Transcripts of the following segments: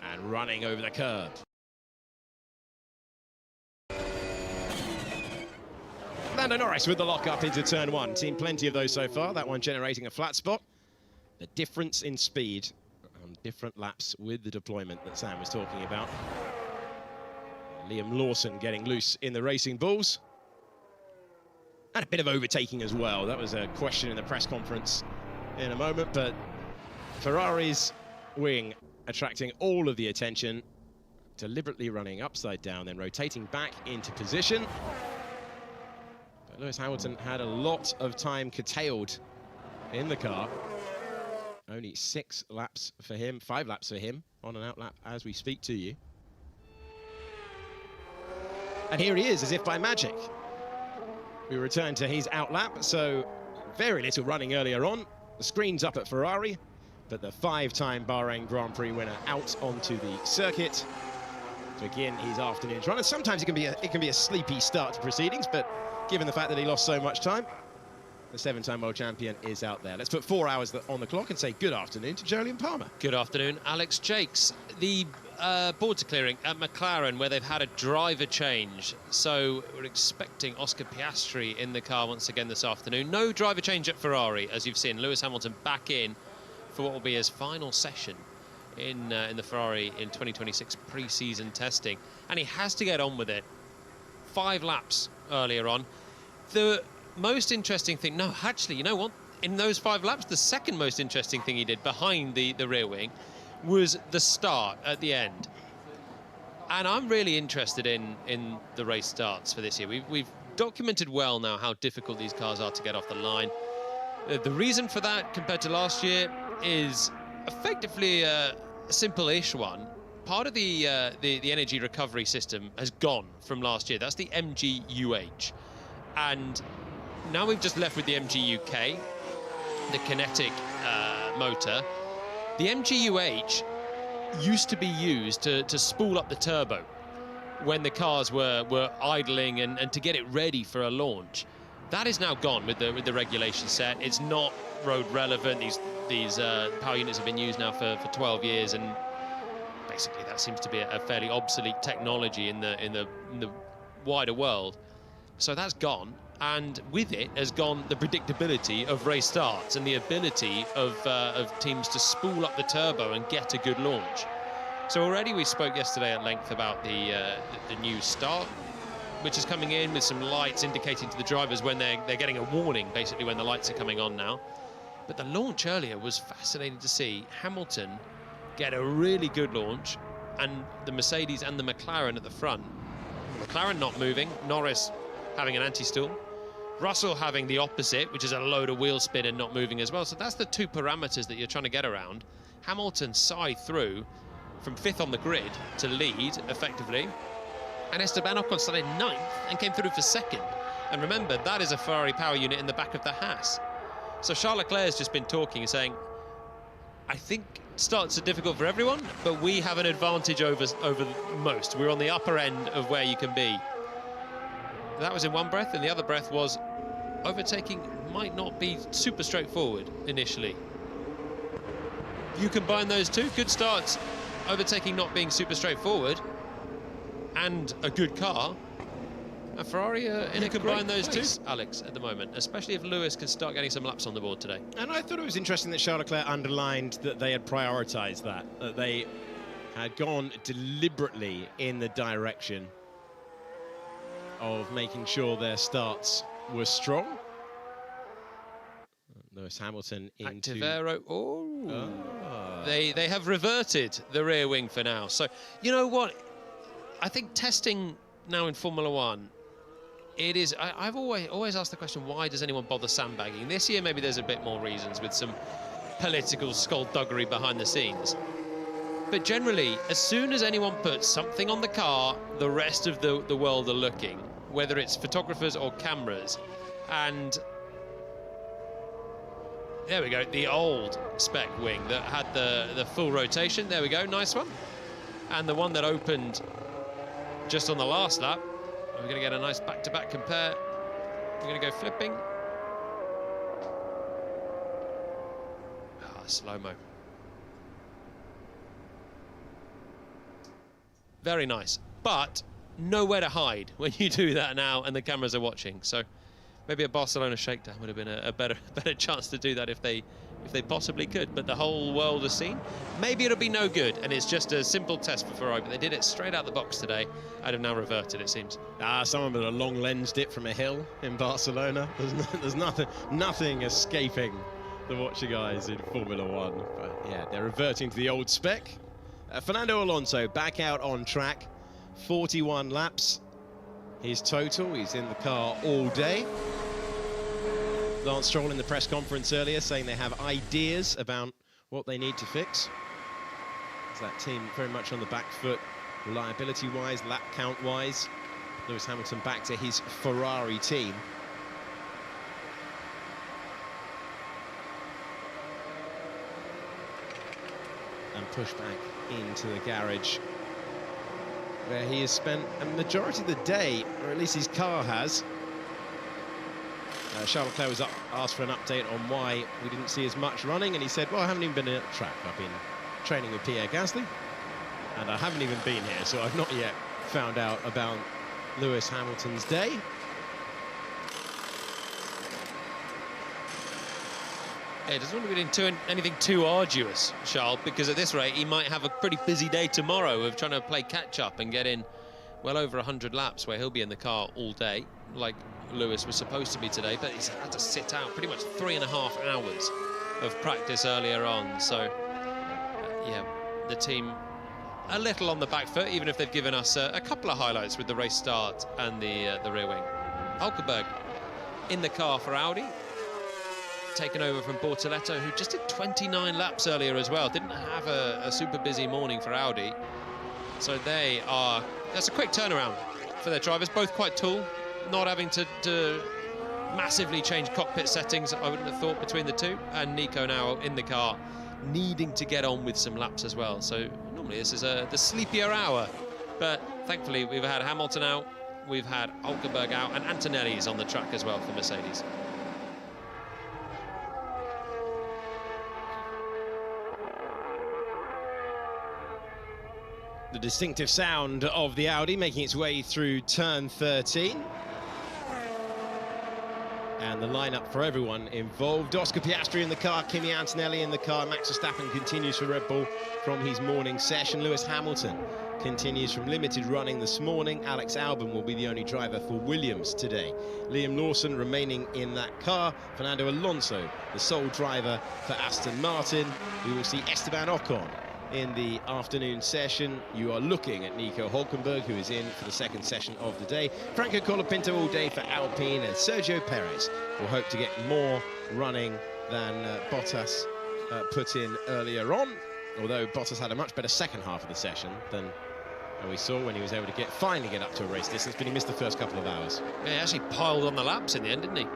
And running over the curb. Lando Norris with the lock-up into turn one. Seen plenty of those so far, that one generating a flat spot. The difference in speed on different laps with the deployment that Sam was talking about. Liam Lawson getting loose in the Racing Bulls. And a bit of overtaking as well. That was a question in the press conference in a moment, but Ferrari's wing attracting all of the attention, deliberately running upside down, then rotating back into position. But Lewis Hamilton had a lot of time curtailed in the car. Only 6 laps for him, 5 laps for him on an out lap as we speak to you. And here he is, as if by magic. We return to his out lap, so very little running earlier on. The screen's up at Ferrari, but the 5-time Bahrain Grand Prix winner out onto the circuit to begin his afternoon's run. And sometimes it can be a sleepy start to proceedings, but given the fact that he lost so much time, the 7-time world champion is out there. Let's put 4 hours on the clock and say good afternoon to Jolyon Palmer. Good afternoon, Alex Jakes. The boards are clearing at McLaren, where they've had a driver change. So we're expecting Oscar Piastri in the car once again this afternoon. No driver change at Ferrari, as you've seen. Lewis Hamilton back in for what will be his final session in the Ferrari in 2026 pre-season testing. And he has to get on with it. 5 laps earlier on. The most interesting thing, no, actually, you know what? In those 5 laps, the second most interesting thing he did behind the rear wing was the start at the end. And I'm really interested in the race starts for this year. We've documented well now how difficult these cars are to get off the line. The reason for that compared to last year is effectively a simple-ish one. Part of the energy recovery system has gone from last year. That's the MGUH. And now we've just left with the MGUK, the kinetic motor. The MGUH used to be used to spool up the turbo when the cars were idling and to get it ready for a launch. That is now gone with the regulation set. It's not road relevant. These power units have been used now for 12 years, and basically that seems to be a fairly obsolete technology in the wider world. So that's gone. And with it has gone the predictability of race starts and the ability of teams to spool up the turbo and get a good launch. So already we spoke yesterday at length about the new start, which is coming in with some lights indicating to the drivers when they're getting a warning, basically, when the lights are coming on now. But the launch earlier was fascinating to see. Hamilton get a really good launch, and the Mercedes and the McLaren at the front. McLaren not moving, Norris having an anti-stall, Russell having the opposite, which is a load of wheel spin and not moving as well. So that's the 2 parameters that you're trying to get around. Hamilton scythed through from 5th on the grid to lead, effectively. And Esteban Ocon started 9th and came through for 2nd. And remember, that is a Ferrari power unit in the back of the Haas. So Charles Leclerc has just been talking and saying, I think starts are difficult for everyone, but we have an advantage over most. We're on the upper end of where you can be. That was in one breath, and the other breath was overtaking might not be super straightforward initially. You combine those two, good starts, overtaking not being super straightforward, and a good car. And Ferrari in a combine those two, Alex, at the moment, especially if Lewis can start getting some laps on the board today. And I thought it was interesting that Charles Leclerc underlined that they had prioritised that they had gone deliberately in the direction of making sure their starts were strong. Lewis Hamilton into active aero. Oh. They have reverted the rear wing for now. So you know what? I think testing now in Formula One, it is. I've always asked the question: why does anyone bother sandbagging? This year, maybe there's a bit more reasons with some political skullduggery behind the scenes. But generally, as soon as anyone puts something on the car, the rest of the world are looking, whether it's photographers or cameras. And there we go, the old spec wing that had the full rotation. There we go, nice one. And the one that opened just on the last lap. We're going to get a nice back-to-back compare. We're going to go flipping. Slow-mo. very nice. But nowhere to hide when you do that now and the cameras are watching. So maybe a Barcelona shakedown would have been a better chance to do that if they possibly could. But the whole world has seen. Maybe it'll be no good, and it's just a simple test for Ferrari. But they did it straight out the box today. I'd have now reverted, it seems. Someone with a long lensed it from a hill in Barcelona. There's nothing escaping the watching eyes in Formula One. But yeah, they're reverting to the old spec. Fernando Alonso back out on track. 41 laps. His total. He's in the car all day. Lance Stroll in the press conference earlier saying they have ideas about what they need to fix. Is that team very much on the back foot, reliability-wise, lap count-wise. Lewis Hamilton back to his Ferrari team. And push back into the garage, where he has spent a majority of the day, or at least his car has. Charles Leclerc was asked for an update on why we didn't see as much running, and he said, well, I haven't even been at the track. I've been training with Pierre Gasly, and I haven't even been here, so I've not yet found out about Lewis Hamilton's day. Yeah, he doesn't want to be doing anything too arduous, Charles, because at this rate he might have a pretty busy day tomorrow of trying to play catch-up and get in well over 100 laps, where he'll be in the car all day, like Lewis was supposed to be today, but he's had to sit out pretty much 3.5 hours of practice earlier on. So, yeah, the team a little on the back foot, even if they've given us a couple of highlights with the race start and the rear wing. Hulkenberg in the car for Audi, taken over from Bortoletto, who just did 29 laps earlier as well. Didn't have a super busy morning for Audi. So that's a quick turnaround for their drivers, both quite tall, not having to massively change cockpit settings, I wouldn't have thought, between the two. And Nico now in the car, needing to get on with some laps as well. So normally this is the sleepier hour, but thankfully we've had Hamilton out, we've had Hulkenberg out, and Antonelli's on the track as well for Mercedes. The distinctive sound of the Audi making its way through turn 13. And the lineup for everyone involved. Oscar Piastri in the car, Kimi Antonelli in the car, Max Verstappen continues for Red Bull from his morning session. Lewis Hamilton continues from limited running this morning. Alex Albon will be the only driver for Williams today. Liam Lawson remaining in that car. Fernando Alonso, the sole driver for Aston Martin. We will see Esteban Ocon in the afternoon session. You are looking at Nico Hulkenberg, who is in for the second session of the day. Franco Colapinto all day for Alpine, and Sergio Perez will hope to get more running than Bottas put in earlier on, although Bottas had a much better second half of the session than we saw when he was able to finally get up to a race distance, but he missed the first couple of hours. Yeah, he actually piled on the laps in the end, didn't he?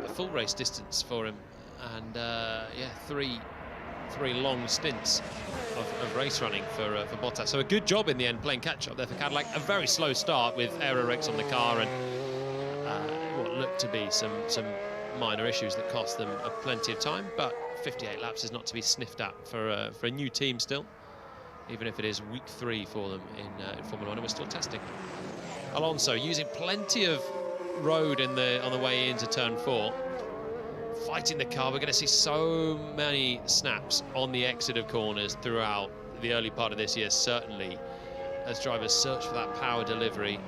A full race distance for him, and yeah, three long stints of race running for Bottas. So a good job in the end playing catch-up there for Cadillac. A very slow start with aero wrecks on the car and what looked to be some minor issues that cost them plenty of time. But 58 laps is not to be sniffed at for a new team still, even if it is week 3 for them in Formula 1, and we're still testing. Alonso using plenty of road on the way into turn 4. Fighting the car. We're going to see so many snaps on the exit of corners throughout the early part of this year, certainly, as drivers search for that power delivery,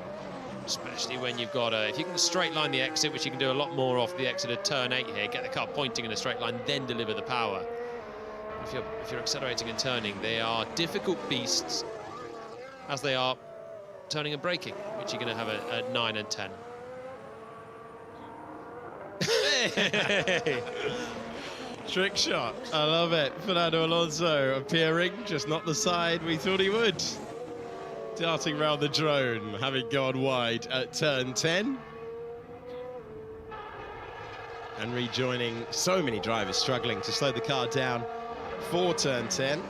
especially when you've got if you can straight line the exit, which you can do a lot more off the exit of turn 8 here, get the car pointing in a straight line, then deliver the power. If you're accelerating and turning, they are difficult beasts, as they are turning and braking, which you're going to have at 9 and 10. Trick shot. I love it. Fernando Alonso appearing, just not the side we thought he would. Darting round the drone, having gone wide at turn 10. And rejoining so many drivers struggling to slow the car down for turn 10.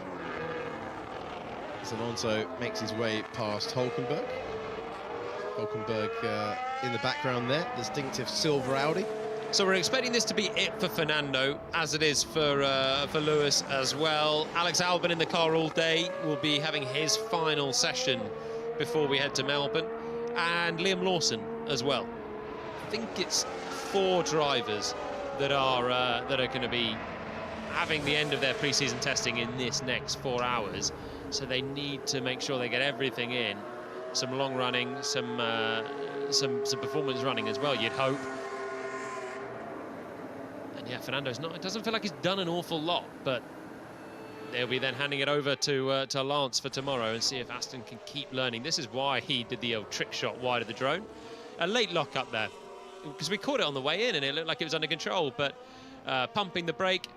As Alonso makes his way past Hulkenberg. Hulkenberg in the background there, distinctive silver Audi. So we're expecting this to be it for Fernando, as it is for Lewis as well. Alex Albon in the car all day will be having his final session before we head to Melbourne, and Liam Lawson as well. I think it's 4 drivers that are going to be having the end of their pre-season testing in this next 4 hours. So they need to make sure they get everything in. Some long running, some performance running as well, you'd hope. And yeah, Fernando's not. It doesn't feel like he's done an awful lot, but they'll be then handing it over to Lance for tomorrow and see if Aston can keep learning. This is why he did the old trick shot wide of the drone. A late lock up there, because we caught it on the way in and it looked like it was under control, but pumping the brake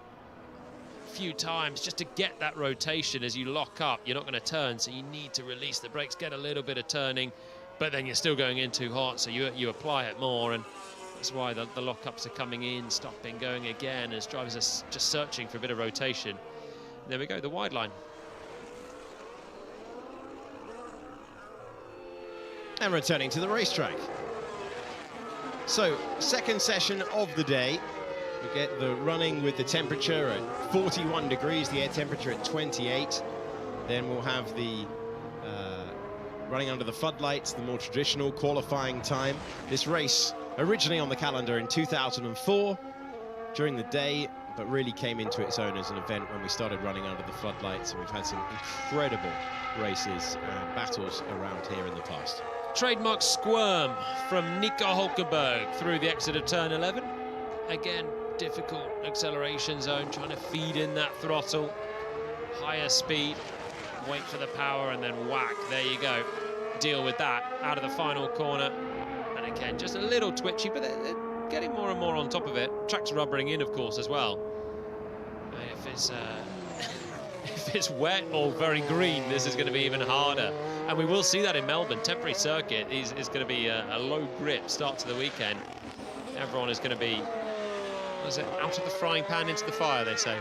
a few times just to get that rotation. As you lock up, you're not going to turn, so you need to release the brakes, get a little bit of turning, but then you're still going in too hot, so you apply it more, and that's why the lockups are coming in, stopping, going again, as drivers are just searching for a bit of rotation. There we go, the wide line. And returning to the racetrack. So, second session of the day. We get the running with the temperature at 41 degrees, the air temperature at 28. Then we'll have the running under the floodlights, the more traditional qualifying time. This race originally on the calendar in 2004 during the day, but really came into its own as an event when we started running under the floodlights, and we've had some incredible races and battles around here in the past. Trademark squirm from Nico Hulkenberg through the exit of turn 11. Again, difficult acceleration zone, trying to feed in that throttle. Higher speed, wait for the power, and then whack, there you go. Deal with that out of the final corner. And again, just a little twitchy, but they're getting more and more on top of it. Track's rubbering in, of course, as well. If it's if it's wet or very green, this is going to be even harder. And we will see that in Melbourne. Temporary circuit is going to be a low grip start to the weekend. Everyone is going to be, what is it, out of the frying pan into the fire, they say.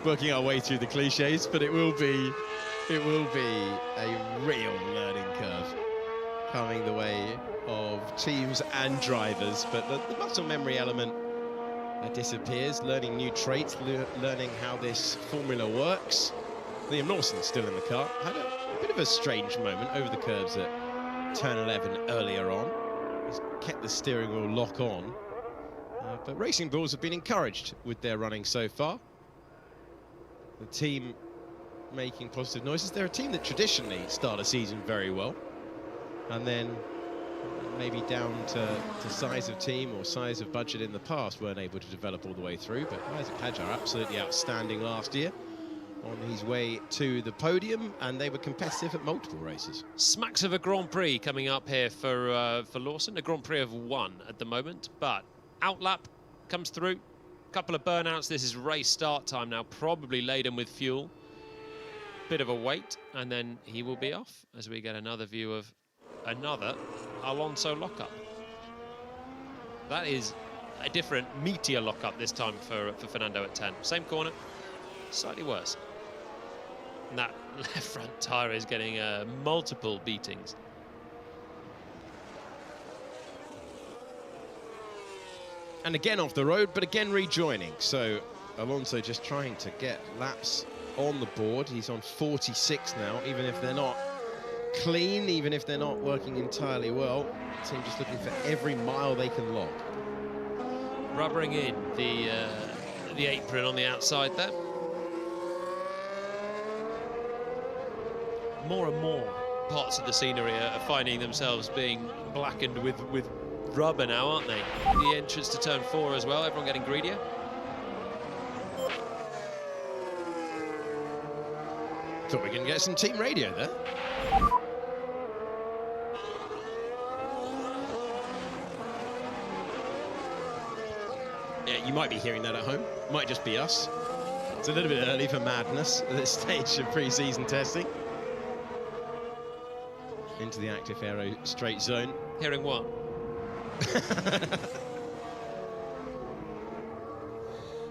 Working our way through the cliches, but it will be a real learning curve coming the way of teams and drivers. But the muscle memory element disappears, learning new traits, learning how this formula works. Liam Lawson's still in the car. Had a bit of a strange moment over the curves at turn 11 earlier on. He's kept the steering wheel lock on. But Racing Bulls have been encouraged with their running so far. The team making positive noises. They're a team that traditionally start a season very well, and then maybe down to size of team or size of budget in the past weren't able to develop all the way through. But Isaac Hajar absolutely outstanding last year, on his way to the podium, and they were competitive at multiple races. Smacks of a Grand Prix coming up here for Lawson, a Grand Prix of 1 at the moment, but outlap comes through, couple of burnouts. This is race start time now, probably laden with fuel, bit of a wait, and then he will be off as we get another view of another Alonso lockup. That is a different meteor lockup this time for Fernando at 10. Same corner, slightly worse. And that left front tyre is getting multiple beatings. And again off the road, but again rejoining. So Alonso just trying to get laps on the board. He's on 46 now, even if they're not clean, even if they're not working entirely well. The team just looking for every mile they can log. Rubbering in the apron on the outside there. More and more parts of the scenery are finding themselves being blackened with rubber now, aren't they? The entrance to turn 4 as well, everyone getting greedier. Thought we can get some team radio there. Yeah, you might be hearing that at home. Might just be us. It's a little bit early for madness at this stage of pre-season testing. Into the active aero straight zone. Hearing what?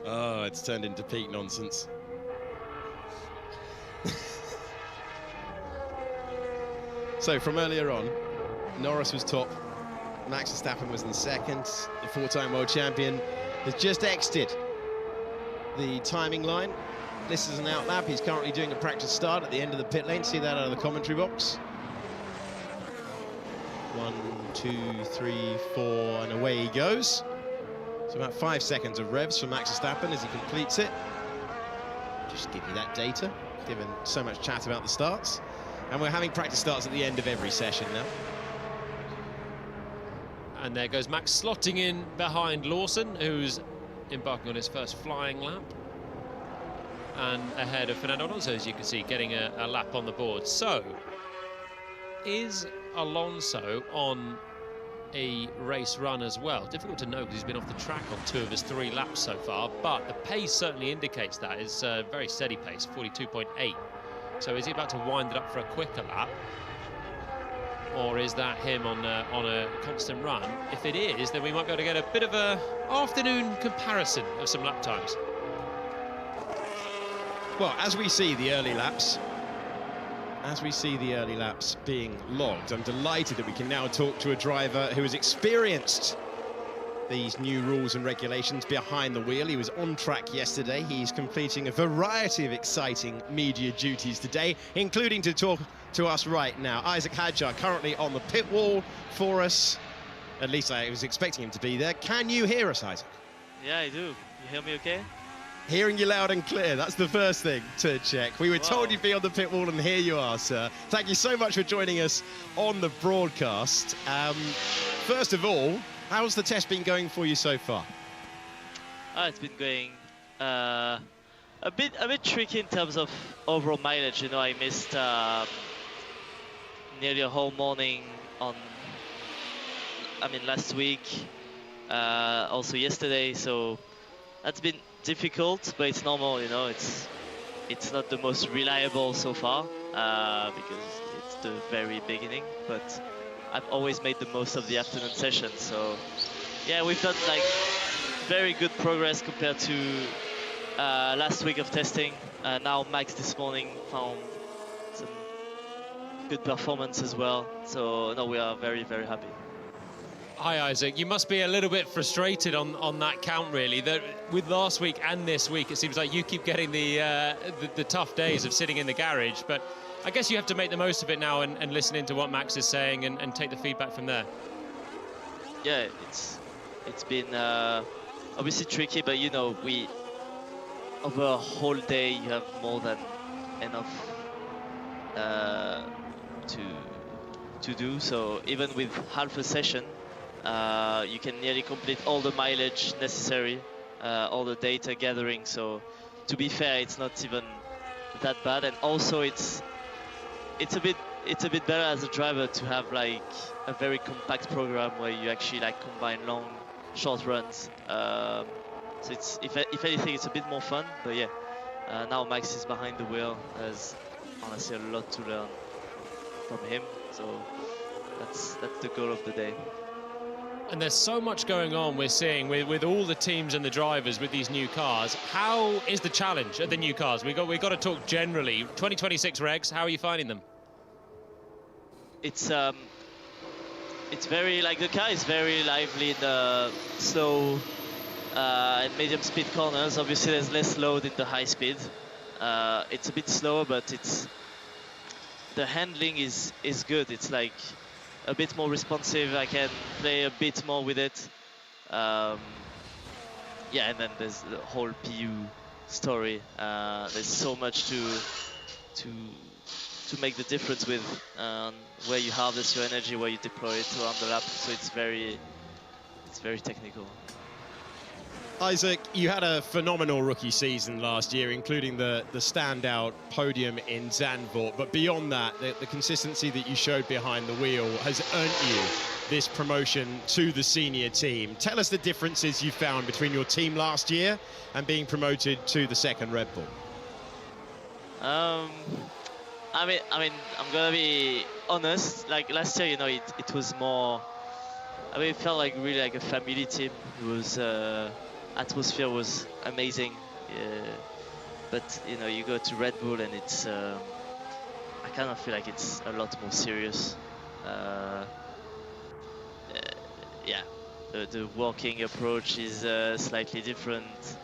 Oh, it's turned into peak nonsense. So from earlier on, Norris was top, Max Verstappen was in second. The 4-time world champion has just exited the timing line This is an out lap. He's currently doing a practice start at the end of the pit lane. See that out of the commentary box. 1, 2, 3, 4, and away he goes. So about 5 seconds of revs for Max Verstappen as he completes it. Just give you that data, given so much chat about the starts. And we're having practice starts at the end of every session now. And there goes Max slotting in behind Lawson, who's embarking on his first flying lap. And ahead of Fernando Alonso, as you can see, getting a lap on the board. So, is Alonso on a race run as well? Difficult to know because he's been off the track on 2 of his 3 laps so far, but the pace certainly indicates that. It's a very steady pace, 42.8. So is he about to wind it up for a quicker lap? Or is that him on a constant run? If it is, then we might be able to get a bit of a afternoon comparison of some lap times. Well, as we see the early laps being logged, I'm delighted that we can now talk to a driver who has experienced these new rules and regulations behind the wheel. He was on track yesterday. He's completing a variety of exciting media duties today, including to talk to us right now. Isaac Hajar currently on the pit wall for us. At least I was expecting him to be there. Can you hear us, Isaac? Yeah, I do. You hear me okay? Hearing you loud and clear, that's the first thing to check. We were told you'd be on the pit wall, and here you are, sir. Thank you so much for joining us on the broadcast. First of all, how's the test been going for you so far? It's been going a bit tricky in terms of overall mileage. You know, I missed nearly a whole morning last week, also yesterday, so that's been difficult, but it's normal, you know. It's not the most reliable so far because it's the very beginning, but I've always made the most of the afternoon session. So yeah, we've done like very good progress compared to last week of testing. Now Max this morning found some good performance as well, so no, we are very, very happy. Hi Isaac, you must be a little bit frustrated on that count, really. That with last week and this week, it seems like you keep getting the tough days of sitting in the garage. But I guess you have to make the most of it now and listen into what Max is saying and take the feedback from there. Yeah, it's been obviously tricky, but you know, over a whole day you have more than enough to do. So even with half a session, you can nearly complete all the mileage necessary, all the data gathering. So to be fair, it's not even that bad. And also it's a bit better as a driver to have like a very compact program where you actually like combine long, short runs. So it's if anything, it's a bit more fun. But yeah, now Max is behind the wheel. There's honestly a lot to learn from him. So that's the goal of the day. And there's so much going on, we're seeing, with all the teams and the drivers with these new cars. How is the challenge at the new cars? We got to talk generally. 2026 regs, how are you finding them? It's very, like, the car is very lively in the slow and medium speed corners. Obviously there's less load in the high speed. It's a bit slower, but the handling is good. It's like a bit more responsive. I can play a bit more with it. Yeah, and then there's the whole PU story. There's so much to make the difference with where you harvest your energy, where you deploy it around the lap. So it's very technical. Isaac, you had a phenomenal rookie season last year, including the standout podium in Zandvoort. But beyond that, the consistency that you showed behind the wheel has earned you this promotion to the senior team. Tell us the differences you found between your team last year and being promoted to the second Red Bull. I mean, I'm gonna be honest. Like last year, you know, it was more. I mean, it felt like really like a family team. It was. Atmosphere was amazing, but you know, you go to Red Bull and it's I kind of feel like it's a lot more serious. Yeah, the walking approach is slightly different.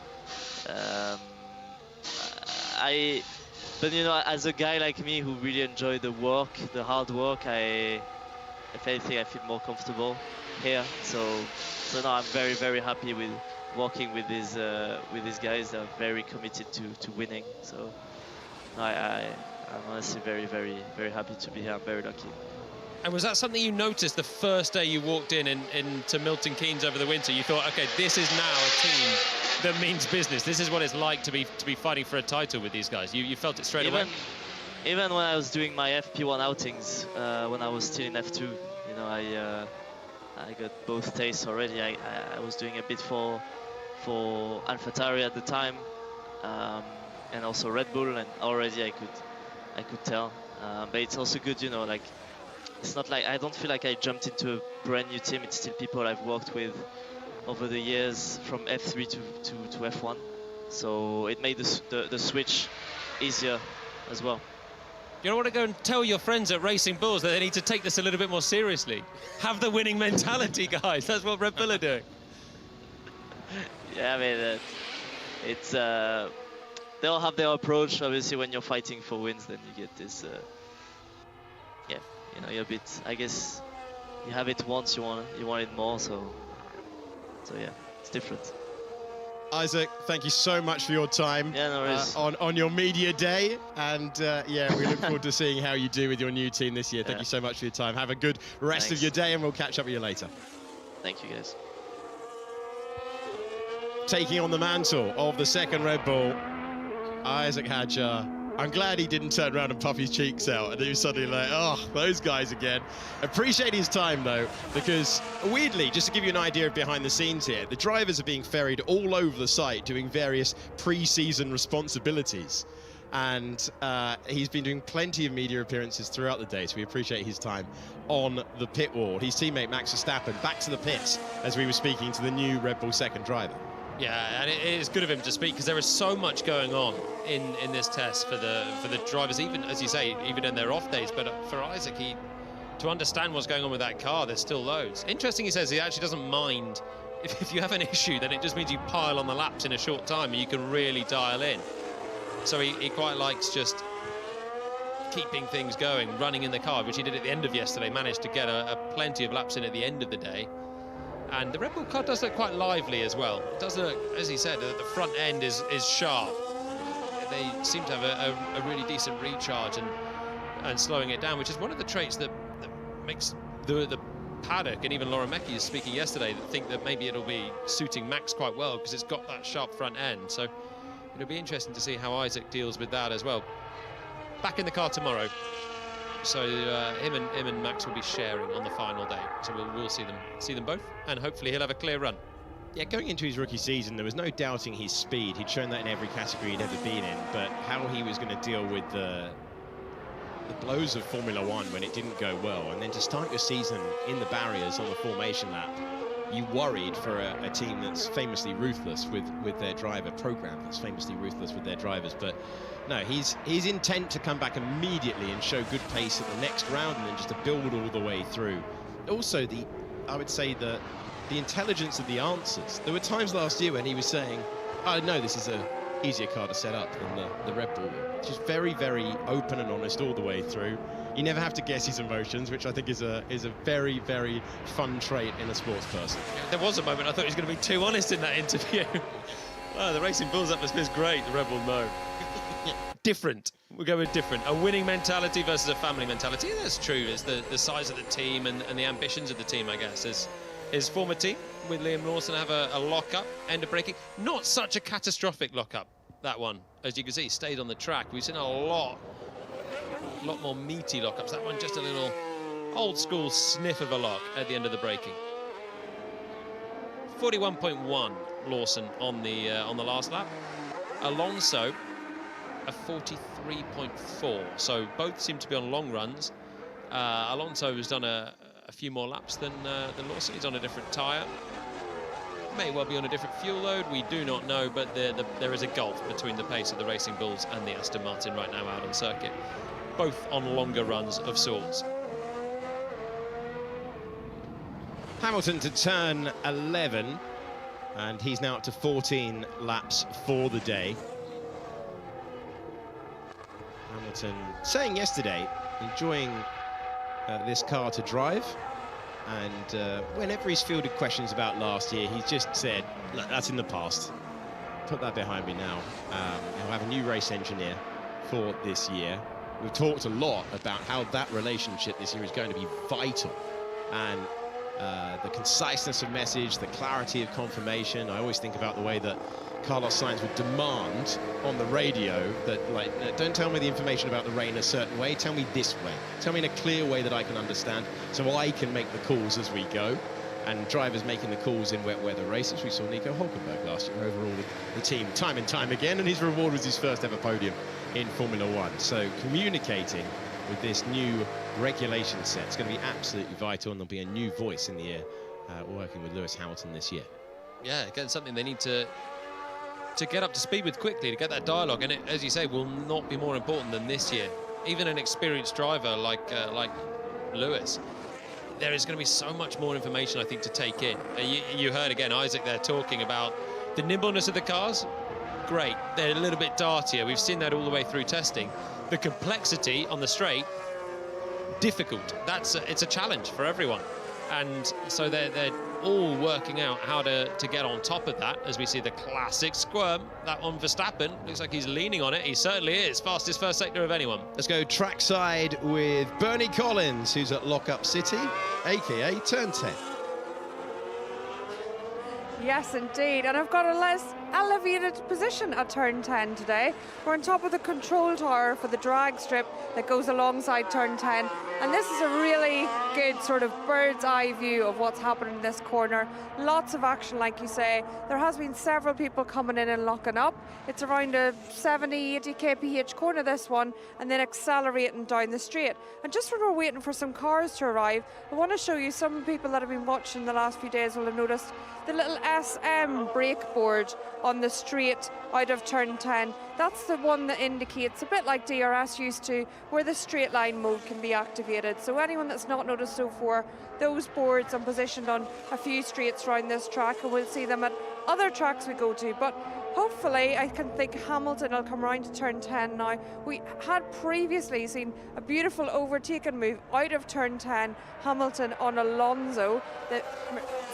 but you know, as a guy like me who really enjoy the work, the hard work, if anything, I feel more comfortable here. So no, I'm very, very happy with working with these guys. They're very committed to winning. So no, I'm honestly very, very, very happy to be here. I'm very lucky. And was that something you noticed the first day you walked into Milton Keynes over the winter? You thought, okay, this is now a team that means business. This is what it's like to be fighting for a title with these guys. You felt it straight away? Even when I was doing my FP1 outings, when I was still in F2, you know, I got both tastes already. I was doing a bit for AlphaTauri at the time, and also Red Bull, and already I could tell. But it's also good, you know, like, it's not like, I don't feel like I jumped into a brand new team. It's still people I've worked with over the years from F3 to F1. So it made the switch easier as well. You don't want to go and tell your friends at Racing Bulls that they need to take this a little bit more seriously. Have the winning mentality, guys. That's what Red Bull are doing. Yeah, I mean, it's they all have their approach. Obviously, when you're fighting for wins, then you get this. Yeah, you know, you're a bit. I guess you have it once, you want it more. So yeah, it's different. Isaac, thank you so much for your time on your media day, and yeah, we look forward to seeing how you do with your new team this year. Thank you so much for your time. Have a good rest of your day, and we'll catch up with you later. Thank you, guys. Taking on the mantle of the second Red Bull, Isaac Hajar. I'm glad he didn't turn around and puff his cheeks out and he was suddenly like, oh, those guys again. Appreciate his time, though, because weirdly, just to give you an idea of behind the scenes here, the drivers are being ferried all over the site doing various pre-season responsibilities. And he's been doing plenty of media appearances throughout the day, so we appreciate his time on the pit wall. His teammate Max Verstappen back to the pits as we were speaking to the new Red Bull second driver. Yeah, and it is good of him to speak because there is so much going on in this test for the drivers, even, as you say, even in their off days. But for Isaac, to understand what's going on with that car, there's still loads. Interesting, he says he actually doesn't mind if you have an issue, then it just means you pile on the laps in a short time and you can really dial in. So he quite likes just keeping things going, running in the car, which he did at the end of yesterday, managed to get a plenty of laps in at the end of the day. And the Red Bull car does look quite lively as well. It does look, as he said, the front end is sharp. They seem to have a really decent recharge and slowing it down, which is one of the traits that makes the paddock, and even Laura Mecki is speaking yesterday, that think that maybe it'll be suiting Max quite well because it's got that sharp front end. So it'll be interesting to see how Isaac deals with that as well. Back in the car tomorrow. So him and Max will be sharing on the final day. So we'll see them both, and hopefully he'll have a clear run. Yeah, going into his rookie season, there was no doubting his speed. He'd shown that in every category he'd ever been in, but how he was going to deal with the blows of Formula One when it didn't go well, and then to start your season in the barriers on the formation lap, you worried for a team that's famously ruthless with their driver program, that's famously ruthless with their drivers. But no, he's intent to come back immediately and show good pace at the next round, and then just to build all the way through. Also, I would say the intelligence of the answers. There were times last year when he was saying, "I know this is a easier car to set up than the Red Bull." Just very, very open and honest all the way through. You never have to guess his emotions, which I think is a very, very fun trait in a sports person. Yeah, there was a moment I thought he was going to be too honest in that interview. Well, the Racing Bulls atmosphere is great. The Red Bull, no. Different. We'll go with different. A winning mentality versus a family mentality. Yeah, that's true. It's the size of the team and the ambitions of the team, I guess. His former team with Liam Lawson have a lock-up, end of braking. Not such a catastrophic lock-up, that one. As you can see, stayed on the track. We've seen a lot more meaty lock-ups. That one just a little old-school sniff of a lock at the end of the braking. 41.1 Lawson on the last lap. Alonso a 43.4. So both seem to be on long runs. Alonso has done a few more laps than Lawson. He's on a different tyre. May well be on a different fuel load. We do not know, but there is a gulf between the pace of the Racing Bulls and the Aston Martin right now out on circuit. Both on longer runs of sorts. Hamilton to turn 11, and he's now up to 14 laps for the day. Hamilton saying yesterday, enjoying this car to drive. And whenever he's fielded questions about last year, he's just said, look, that's in the past. Put that behind me now. He'll have a new race engineer for this year. We've talked a lot about how that relationship this year is going to be vital. And the conciseness of message, the clarity of confirmation. I always think about the way that Carlos Sainz would demand on the radio that, like, don't tell me the information about the rain a certain way, tell me this way. Tell me in a clear way that I can understand, so I can make the calls as we go. And drivers making the calls in wet weather races. We saw Nico Hulkenberg last year overall with the team time and time again, and his reward was his first ever podium in Formula One. So communicating with this new regulation set, it's going to be absolutely vital, and there'll be a new voice in the air working with Lewis Hamilton this year. Yeah, again, something they need to get up to speed with quickly, to get that dialogue, and it, as you say, will not be more important than this year. Even an experienced driver like Lewis, there is going to be so much more information, I think, to take in. You heard again Isaac there talking about the nimbleness of the cars. Great, they're a little bit dartier. We've seen that all the way through testing. The complexity on the straight, difficult. It's a challenge for everyone, and so they're all working out how to get on top of that. As we see the classic squirm, that on Verstappen, looks like he's leaning on it. He certainly is. Fastest first sector of anyone. Let's go trackside with Bernie Collins, who's at Lockup City, aka Turn 10. Yes, indeed, and I've got a less elevated position at turn 10 today. We're on top of the control tower for the drag strip that goes alongside turn 10, and this is a really good sort of bird's eye view of what's happening in this corner. Lots of action, like you say. There has been several people coming in and locking up. It's around a 70-80 kph corner, this one, and then accelerating down the straight. And just when we're waiting for some cars to arrive, I want to show you, some people that have been watching the last few days will have noticed the little SM brake board on the straight out of turn 10. That's the one that indicates, a bit like DRS used to, where the straight line mode can be activated. So anyone that's not noticed so far, those boards are positioned on a few straights around this track, and we'll see them at other tracks we go to. But hopefully, I can think Hamilton will come around to turn 10 now. We had previously seen a beautiful overtaken move out of turn 10, Hamilton on Alonso. The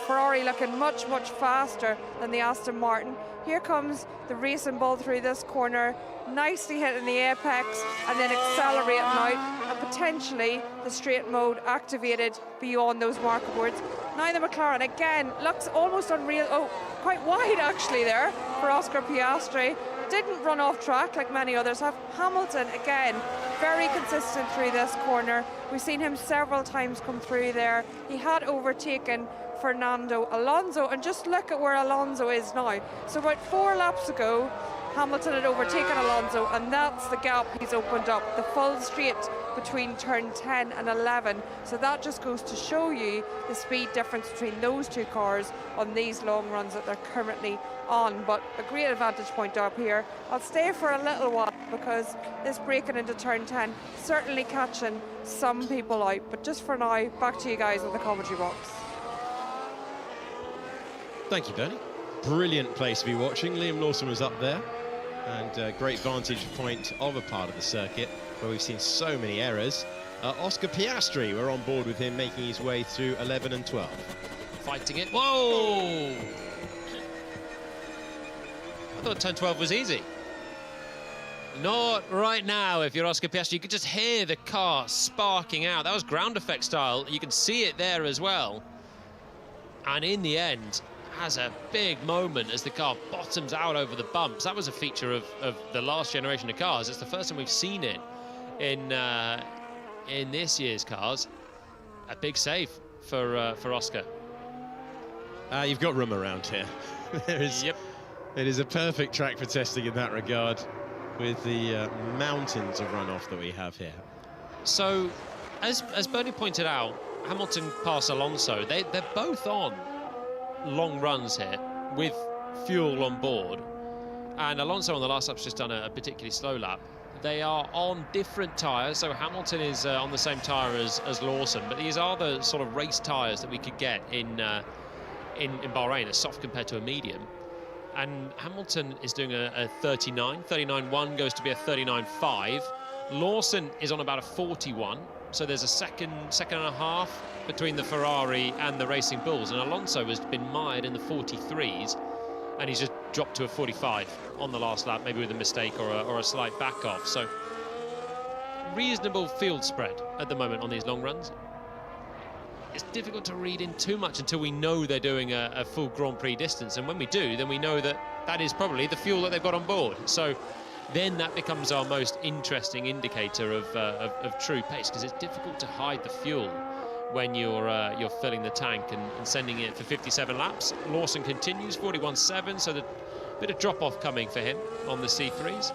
Ferrari looking much, much faster than the Aston Martin. Here comes the racing ball through this corner, nicely hitting the apex and then accelerating out, and potentially the straight mode activated beyond those marker boards. Now the McLaren again looks almost unreal. Oh, quite wide actually there for Oscar Piastri. Didn't run off track like many others have. Hamilton again very consistent through this corner. We've seen him several times come through there. He had overtaken Fernando Alonso, and just look at where Alonso is now. So about 4 laps ago, Hamilton had overtaken Alonso, and that's the gap he's opened up, the full straight between turn 10 and 11. So that just goes to show you the speed difference between those two cars on these long runs that they're currently on. But a great advantage point up here. I'll stay for a little while because this breaking into turn 10 certainly catching some people out. But just for now, back to you guys in the commentary box. Thank you, Bernie. Brilliant place to be watching. Liam Lawson was up there, and great vantage point of a part of the circuit where we've seen so many errors. Oscar Piastri, we're on board with him, making his way through 11 and 12. Fighting it. Whoa! I thought turn 12 was easy. Not right now. If you're Oscar Piastri, you could just hear the car sparking out. That was ground effect style. You can see it there as well. And in the end, has a big moment as the car bottoms out over the bumps. That was a feature of the last generation of cars. It's the first time we've seen it in this year's cars. A big save for Oscar. You've got room around here. It is a perfect track for testing in that regard, with the mountains of runoff that we have here. So, as Bernie pointed out, Hamilton passed Alonso. They're both on long runs here with fuel on board, and Alonso on the last lap's just done a particularly slow lap. They are on different tyres, so Hamilton is on the same tyre as Lawson, but these are the sort of race tyres that we could get in Bahrain, a soft compared to a medium. And Hamilton is doing a 39.1 goes to be a 39.5. Lawson is on about a 41, so there's a second and a half between the Ferrari and the Racing Bulls, and Alonso has been mired in the 43s, and he's just dropped to a 45 on the last lap, maybe with a mistake or a slight back off. So reasonable field spread at the moment on these long runs. It's difficult to read in too much until we know they're doing a full Grand Prix distance, and when we do, then we know that that is probably the fuel that they've got on board. So then that becomes our most interesting indicator of true pace, because it's difficult to hide the fuel when you're filling the tank and sending it for 57 laps. Lawson continues 41.7, so the bit of drop-off coming for him on the C3s,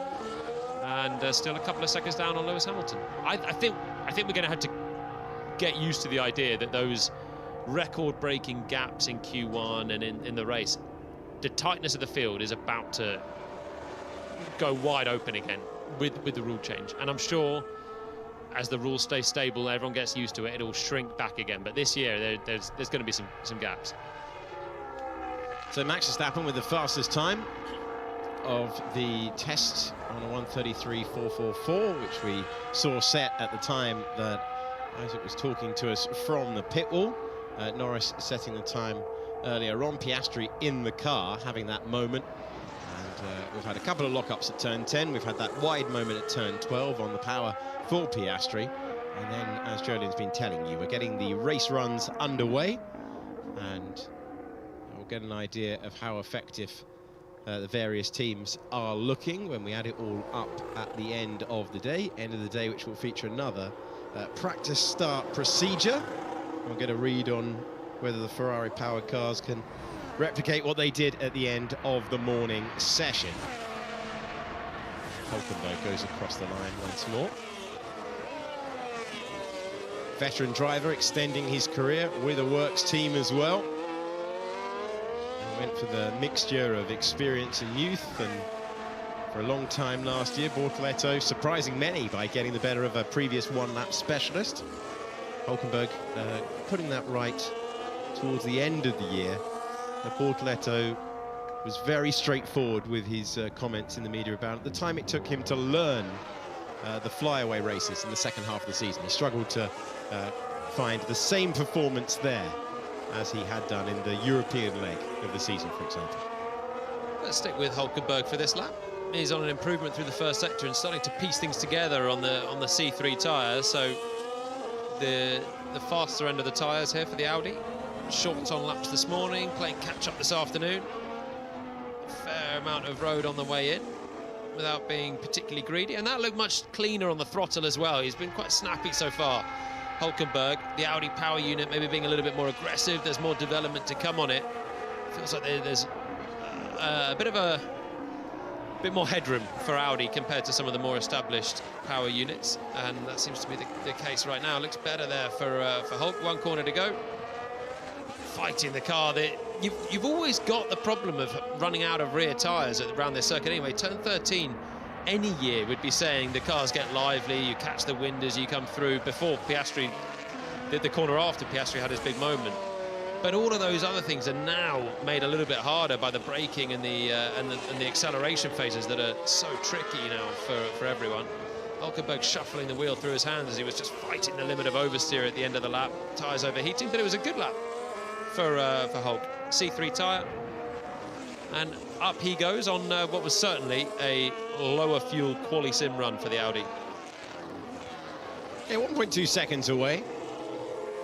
and still a couple of seconds down on Lewis Hamilton. I think we're going to have to get used to the idea that those record-breaking gaps in Q1 and in the race, the tightness of the field is about to go wide open again with the rule change. And I'm sure as the rules stay stable, everyone gets used to it, it'll shrink back again. But this year, there's going to be some gaps. So Max Verstappen with the fastest time of the test on a 1:33.444, which we saw set at the time that Isaac was talking to us from the pit wall. Norris setting the time earlier on. Piastri in the car having that moment. And we've had a couple of lockups at turn 10. We've had that wide moment at turn 12 on the power for Piastri. And then, as Jolin's been telling you, we're getting the race runs underway. And we'll get an idea of how effective the various teams are looking when we add it all up at the end of the day. End of the day, which will feature another practice start procedure. We'll get a read on whether the Ferrari powered cars can replicate what they did at the end of the morning session. Hulkenberg goes across the line once more. Veteran driver extending his career with a works team as well. And went for the mixture of experience and youth, and for a long time last year, Bortoleto surprising many by getting the better of a previous one-lap specialist. Hulkenberg putting that right towards the end of the year. Bortoleto was very straightforward with his comments in the media about the time it took him to learn the flyaway races in the second half of the season. He struggled to find the same performance there as he had done in the European leg of the season, for example. Let's stick with Hulkenberg for this lap. He's on an improvement through the first sector and starting to piece things together on the C3 tyres. So the faster end of the tyres here for the Audi. Short on laps this morning, playing catch-up this afternoon. A fair amount of road on the way in without being particularly greedy, and that looked much cleaner on the throttle as well. He's been quite snappy so far, Hulkenberg. The Audi power unit maybe being a little bit more aggressive. There's more development to come on it. Feels like there's a bit more headroom for Audi compared to some of the more established power units, and that seems to be the case right now. Looks better there for Hulk. One corner to go. Fighting the car. You've always got the problem of running out of rear tyres around this circuit anyway. Turn 13 any year would be saying the cars get lively, you catch the wind as you come through. Before Piastri did the corner after Piastri had his big moment. But all of those other things are now made a little bit harder by the braking and the acceleration phases that are so tricky now for everyone. Hulkenberg shuffling the wheel through his hands as he was just fighting the limit of oversteer at the end of the lap. Tyres overheating, but it was a good lap for Hulk. C3 tyre, and up he goes on what was certainly a lower fuel quali sim run for the Audi. Yeah, 1.2 seconds away.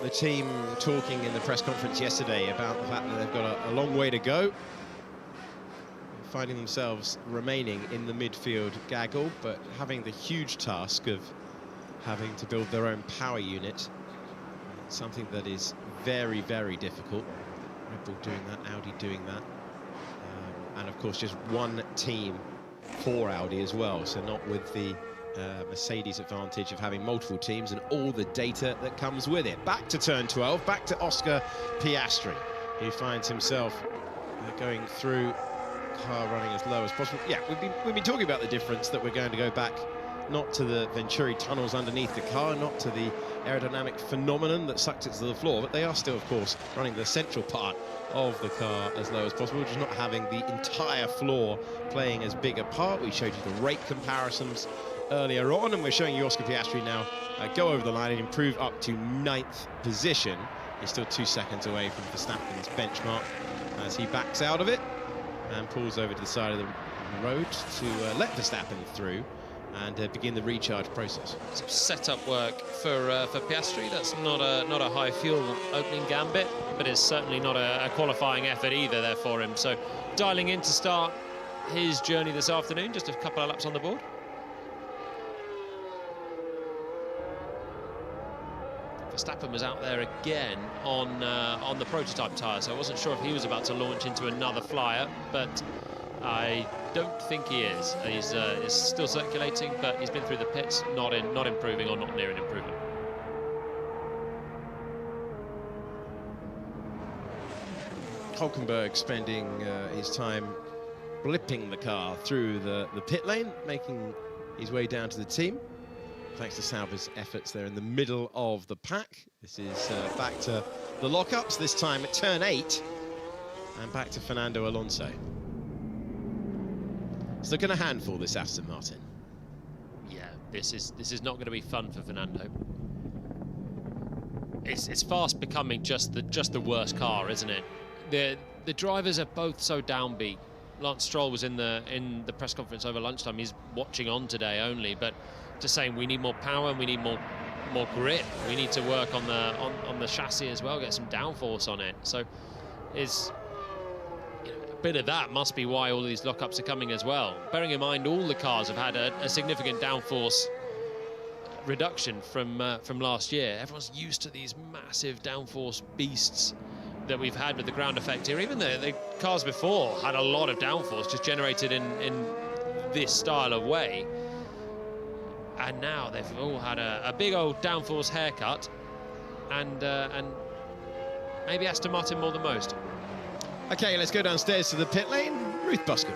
The team talking in the press conference yesterday about the fact that they've got a long way to go, finding themselves remaining in the midfield gaggle, but having the huge task of having to build their own power unit, something that is very, very difficult. Red Bull doing that, Audi doing that, and of course just one team for Audi as well, so not with the Mercedes advantage of having multiple teams and all the data that comes with it. Back to turn 12, back to Oscar Piastri. He finds himself going through, car running as low as possible. Yeah, we've been talking about the difference that we're going to go back not to the Venturi tunnels underneath the car, not to the aerodynamic phenomenon that sucked it to the floor, but they are still, of course, running the central part of the car as low as possible, just not having the entire floor playing as big a part. We showed you the rate comparisons earlier on, and we're showing you Oscar Piastri now go over the line and improve up to 9th position. He's still 2 seconds away from Verstappen's benchmark as he backs out of it and pulls over to the side of the road to let Verstappen through and begin the recharge process. Some setup work for Piastri. That's not a high fuel opening gambit, but it's certainly not a qualifying effort either there for him. So dialing in to start his journey this afternoon, just a couple of laps on the board. Verstappen was out there again on the prototype tyre, so I wasn't sure if he was about to launch into another flyer, but I don't think he is. He's still circulating, but he's been through the pits, not improving or not near an improvement. Hulkenberg spending his time blipping the car through the pit lane, making his way down to the team. Thanks to Sauber's efforts, they're in the middle of the pack. This is back to the lockups, this time at turn 8, and back to Fernando Alonso. It's looking a handful, this Aston Martin. Yeah, this is not going to be fun for Fernando. It's fast becoming just the worst car, isn't it? The drivers are both so downbeat. Lance Stroll was in the press conference over lunchtime. He's watching on today only, but just saying we need more power and we need more grip. We need to work on the chassis as well, get some downforce on it. So a bit of that must be why all these lockups are coming as well. Bearing in mind all the cars have had a significant downforce reduction from last year. Everyone's used to these massive downforce beasts that we've had with the ground effect here. Even the cars before had a lot of downforce just generated in this style of way. And now they've all had a big old downforce haircut, and maybe Aston Martin more than most. Okay, let's go downstairs to the pit lane. Ruth Buscombe.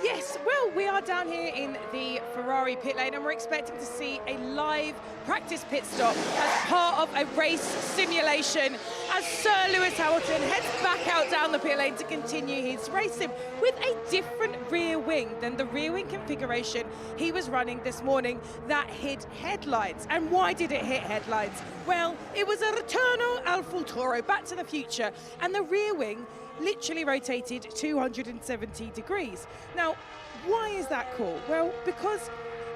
Yes, well, we are down here in the Ferrari pit lane and we're expecting to see a live practice pit stop as part of a race simulation as Sir Lewis Hamilton heads back out down the pit lane to continue his racing with a different rear wing than the rear wing configuration he was running this morning that hit headlights. And why did it hit headlights? Well, it was a Retorno al Futuro, Back to the Future, and the rear wing literally rotated 270 degrees. Now, why is that cool? Well, because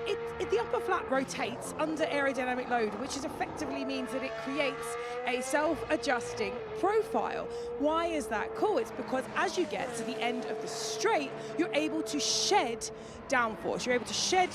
the upper flat rotates under aerodynamic load, which effectively means that it creates a self-adjusting profile. Why is that cool? It's because as you get to the end of the straight, you're able to shed downforce. You're able to shed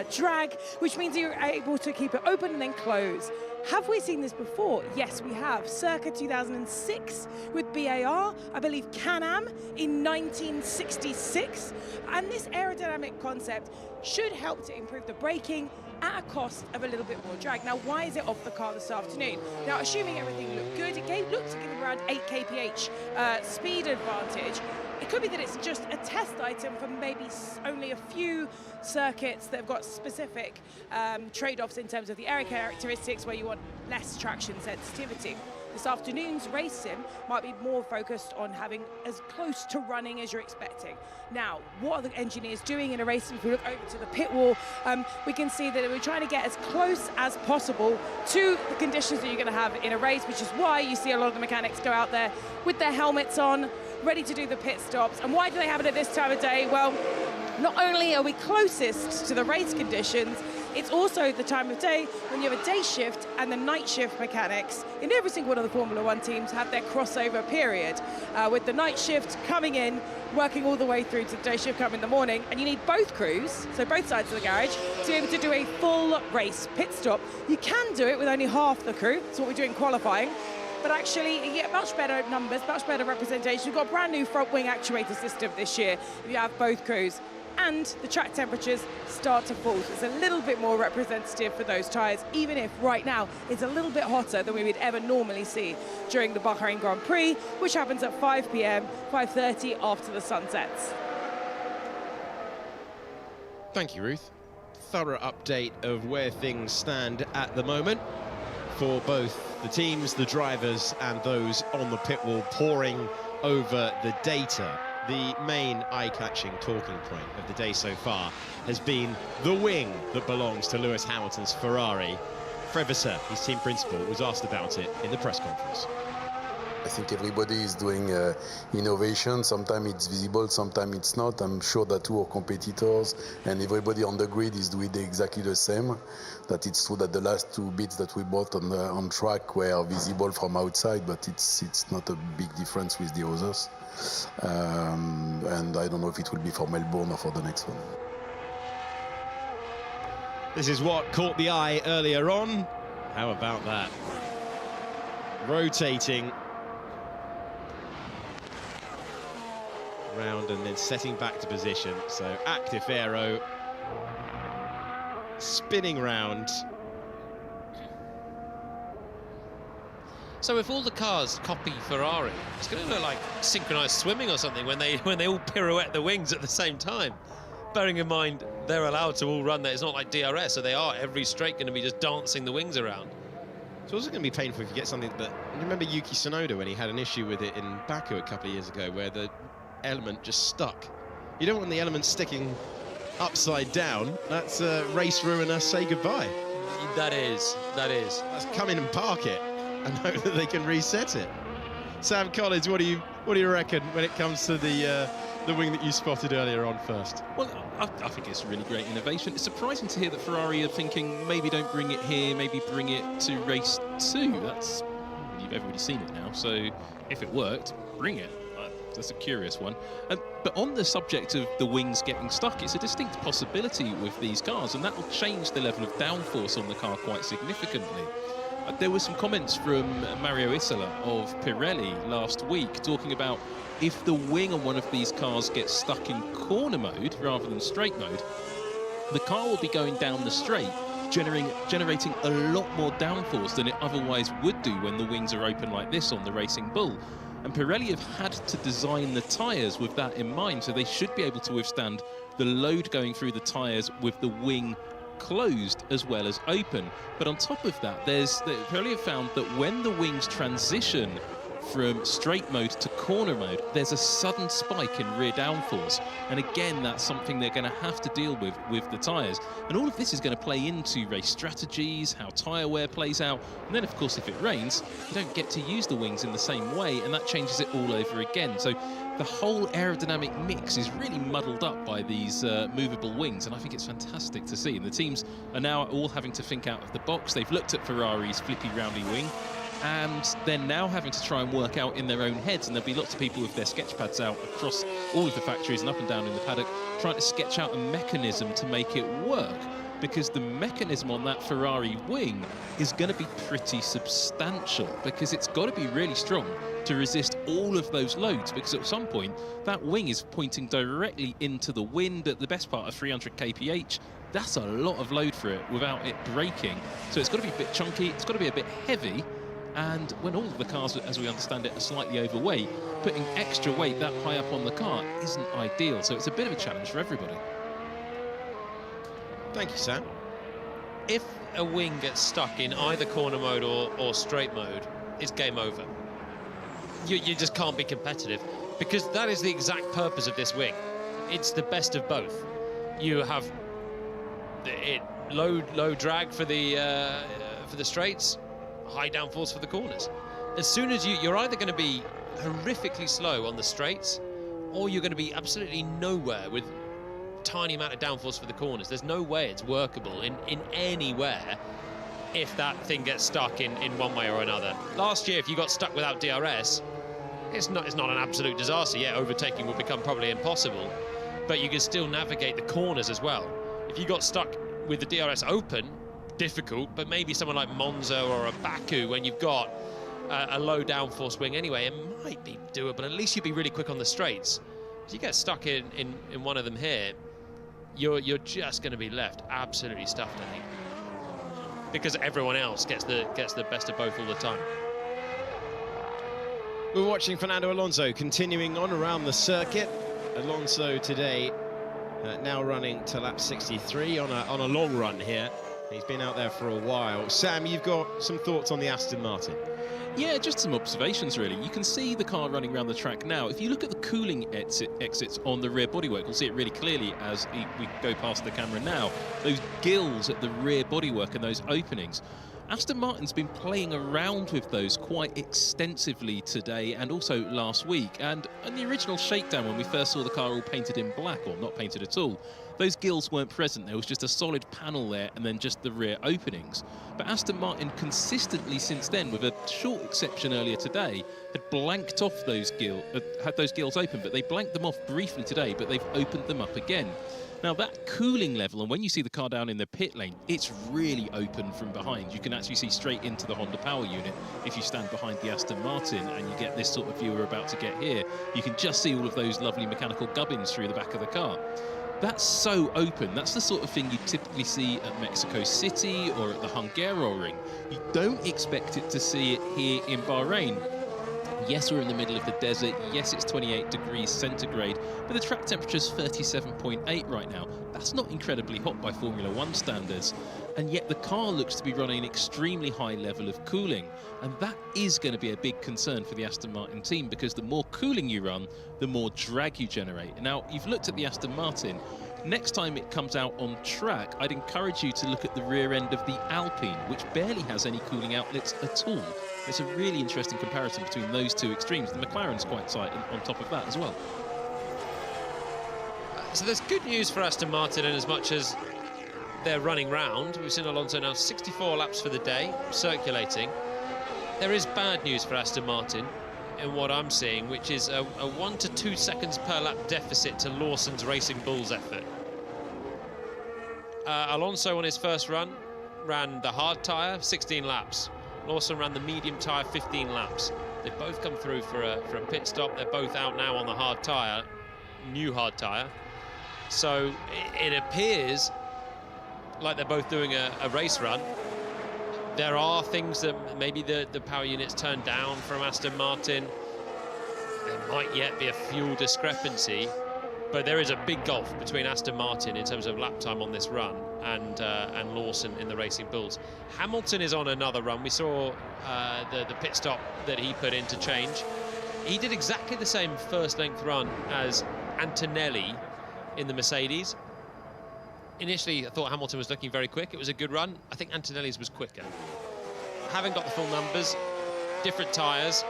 drag, which means you're able to keep it open and then close. Have we seen this before? Yes, we have. Circa 2006 with BAR, I believe Can-Am in 1966. And this aerodynamic concept should help to improve the braking at a cost of a little bit more drag. Now, why is it off the car this afternoon? Now, assuming everything looked good, it looked to give him around 8 kph speed advantage. It could be that it's just a test item for maybe only a few circuits that have got specific trade-offs in terms of the aero characteristics where you want less traction sensitivity. This afternoon's race sim might be more focused on having as close to running as you're expecting. Now, what are the engineers doing in a race sim? If we look over to the pit wall, we can see that we're trying to get as close as possible to the conditions that you're going to have in a race, which is why you see a lot of the mechanics go out there with their helmets on, ready to do the pit stops. And why do they have it at this time of day? Well, not only are we closest to the race conditions, it's also the time of day when you have a day shift and the night shift mechanics in every single one of the Formula One teams have their crossover period, with the night shift coming in, working all the way through to the day shift coming in the morning. And you need both crews, so both sides of the garage, to be able to do a full race pit stop. You can do it with only half the crew. That's what we do in qualifying. But actually, you get much better numbers, much better representation. We've got a brand new front wing actuator system this year if you have both crews. And the track temperatures start to fall. So it's a little bit more representative for those tyres, even if right now it's a little bit hotter than we would ever normally see during the Bahrain Grand Prix, which happens at 5 p.m, 5:30 after the sun sets. Thank you, Ruth. Thorough update of where things stand at the moment for both the teams, the drivers, and those on the pit wall poring over the data. the main eye-catching talking point of the day so far has been the wing that belongs to Lewis Hamilton's Ferrari. Fred Vasseur, his team principal, was asked about it in the press conference. I think everybody is doing innovation. Sometimes it's visible, sometimes it's not. I'm sure that all our competitors and everybody on the grid is doing exactly the same. That it's true that the last 2 bits that we bought on track were visible from outside, but it's not a big difference with the others. And I don't know if it will be for Melbourne or for the next one. This is what caught the eye earlier on. How about that? Rotating round and then setting back to position. So active aero, spinning round. So if all the cars copy Ferrari, it's going to look like synchronized swimming or something when they all pirouette the wings at the same time. Bearing in mind they're allowed to all run there. It's not like DRS, so they are every straight going to be just dancing the wings around. It's also going to be painful if you get something that... You remember Yuki Tsunoda when he had an issue with it in Baku a couple of years ago where the element just stuck. You don't want the element sticking upside down. That's race ruiner, say goodbye. That is. That's come in and park it and hope that they can reset it. Sam Collins, what do you reckon when it comes to the wing that you spotted earlier on first? Well, I think it's a really great innovation. It's surprising to hear that Ferrari are thinking maybe don't bring it here, maybe bring it to race 2. That's, everybody's seen it now, so if it worked, bring it. That's a curious one. But on the subject of the wings getting stuck, it's a distinct possibility with these cars, and that will change the level of downforce on the car quite significantly. There were some comments from Mario Isola of Pirelli last week talking about if the wing on one of these cars gets stuck in corner mode rather than straight mode, the car will be going down the straight, generating a lot more downforce than it otherwise would do when the wings are open like this on the Racing Bull. And Pirelli have had to design the tyres with that in mind, so they should be able to withstand the load going through the tyres with the wing closed as well as open. But on top of that, Pirelli have found that when the wings transition from straight mode to corner mode, there's a sudden spike in rear downforce. And again, that's something they're going to have to deal with the tyres. And all of this is going to play into race strategies, how tyre wear plays out. And then, of course, if it rains, you don't get to use the wings in the same way, and that changes it all over again. So the whole aerodynamic mix is really muddled up by these movable wings, and I think it's fantastic to see. And the teams are now all having to think out of the box. They've looked at Ferrari's flippy roundy wing, and they're now having to try and work out in their own heads, and there'll be lots of people with their sketch pads out across all of the factories and up and down in the paddock trying to sketch out a mechanism to make it work, because the mechanism on that Ferrari wing is going to be pretty substantial, because it's got to be really strong to resist all of those loads, because at some point that wing is pointing directly into the wind at the best part of 300 kph. That's a lot of load for it without it braking, so it's got to be a bit chunky, it's got to be a bit heavy. And when all of the cars, as we understand it, are slightly overweight, putting extra weight that high up on the car isn't ideal. So it's a bit of a challenge for everybody. Thank you, Sam. If a wing gets stuck in either corner mode or straight mode, it's game over. You just can't be competitive, because that is the exact purpose of this wing. It's the best of both. You have low drag for the straights, high downforce for the corners. As soon as you're either going to be horrifically slow on the straights, or you're going to be absolutely nowhere with tiny amount of downforce for the corners. There's no way it's workable in anywhere if that thing gets stuck in one way or another. Last year, if you got stuck without DRS, it's not an absolute disaster. Yeah, overtaking will become probably impossible, but you can still navigate the corners as well. If you got stuck with the DRS open, difficult, but maybe someone like Monza or a Baku, when you've got a low downforce wing anyway, it might be doable. At least you'd be really quick on the straights. If you get stuck in one of them here, you're just going to be left absolutely stuffed, I think, because everyone else gets the best of both all the time. We're watching Fernando Alonso continuing on around the circuit. Alonso today now running to lap 63 on a long run here. He's been out there for a while. Sam, you've got some thoughts on the Aston Martin? Yeah, just some observations, really. You can see the car running around the track now. If you look at the cooling exits on the rear bodywork, you'll see it really clearly as we go past the camera now. Those gills at the rear bodywork and those openings. Aston Martin's been playing around with those quite extensively today and also last week. And in the original shakedown, when we first saw the car all painted in black, or not painted at all, those gills weren't present. There was just a solid panel there and then just the rear openings. But Aston Martin consistently since then, with a short exception earlier today, had blanked off those had those gills open, but they blanked them off briefly today, but they've opened them up again. Now, that cooling level, and when you see the car down in the pit lane, it's really open from behind. You can actually see straight into the Honda power unit if you stand behind the Aston Martin, and you get this sort of view we're about to get here. You can just see all of those lovely mechanical gubbins through the back of the car. That's so open. That's the sort of thing you typically see at Mexico City or at the Hungaroring. You don't expect it to see it here in Bahrain. Yes, we're in the middle of the desert. Yes, it's 28 degrees centigrade, but the track temperature is 37.8 right now. That's not incredibly hot by Formula One standards. And yet the car looks to be running an extremely high level of cooling. And that is going to be a big concern for the Aston Martin team, because the more cooling you run, the more drag you generate. Now, you've looked at the Aston Martin. Next time it comes out on track, I'd encourage you to look at the rear end of the Alpine, which barely has any cooling outlets at all. It's a really interesting comparison between those two extremes. The McLaren's quite tight on top of that as well. So there's good news for Aston Martin in as much as they're running round. We've seen Alonso now 64 laps for the day, circulating. There is bad news for Aston Martin in what I'm seeing, which is a 1 to 2 seconds per lap deficit to Lawson's Racing Bulls effort. Alonso on his first run ran the hard tyre, 16 laps. Lawson ran the medium tyre, 15 laps. They both come through for a pit stop. They're both out now on the hard tyre, new hard tyre. So it appears like they're both doing a race run. There are things that maybe the power units turned down from Aston Martin. There might yet be a fuel discrepancy, but there is a big gulf between Aston Martin in terms of lap time on this run and Lawson in the Racing Bulls. Hamilton is on another run. We saw the pit stop that he put in to change. He did exactly the same first length run as Antonelli in the Mercedes. Initially, I thought Hamilton was looking very quick. It was a good run. I think Antonelli's was quicker. Haven't got the full numbers, different tyres.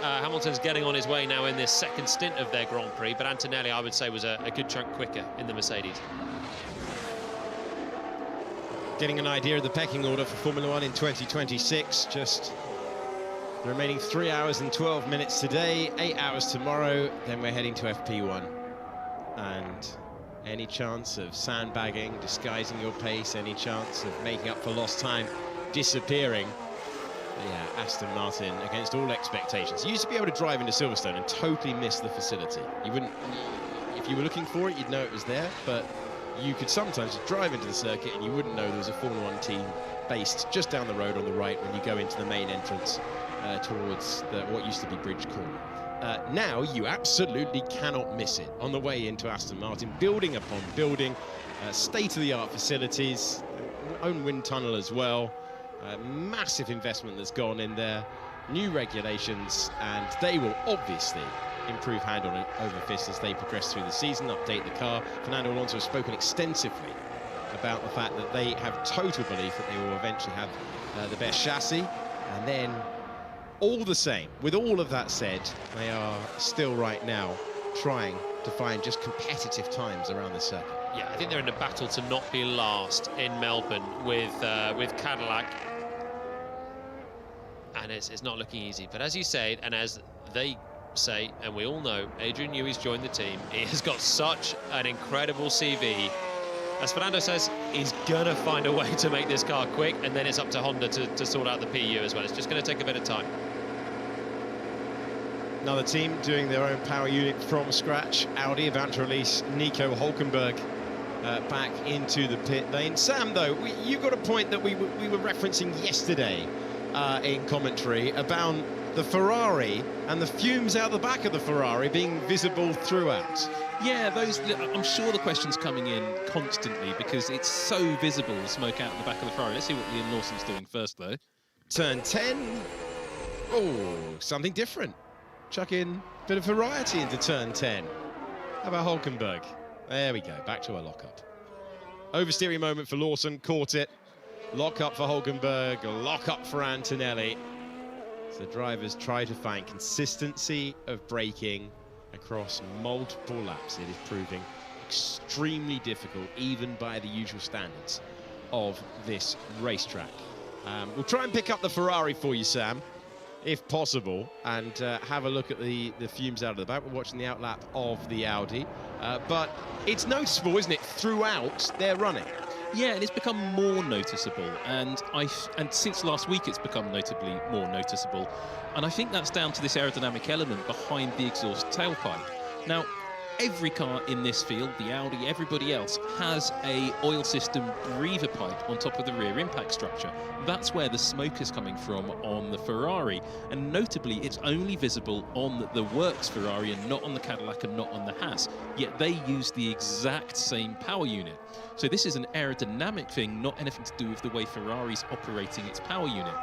Hamilton's getting on his way now in this second stint of their Grand Prix, but Antonelli, I would say, was a good chunk quicker in the Mercedes. Getting an idea of the pecking order for Formula One in 2026. Just the remaining 3 hours and 12 minutes today, 8 hours tomorrow, then we're heading to FP1. And any chance of sandbagging, disguising your pace, any chance of making up for lost time, disappearing. Yeah, Aston Martin, against all expectations. You used to be able to drive into Silverstone and totally miss the facility. You wouldn't, if you were looking for it, you'd know it was there, but you could sometimes drive into the circuit and you wouldn't know there was a Formula One team based just down the road on the right when you go into the main entrance towards what used to be Bridge Corner. Now you absolutely cannot miss it on the way into Aston Martin, building upon building, state-of-the-art facilities, own wind tunnel as well, massive investment that's gone in there, new regulations, and they will obviously improve hand on over fist as they progress through the season, update the car. Fernando Alonso has spoken extensively about the fact that they have total belief that they will eventually have the best chassis, and then all the same, with all of that said, they are still right now trying to find just competitive times around the circuit. Yeah, I think they're in a battle to not be last in Melbourne with Cadillac, and it's not looking easy. But as you say, and as they say, and we all know, Adrian Newey's joined the team. He has got such an incredible CV. As Fernando says, he's going to find a way to make this car quick, and then it's up to Honda to sort out the PU as well. It's just going to take a bit of time. Another team doing their own power unit from scratch. Audi about to release Nico Hülkenberg back into the pit lane. Sam, though, you got a point that we were referencing yesterday in commentary about the Ferrari and the fumes out the back of the Ferrari being visible throughout. Yeah, I'm sure the question's coming in constantly because it's so visible, the smoke out the back of the Ferrari. Let's see what Liam Lawson's doing first, though. Turn 10. Oh, something different. Chuck in a bit of variety into turn 10. How about Hulkenberg? There we go, back to a lockup. Oversteering moment for Lawson, caught it. Lock up for Hulkenberg, lock up for Antonelli. So drivers try to find consistency of braking across multiple laps. It is proving extremely difficult, even by the usual standards of this racetrack. We'll try and pick up the Ferrari for you, Sam, if possible, and have a look at the fumes out of the back. We're watching the outlap of the Audi, but it's noticeable, isn't it, throughout their running? Yeah, and it's become more noticeable, and since last week it's become notably more noticeable, and I think that's down to this aerodynamic element behind the exhaust tailpipe. Now, every car in this field, the Audi, everybody else, has a oil system breather pipe on top of the rear impact structure. That's where the smoke is coming from on the Ferrari, and notably it's only visible on the works Ferrari and not on the Cadillac and not on the Haas, yet they use the exact same power unit. So this is an aerodynamic thing, not anything to do with the way Ferrari's operating its power unit.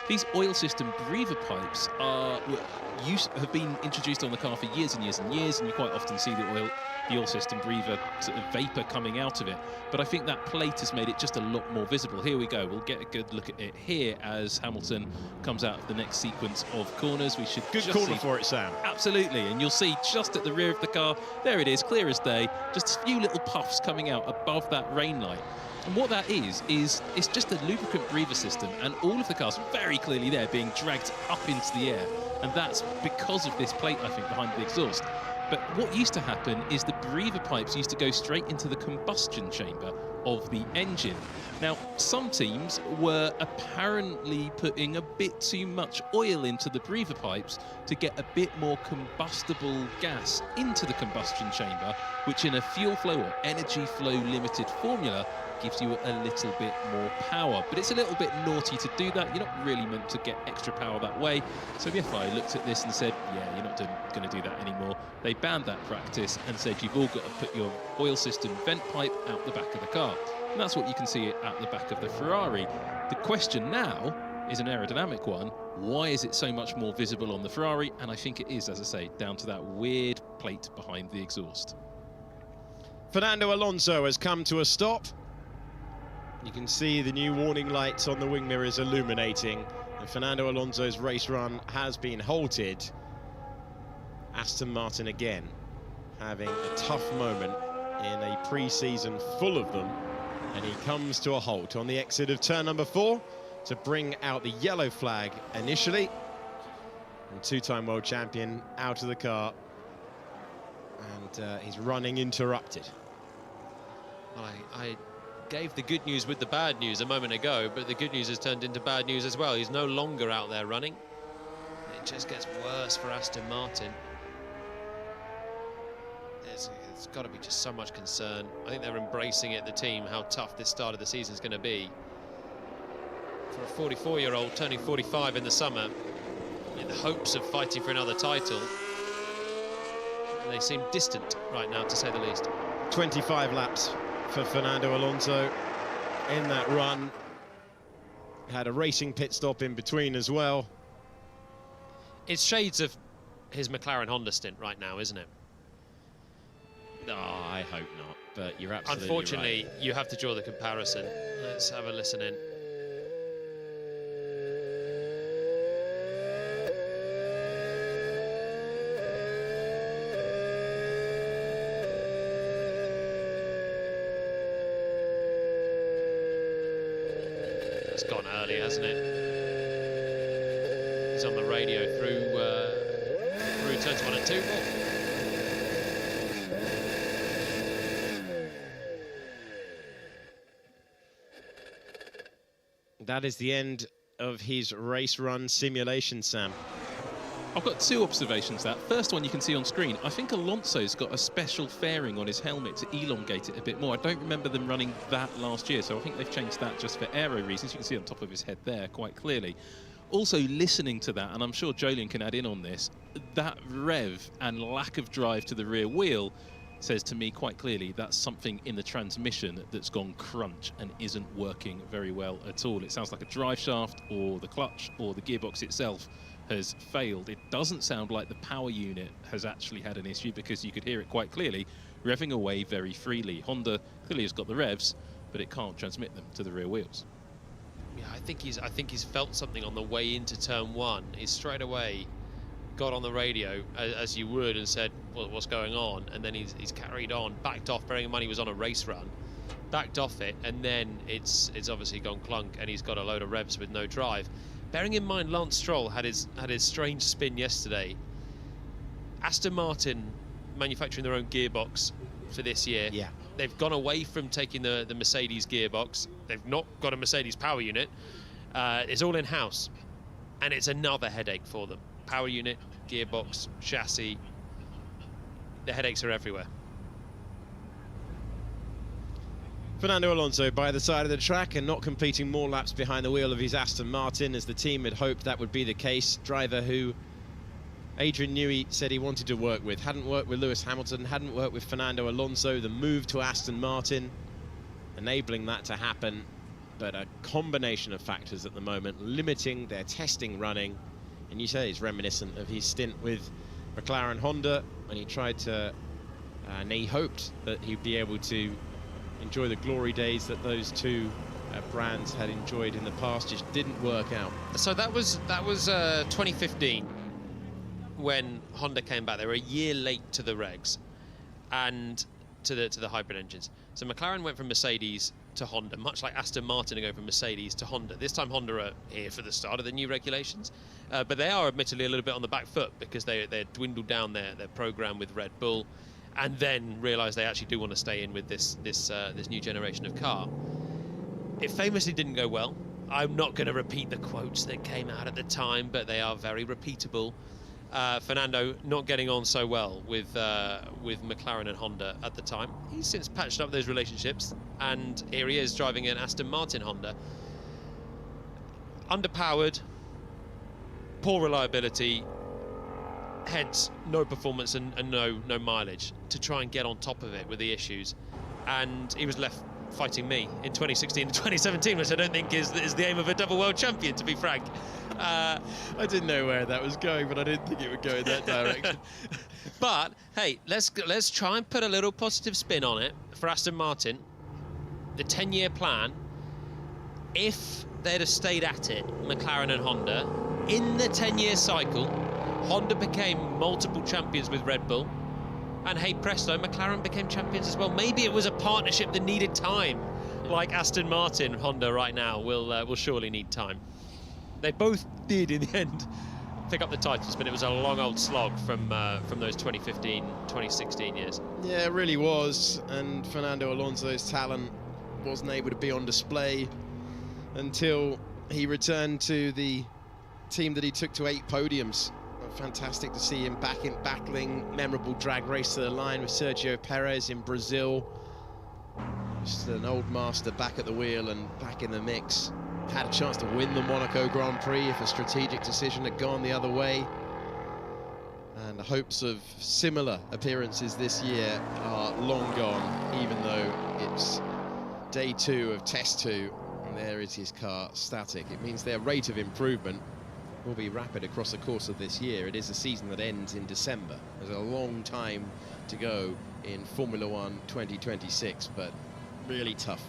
These oil system breather pipes have been introduced on the car for years and years and years, and you quite often see the oil system breather sort of vapor coming out of it. But I think that plate has made it just a lot more visible. Here we go. We'll get a good look at it here as Hamilton comes out of the next sequence of corners. We should Good corner for it, Sam. Absolutely, and you'll see just at the rear of the car, there it is, clear as day, just a few little puffs coming out above that rain light. And what that is it's just a lubricant breather system, and all of the cars very clearly there being dragged up into the air, and that's because of this plate, I think, behind the exhaust. But what used to happen is the breather pipes used to go straight into the combustion chamber of the engine. Now, some teams were apparently putting a bit too much oil into the breather pipes to get a bit more combustible gas into the combustion chamber, which in a fuel flow or energy flow limited formula gives you a little bit more power. But it's a little bit naughty to do that. You're not really meant to get extra power that way. So the FIA looked at this and said, yeah, you're not going to do that anymore. They banned that practice and said you've all got to put your oil system vent pipe out the back of the car. And that's what you can see at the back of the Ferrari. The question now is an aerodynamic one. Why is it so much more visible on the Ferrari? And I think it is, as I say, down to that weird plate behind the exhaust. Fernando Alonso has come to a stop. You can see the new warning lights on the wing mirrors illuminating, and Fernando Alonso's race run has been halted. Aston Martin again having a tough moment in a pre-season full of them, and he comes to a halt on the exit of turn number 4 to bring out the yellow flag initially, and two-time world champion out of the car, and his running interrupted. I gave the good news with the bad news a moment ago, but the good news has turned into bad news as well. He's no longer out there running. It just gets worse for Aston Martin. It's got to be just so much concern. I think they're embracing it, the team, how tough this start of the season is going to be. For a 44-year-old turning 45 in the summer, in the hopes of fighting for another title, they seem distant right now, to say the least. 25 laps for Fernando Alonso in that run. Had a racing pit stop in between as well. It's shades of his McLaren Honda stint right now, isn't it? No, I hope not, but you're absolutely Unfortunately, right. you have to draw the comparison. Let's have a listen in. It's gone early, hasn't it? He's on the radio through turns 1 and 2. That is the end of his race run simulation, Sam. I've got two observations. That first one you can see on screen. I think Alonso's got a special fairing on his helmet to elongate it a bit more. I don't remember them running that last year, so I think they've changed that just for aero reasons. You can see on top of his head there quite clearly. Also, listening to that, and I'm sure Jolien can add in on this, that rev and lack of drive to the rear wheel says to me quite clearly that's something in the transmission that's gone crunch and isn't working very well at all. It sounds like a drive shaft or the clutch or the gearbox itself has failed. It doesn't sound like the power unit has actually had an issue, because you could hear it quite clearly, revving away very freely. Honda clearly has got the revs, but it can't transmit them to the rear wheels. Yeah, I think he's felt something on the way into turn 1. He straight away got on the radio, as you would, and said, well, what's going on? And then he's carried on, backed off, bearing in mind he was on a race run, backed off it, and then it's obviously gone clunk, and he's got a load of revs with no drive. Bearing in mind Lance Stroll had his strange spin yesterday. Aston Martin manufacturing their own gearbox for this year. Yeah. They've gone away from taking the Mercedes gearbox. They've not got a Mercedes power unit. It's all in-house, and it's another headache for them. Power unit, gearbox, chassis. The headaches are everywhere. Fernando Alonso by the side of the track and not completing more laps behind the wheel of his Aston Martin, as the team had hoped that would be the case. Driver who Adrian Newey said he wanted to work with. Hadn't worked with Lewis Hamilton, hadn't worked with Fernando Alonso. The move to Aston Martin enabling that to happen, but a combination of factors at the moment limiting their testing running. And you say it's reminiscent of his stint with McLaren Honda when he tried to, and he hoped that he'd be able to enjoy the glory days that those two brands had enjoyed in the past. Just didn't work out. So that was 2015 when Honda came back. They were a year late to the regs and to the hybrid engines. So McLaren went from Mercedes to Honda, much like Aston Martin are going from Mercedes to Honda. This time Honda are here for the start of the new regulations, but they are admittedly a little bit on the back foot, because they dwindled down their program with Red Bull, and then realised they actually do want to stay in with this new generation of car. It famously didn't go well. I'm not going to repeat the quotes that came out at the time, but they are very repeatable. Fernando not getting on so well with McLaren and Honda at the time. He's since patched up those relationships, and here he is driving an Aston Martin Honda. Underpowered, poor reliability, hence no performance and no mileage to try and get on top of it with the issues. And he was left fighting me in 2016 and 2017, which I don't think is the aim of a double world champion, to be frank. I didn't know where that was going, but I didn't think it would go in that direction. But hey, let's try and put a little positive spin on it for Aston Martin. The 10-year plan, if they'd have stayed at it, McLaren and Honda, in the 10-year cycle, Honda became multiple champions with Red Bull, and hey presto, McLaren became champions as well. Maybe it was a partnership that needed time, like Aston Martin Honda right now will surely need time. They both did in the end pick up the titles, but it was a long old slog from those 2015, 2016 years. Yeah, it really was, and Fernando Alonso's talent wasn't able to be on display until he returned to the team that he took to 8 podiums. Fantastic to see him back in battling, memorable drag race to the line with Sergio Perez in Brazil. Just an old master back at the wheel and back in the mix. Had a chance to win the Monaco Grand Prix if a strategic decision had gone the other way. And the hopes of similar appearances this year are long gone, even though it's day 2 of test 2, and there is his car static. It means their rate of improvement will be rapid across the course of this year. It is a season that ends in December. There's a long time to go in Formula 1 2026, but really tough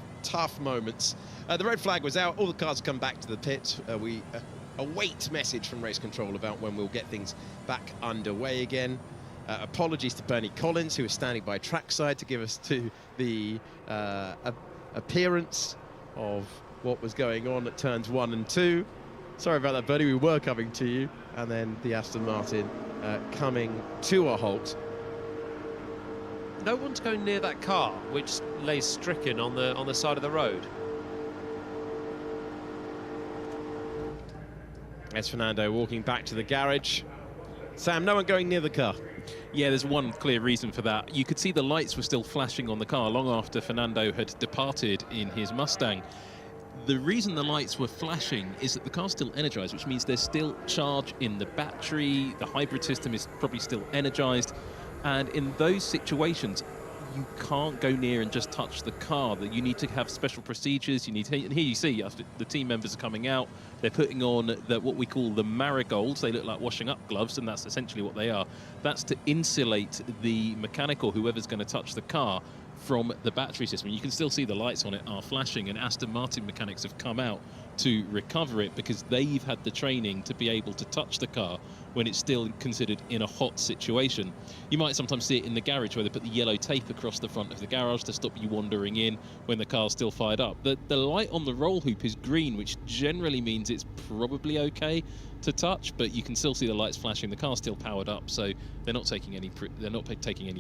moments. The red flag was out. All the cars come back to the pit. We await message from race control about when we'll get things back underway again. Apologies to Bernie Collins, who was standing by trackside to give us to the appearance of what was going on at turns 1 and 2. Sorry about that, Bernie. We were coming to you, and then the Aston Martin coming to a halt. No one's going near that car, which lays stricken on the side of the road. There's Fernando walking back to the garage. Sam, no one going near the car. Yeah, there's one clear reason for that. You could see the lights were still flashing on the car long after Fernando had departed in his Mustang. The reason the lights were flashing is that the car's still energized, which means there's still charge in the battery. The hybrid system is probably still energized. And in those situations, you can't go near and just touch the car, that you need to have special procedures. You need to, and here you see the team members are coming out. They're putting on what we call the marigolds. They look like washing up gloves, and that's essentially what they are. That's to insulate the mechanic or whoever's going to touch the car from the battery system. You can still see the lights on it are flashing, and Aston Martin mechanics have come out to recover it because they've had the training to be able to touch the car when it's still considered in a hot situation. You might sometimes see it in the garage where they put the yellow tape across the front of the garage to stop you wandering in when the car's still fired up. The light on the roll hoop is green, which generally means it's probably okay to touch, but you can still see the lights flashing. The car's still powered up, so they're not taking any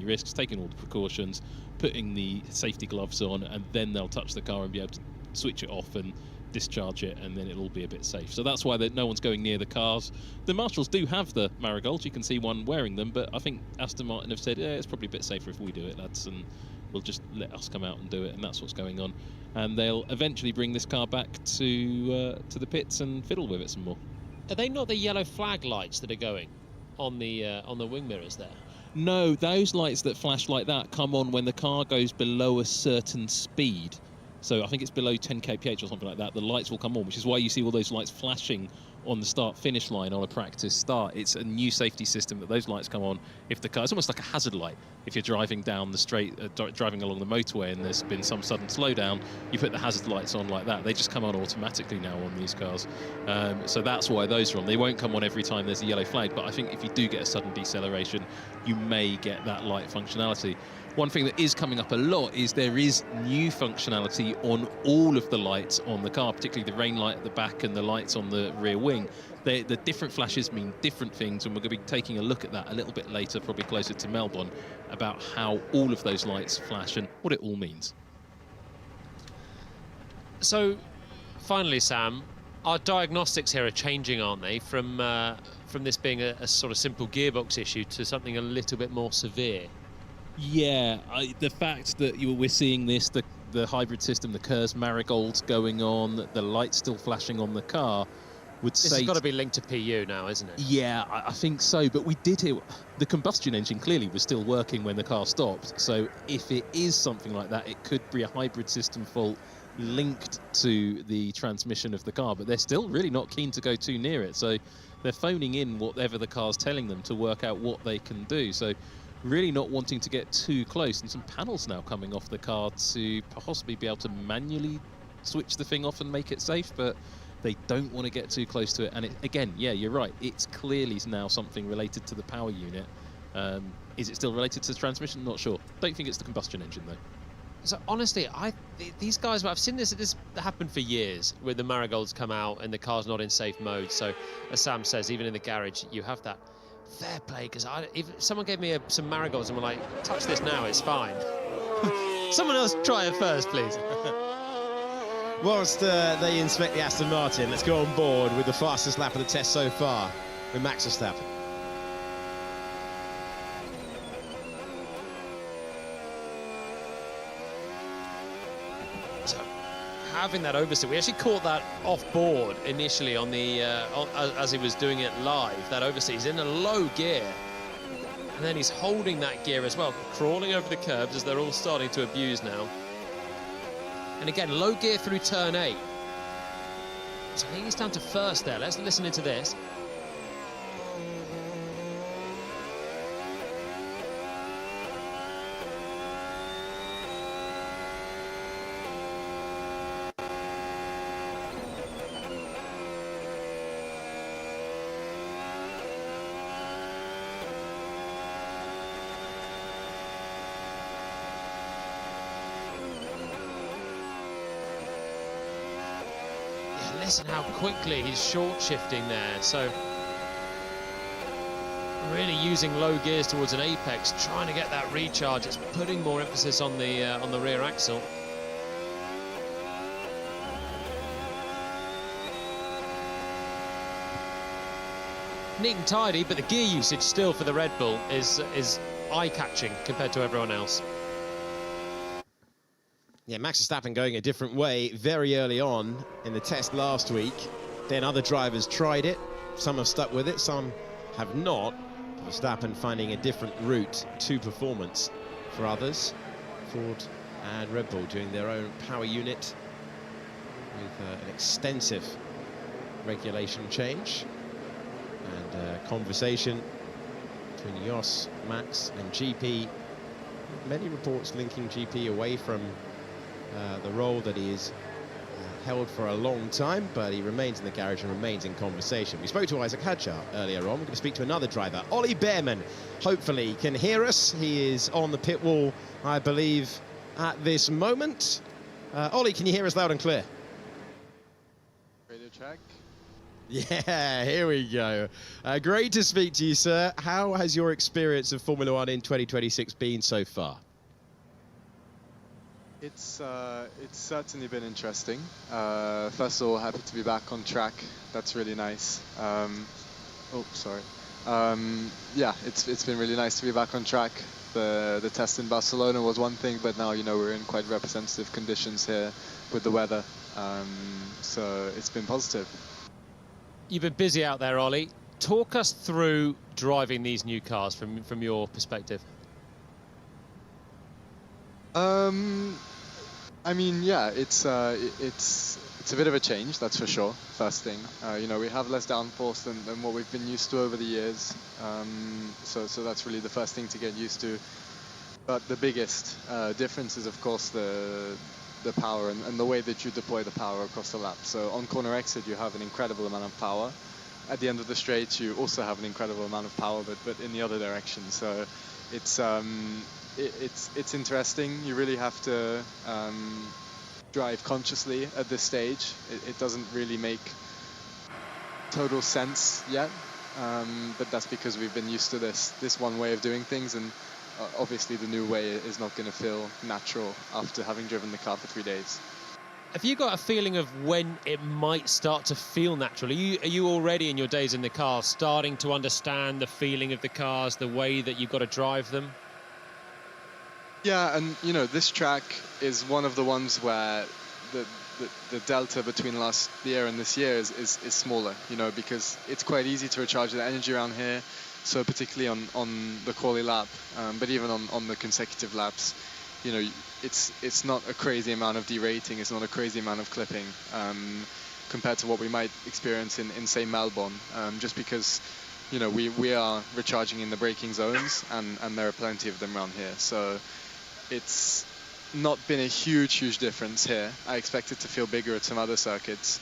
risks, taking all the precautions, putting the safety gloves on, and then they'll touch the car and be able to switch it off and discharge it, and then it'll all be a bit safe. So that's why no one's going near the cars. The marshals do have the marigolds. You can see one wearing them, but I think Aston Martin have said, yeah, it's probably a bit safer if we do it, lads, and we'll just let us come out and do it, and that's what's going on. And they'll eventually bring this car back to the pits and fiddle with it some more. Are they not the yellow flag lights that are going on the wing mirrors there? No, those lights that flash like that come on when the car goes below a certain speed. So I think it's below 10 kph or something like that. The lights will come on, which is why you see all those lights flashing on the start-finish line on a practice start. It's a new safety system that those lights come on if the car... It's almost like a hazard light. If you're driving down the straight, driving along the motorway and there's been some sudden slowdown, you put the hazard lights on like that. They just come on automatically now on these cars. So that's why those are on. They won't come on every time there's a yellow flag, but I think if you do get a sudden deceleration, you may get that light functionality. One thing that is coming up a lot is there is new functionality on all of the lights on the car, particularly the rain light at the back and the lights on the rear wing. The different flashes mean different things, and we're going to be taking a look at that a little bit later, probably closer to Melbourne, about how all of those lights flash and what it all means. So, finally, Sam, our diagnostics here are changing, aren't they, from this being a sort of simple gearbox issue to something a little bit more severe? Yeah, the fact that we're seeing this, the hybrid system, the KERS marigolds going on, the lights still flashing on the car, would say... This has got to be linked to PU now, isn't it? Yeah, I think so, but we did hear... The combustion engine clearly was still working when the car stopped, so if it is something like that, it could be a hybrid system fault linked to the transmission of the car, but they're still really not keen to go too near it, so they're phoning in whatever the car's telling them to work out what they can do. So really not wanting to get too close, and some panels now coming off the car to possibly be able to manually switch the thing off and make it safe, but they don't want to get too close to it. And again, yeah, you're right, it's clearly now something related to the power unit. Is it still related to the transmission? Not sure. Don't think it's the combustion engine though. So honestly, these guys, I've seen this happen for years, where the marigolds come out and the car's not in safe mode. So as Sam says, even in the garage, you have that. Fair play, because if someone gave me some marigolds and were like, touch this now, it's fine. Someone else try it first, please. Whilst they inspect the Aston Martin, let's go on board with the fastest lap of the test so far with Max Verstappen. So, having that oversteer, we actually caught that off board initially on the as he was doing it live. That oversteer, he's in a low gear, and then he's holding that gear as well, crawling over the curbs as they're all starting to abuse now. And again, low gear through turn 8. So I think he's down to first there. Let's listen into this. Listen how quickly he's short shifting there. So really using low gears towards an apex, trying to get that recharge. It's putting more emphasis on the rear axle. Neat and tidy, but the gear usage still for the Red Bull is eye-catching compared to everyone else. Yeah, Max Verstappen going a different way very early on in the test last week. Then other drivers tried it. Some have stuck with it, some have not. Verstappen finding a different route to performance for others. Ford and Red Bull doing their own power unit with an extensive regulation change and conversation between Jos, Max and GP. Many reports linking GP away from the role that he is held for a long time, but he remains in the garage and remains in conversation. We spoke to Isaac Hajar earlier on. We're going to speak to another driver, Ollie Bearman. Hopefully can hear us. He is on the pit wall, I believe, at this moment. Ollie, can you hear us loud and clear? Radio check. Yeah, here we go. Great to speak to you, sir. How has your experience of Formula One in 2026 been so far? It's certainly been interesting. First of all, happy to be back on track. That's really nice. Oh, sorry. Yeah, it's been really nice to be back on track. The test in Barcelona was one thing, but now, you know, we're in quite representative conditions here with the weather. So it's been positive. You've been busy out there, Ollie. Talk us through driving these new cars from your perspective. I mean, yeah, it's a bit of a change, that's for sure. First thing, you know, we have less downforce than what we've been used to over the years. So that's really the first thing to get used to. But the biggest difference is, of course, the power and the way that you deploy the power across the lap. So on corner exit, you have an incredible amount of power. At the end of the straight, you also have an incredible amount of power, but in the other direction. So it's interesting. You really have to drive consciously at this stage. It doesn't really make total sense yet, but that's because we've been used to this one way of doing things, and obviously the new way is not going to feel natural after having driven the car for 3 days. Have you got a feeling of when it might start to feel natural? Are you already in your days in the car starting to understand the feeling of the cars, the way that you've got to drive them? Yeah, and you know, this track is one of the ones where the delta between last year and this year is smaller, you know, because it's quite easy to recharge the energy around here. So particularly on the quali lap, but even on the consecutive laps, you know, it's not a crazy amount of derating, it's not a crazy amount of clipping compared to what we might experience in say Melbourne, just because, you know, we are recharging in the braking zones and there are plenty of them around here. So it's not been a huge difference here. I expect it to feel bigger at some other circuits,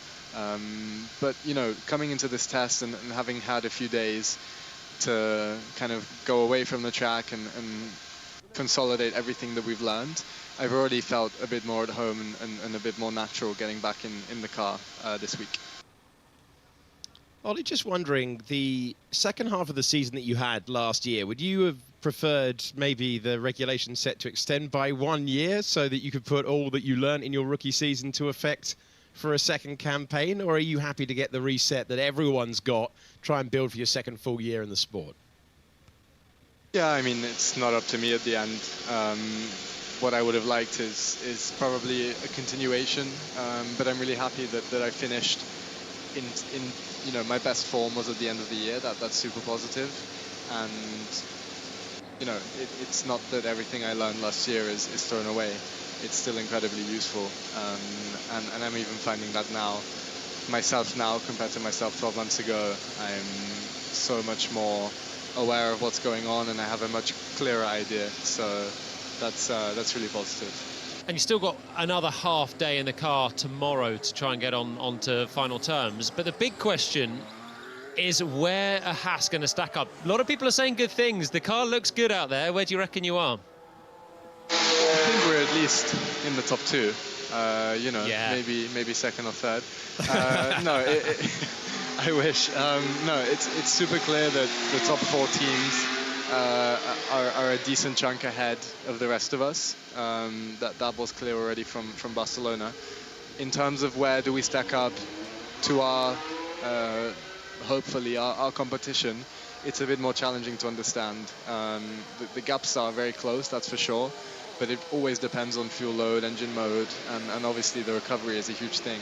but you know, coming into this test and having had a few days to kind of go away from the track and consolidate everything that we've learned, I've already felt a bit more at home and a bit more natural getting back in the car this week. Ollie, just wondering, the second half of the season that you had last year, would you have preferred maybe the regulation set to extend by 1 year so that you could put all that you learned in your rookie season to effect for a second campaign, or are you happy to get the reset that everyone's got, try and build for your second full year in the sport? Yeah, I mean, it's not up to me at the end. What I would have liked is probably a continuation, but I'm really happy that I finished in you know, my best form was at the end of the year. That's super positive, and you know, it's not that everything I learned last year is thrown away. It's still incredibly useful, and I'm even finding that now, myself now compared to myself 12 months ago, I'm so much more aware of what's going on, and I have a much clearer idea. So that's really positive. And you still got another half day in the car tomorrow to try and get onto final terms. But the big question is where are Haas going to stack up? A lot of people are saying good things. The car looks good out there. Where do you reckon you are? I think we're at least in the top two. You know, yeah. maybe second or third. No, I wish. No, it's super clear that the top 4 teams are a decent chunk ahead of the rest of us. That was clear already from Barcelona. In terms of where do we stack up to our, hopefully our competition, it's a bit more challenging to understand. The gaps are very close, that's for sure, but it always depends on fuel load, engine mode, and obviously the recovery is a huge thing,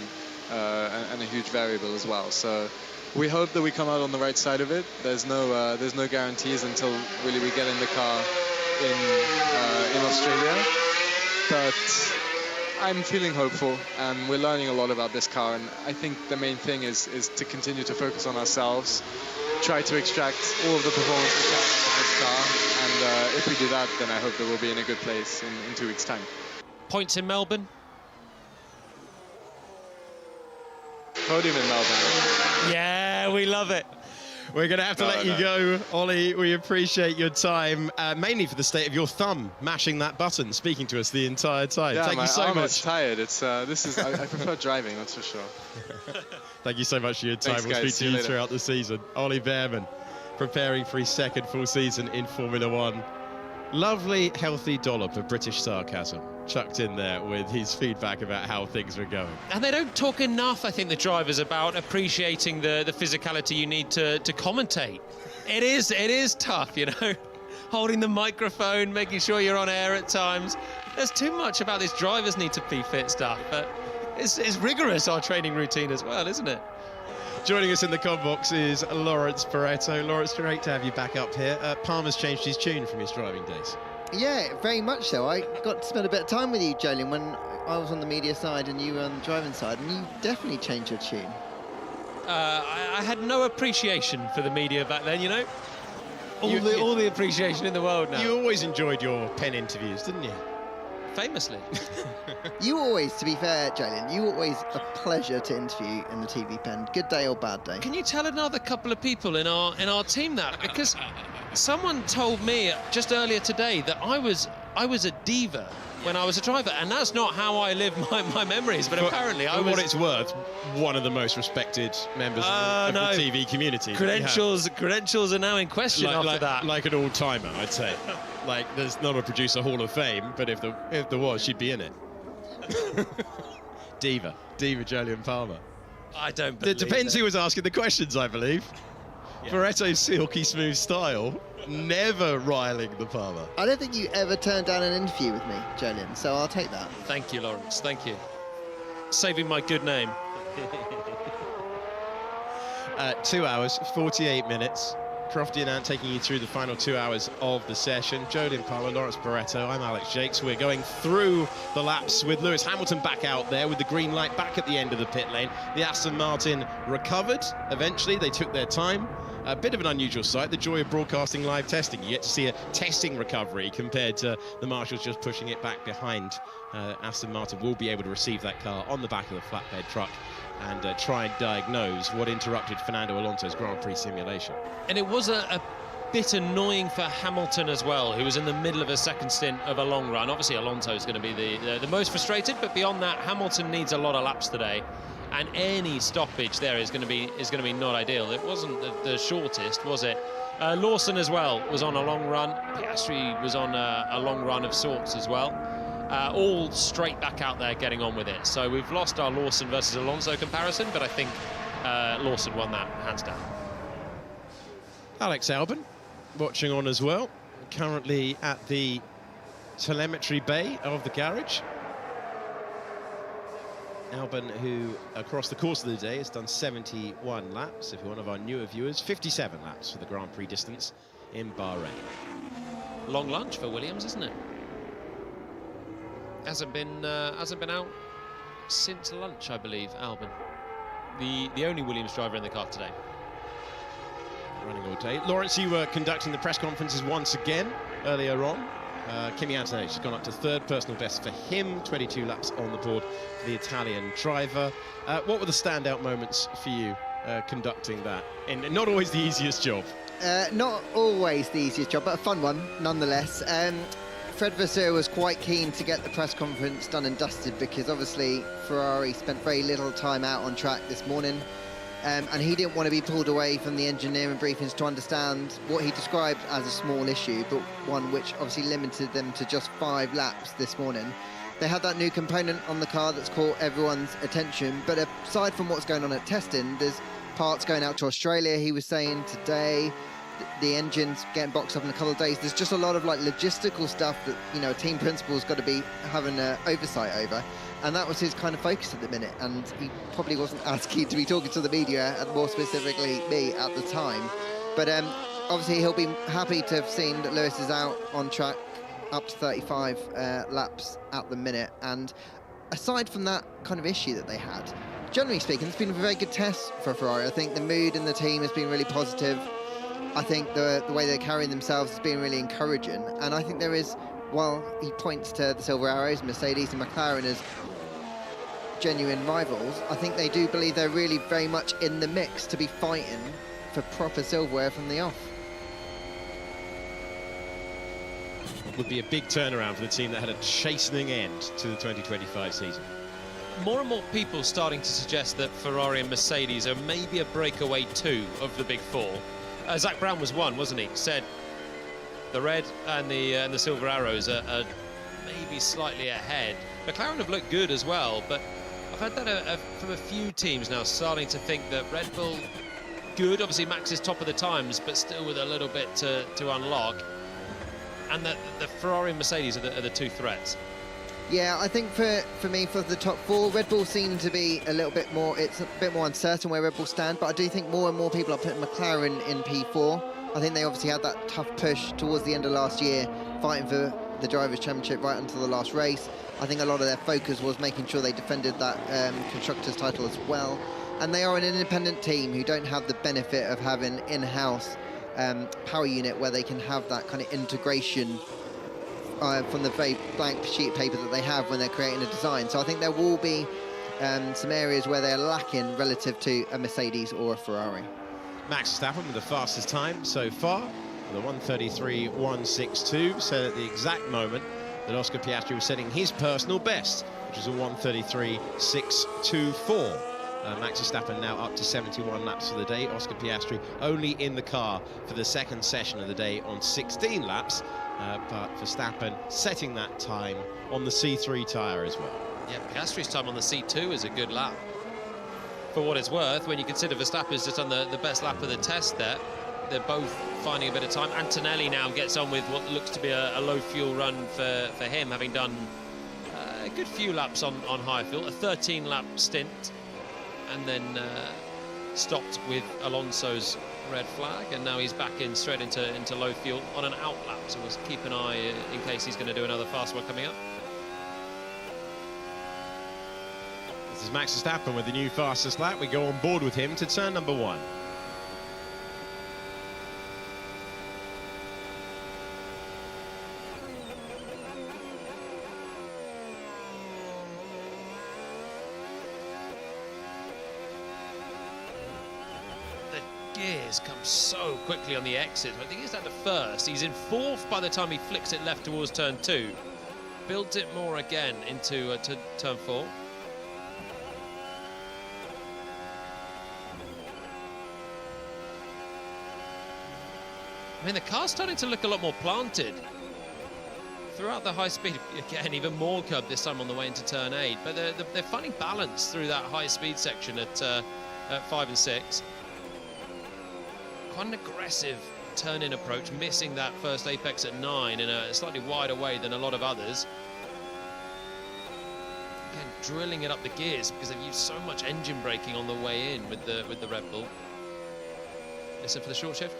and a huge variable as well. So we hope that we come out on the right side of it. There's no guarantees until really we get in the car in Australia. but I'm feeling hopeful, and we're learning a lot about this car, and I think the main thing is to continue to focus on ourselves, try to extract all of the performance we can out of this car, and if we do that, then I hope that we'll be in a good place in 2 weeks' time. Points in Melbourne. Podium in Melbourne. Yeah, we love it. We're going to have to let you go, Ollie. We appreciate your time, mainly for the state of your thumb, mashing that button, speaking to us the entire time. Yeah, Thank you so my arm much. is tired. It's I prefer driving, that's for sure. Thank you so much for your time. Thanks, we'll guys. speak See to you you later. throughout the season. Ollie Bearman, preparing for his second full season in Formula One. Lovely, healthy dollop of British sarcasm chucked in there with his feedback about how things were going. And they don't talk enough, I think, the drivers, about appreciating the physicality you need to commentate. It is tough, you know, holding the microphone, making sure you're on air at times. There's too much about this drivers need to be fit stuff, but it's rigorous, our training routine as well, isn't it? Joining us in the com box is Lawrence Pareto. Lawrence, great to have you back up here. Palmer's changed his tune from his driving days. Yeah, very much so. I got to spend a bit of time with you, Jolien, when I was on the media side and you were on the driving side, and you definitely changed your tune. I had no appreciation for the media back then, you know? You- All the appreciation in the world now. You always enjoyed your pen interviews, didn't you? Famously. You always, to be fair, Jolien, you were always a pleasure to interview in the TV pen. Good day or bad day. Can you tell another couple of people in our team that? Because someone told me just earlier today that I was a diva when I was a driver, and that's not how I live my memories. But apparently, I For was. what it's worth, one of the most respected members of no. the TV community. Credentials are now in question after that. Like an all-timer, I'd say. Like, there's not a producer Hall of Fame, but if there was, she'd be in it. Diva Jolien Palmer. I don't believe It depends it. who was asking the questions, I believe. Yeah. Barretto's silky smooth style, never riling the Palmer. I don't think you ever turned down an interview with me, Jolien, so I'll take that. Thank you, Lawrence. Thank you. Saving my good name. 2 hours, 48 minutes. Crofty and Ant taking you through the final 2 hours of the session. Jolien Palmer, Lawrence Barretto, I'm Alex Jakes. We're going through the laps with Lewis Hamilton back out there with the green light back at the end of the pit lane. The Aston Martin recovered eventually. They took their time. A bit of an unusual sight, the joy of broadcasting live testing. You get to see a testing recovery compared to the marshals just pushing it back behind. Aston Martin will be able to receive that car on the back of the flatbed truck and try and diagnose what interrupted Fernando Alonso's Grand Prix simulation. And it was a bit annoying for Hamilton as well, who was in the middle of a second stint of a long run. Obviously, Alonso is going to be the most frustrated, but beyond that, Hamilton needs a lot of laps today, and any stoppage there is going to be not ideal. It wasn't the shortest, was it? Lawson as well was on a long run. Piastri was on a long run of sorts as well. All straight back out there getting on with it. So we've lost our Lawson versus Alonso comparison, but I think Lawson won that hands down. Alex Albon watching on as well, currently at the telemetry bay of the garage. Albon, who across the course of the day has done 71 laps, if you're one of our newer viewers, 57 laps for the Grand Prix distance in Bahrain. Long lunch for Williams, isn't it? Hasn't been out since lunch, I believe. Albon, the only Williams driver in the car today. Running all day. Lawrence, you were conducting the press conferences once again earlier on. Kimi Antonelli has gone up to third personal best for him, 22 laps on the board for the Italian driver. What were the standout moments for you conducting that? And not always the easiest job. Not always the easiest job, but a fun one nonetheless. Fred Vasseur was quite keen to get the press conference done and dusted because obviously Ferrari spent very little time out on track this morning, and he didn't want to be pulled away from the engineering briefings to understand what he described as a small issue, but one which obviously limited them to just 5 laps this morning. They had that new component on the car that's caught everyone's attention, but aside from what's going on at testing, there's parts going out to Australia, he was saying today. The engine's getting boxed up in a couple of days. There's just a lot of like logistical stuff that, you know, a team principal's got to be having oversight over, and that was his kind of focus at the minute, and he probably wasn't as keen to be talking to the media, and more specifically me at the time. But obviously he'll be happy to have seen that Lewis is out on track up to 35 laps at the minute. And aside from that kind of issue that they had, generally speaking, it's been a very good test for Ferrari. I think the mood in the team has been really positive. I think the way they're carrying themselves has been really encouraging. And I think there is, while he points to the Silver Arrows, Mercedes and McLaren as genuine rivals, I think they do believe they're really very much in the mix to be fighting for proper silverware from the off. Would be a big turnaround for the team that had a chastening end to the 2025 season. More and more people starting to suggest that Ferrari and Mercedes are maybe a breakaway two of the big four. Zach Brown was one, wasn't he? Said the red and the Silver Arrows are maybe slightly ahead. McLaren have looked good as well, but I've had that from a few teams now starting to think that Red Bull, good, obviously Max is top of the times, but still with a little bit to unlock, and that the Ferrari and Mercedes are the two threats. Yeah, I think for me, for the top four, Red Bull seem to be a little bit more, it's a bit more uncertain where Red Bull stand, but I do think more and more people are putting McLaren in P4. I think they obviously had that tough push towards the end of last year, fighting for the Drivers' Championship right until the last race. I think a lot of their focus was making sure they defended that Constructors' title as well. And they are an independent team who don't have the benefit of having in-house power unit where they can have that kind of integration from the very blank sheet of paper that they have when they're creating a design. So I think there will be some areas where they're lacking relative to a Mercedes or a Ferrari. Max Verstappen with the fastest time so far, the 1:33.162, so at the exact moment that Oscar Piastri was setting his personal best, which is a 1:33.624. Max Verstappen now up to 71 laps for the day. Oscar Piastri only in the car for the second session of the day on 16 laps, but Verstappen setting that time on the C3 tyre as well. Yeah, Piastri's time on the C2 is a good lap. For what it's worth, when you consider Verstappen's just on the best lap of the test there, they're both finding a bit of time. Antonelli now gets on with what looks to be a low fuel run for him, having done a good few laps on high fuel, a 13-lap stint, and then stopped with Alonso's red flag, and now he's back in straight into low fuel on an out lap, so we'll keep an eye in case he's going to do another fast one coming up. This is Max Verstappen with the new fastest lap. We go on board with him to turn number 1. Gears come so quickly on the exit. I think he's down to first. He's in fourth by the time he flicks it left towards turn 2. Builds it more again into turn 4. I mean, the car's starting to look a lot more planted. Throughout the high speed, again, even more curb this time on the way into turn 8. But they're finding balance through that high speed section at 5 and 6. Quite an aggressive turn-in approach, missing that first apex at 9 in a slightly wider way than a lot of others. Again, drilling it up the gears because they've used so much engine braking on the way in with the Red Bull. Listen for the short shift.